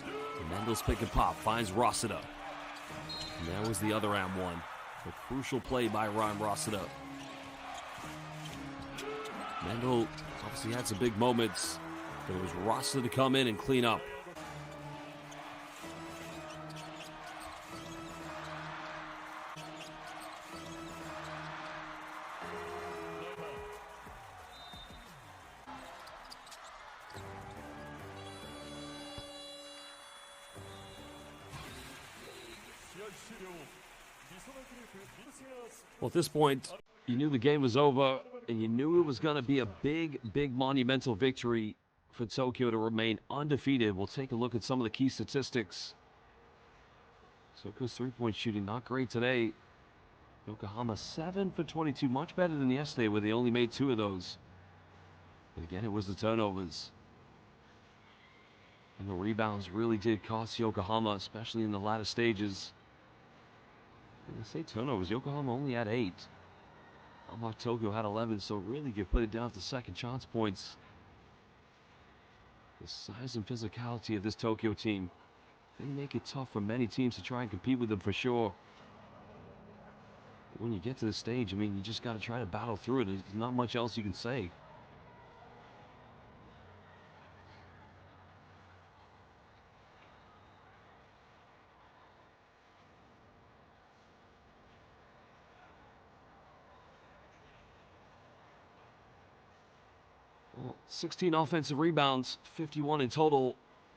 And Mendel's pick and pop finds Rossiter. And that was the other M1. A crucial play by Ryan Rossiter. Mendel obviously had some big moments, but it was Rossiter to come in and clean up. Well, at this point, you knew the game was over, and you knew it was going to be a big, big monumental victory for Tokyo to remain undefeated. We'll take a look at some of the key statistics. Tokyo's three-point shooting not great today. Yokohama 7 for 22, much better than yesterday where they only made 2 of those. But again, it was the turnovers. And the rebounds really did cost Yokohama, especially in the latter stages. When I say turnovers, Yokohama only had 8. ALVARK Tokyo had 11, so really you put it down to second chance points. The size and physicality of this Tokyo team, they make it tough for many teams to try and compete with them for sure. But when you get to this stage, I mean, you just got to try to battle through it. There's not much else you can say. Well, 16 offensive rebounds, 51 in total,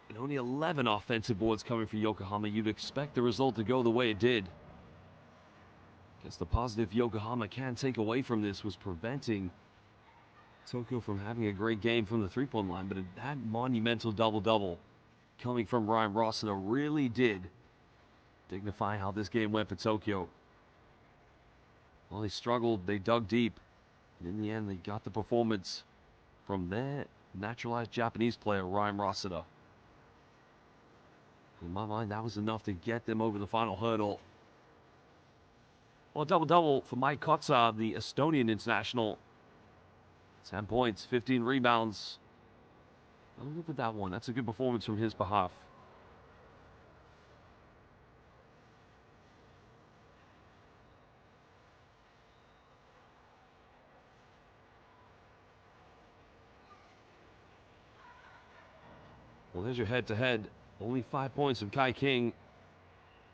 and only 11 offensive boards coming for Yokohama. You'd expect the result to go the way it did. Guess the positive Yokohama can take away from this was preventing Tokyo from having a great game from the three-point line, but that monumental double-double coming from Ryan Rossiter really did dignify how this game went for Tokyo. Well, they struggled, they dug deep, and in the end they got the performance from their naturalized Japanese player, Ryan Rossiter. In my mind, that was enough to get them over the final hurdle. Well, a double-double for Mike Kotsar, the Estonian international. 10 points, 15 rebounds. I'll look at that one. That's a good performance from his behalf. Well, there's your head-to-head. Only 5 points from Kai King.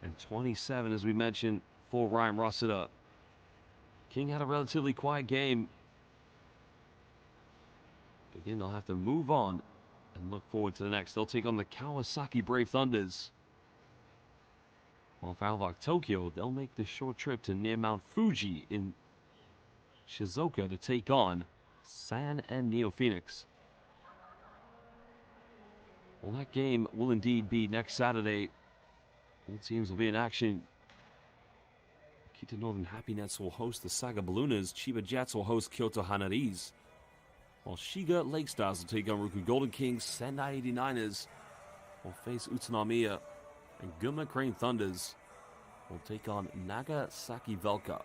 And 27, as we mentioned, for Ryan Rossiter. King had a relatively quiet game. Again, they'll have to move on and look forward to the next. They'll take on the Kawasaki Brave Thunders. While for ALVARK Tokyo, they'll make the short trip to near Mount Fuji in Shizuoka to take on San and Neo Phoenix. Well, that game will indeed be next Saturday. All teams will be in action. Kita Northern Happy Nets will host the Saga Ballooners. Chiba Jets will host Kyoto Hanaris. While Shiga Lake Stars will take on Ruku Golden Kings. Sendai 89ers will face Utsunomiya. And Gunma Crane Thunders will take on Nagasaki Velka.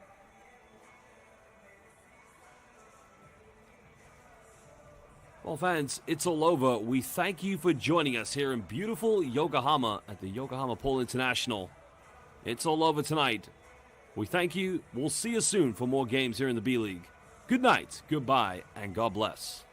Well, fans, it's all over. We thank you for joining us here in beautiful Yokohama at the Yokohama Pole International. It's all over tonight. We thank you. We'll see you soon for more games here in the B-League. Good night, goodbye, and God bless.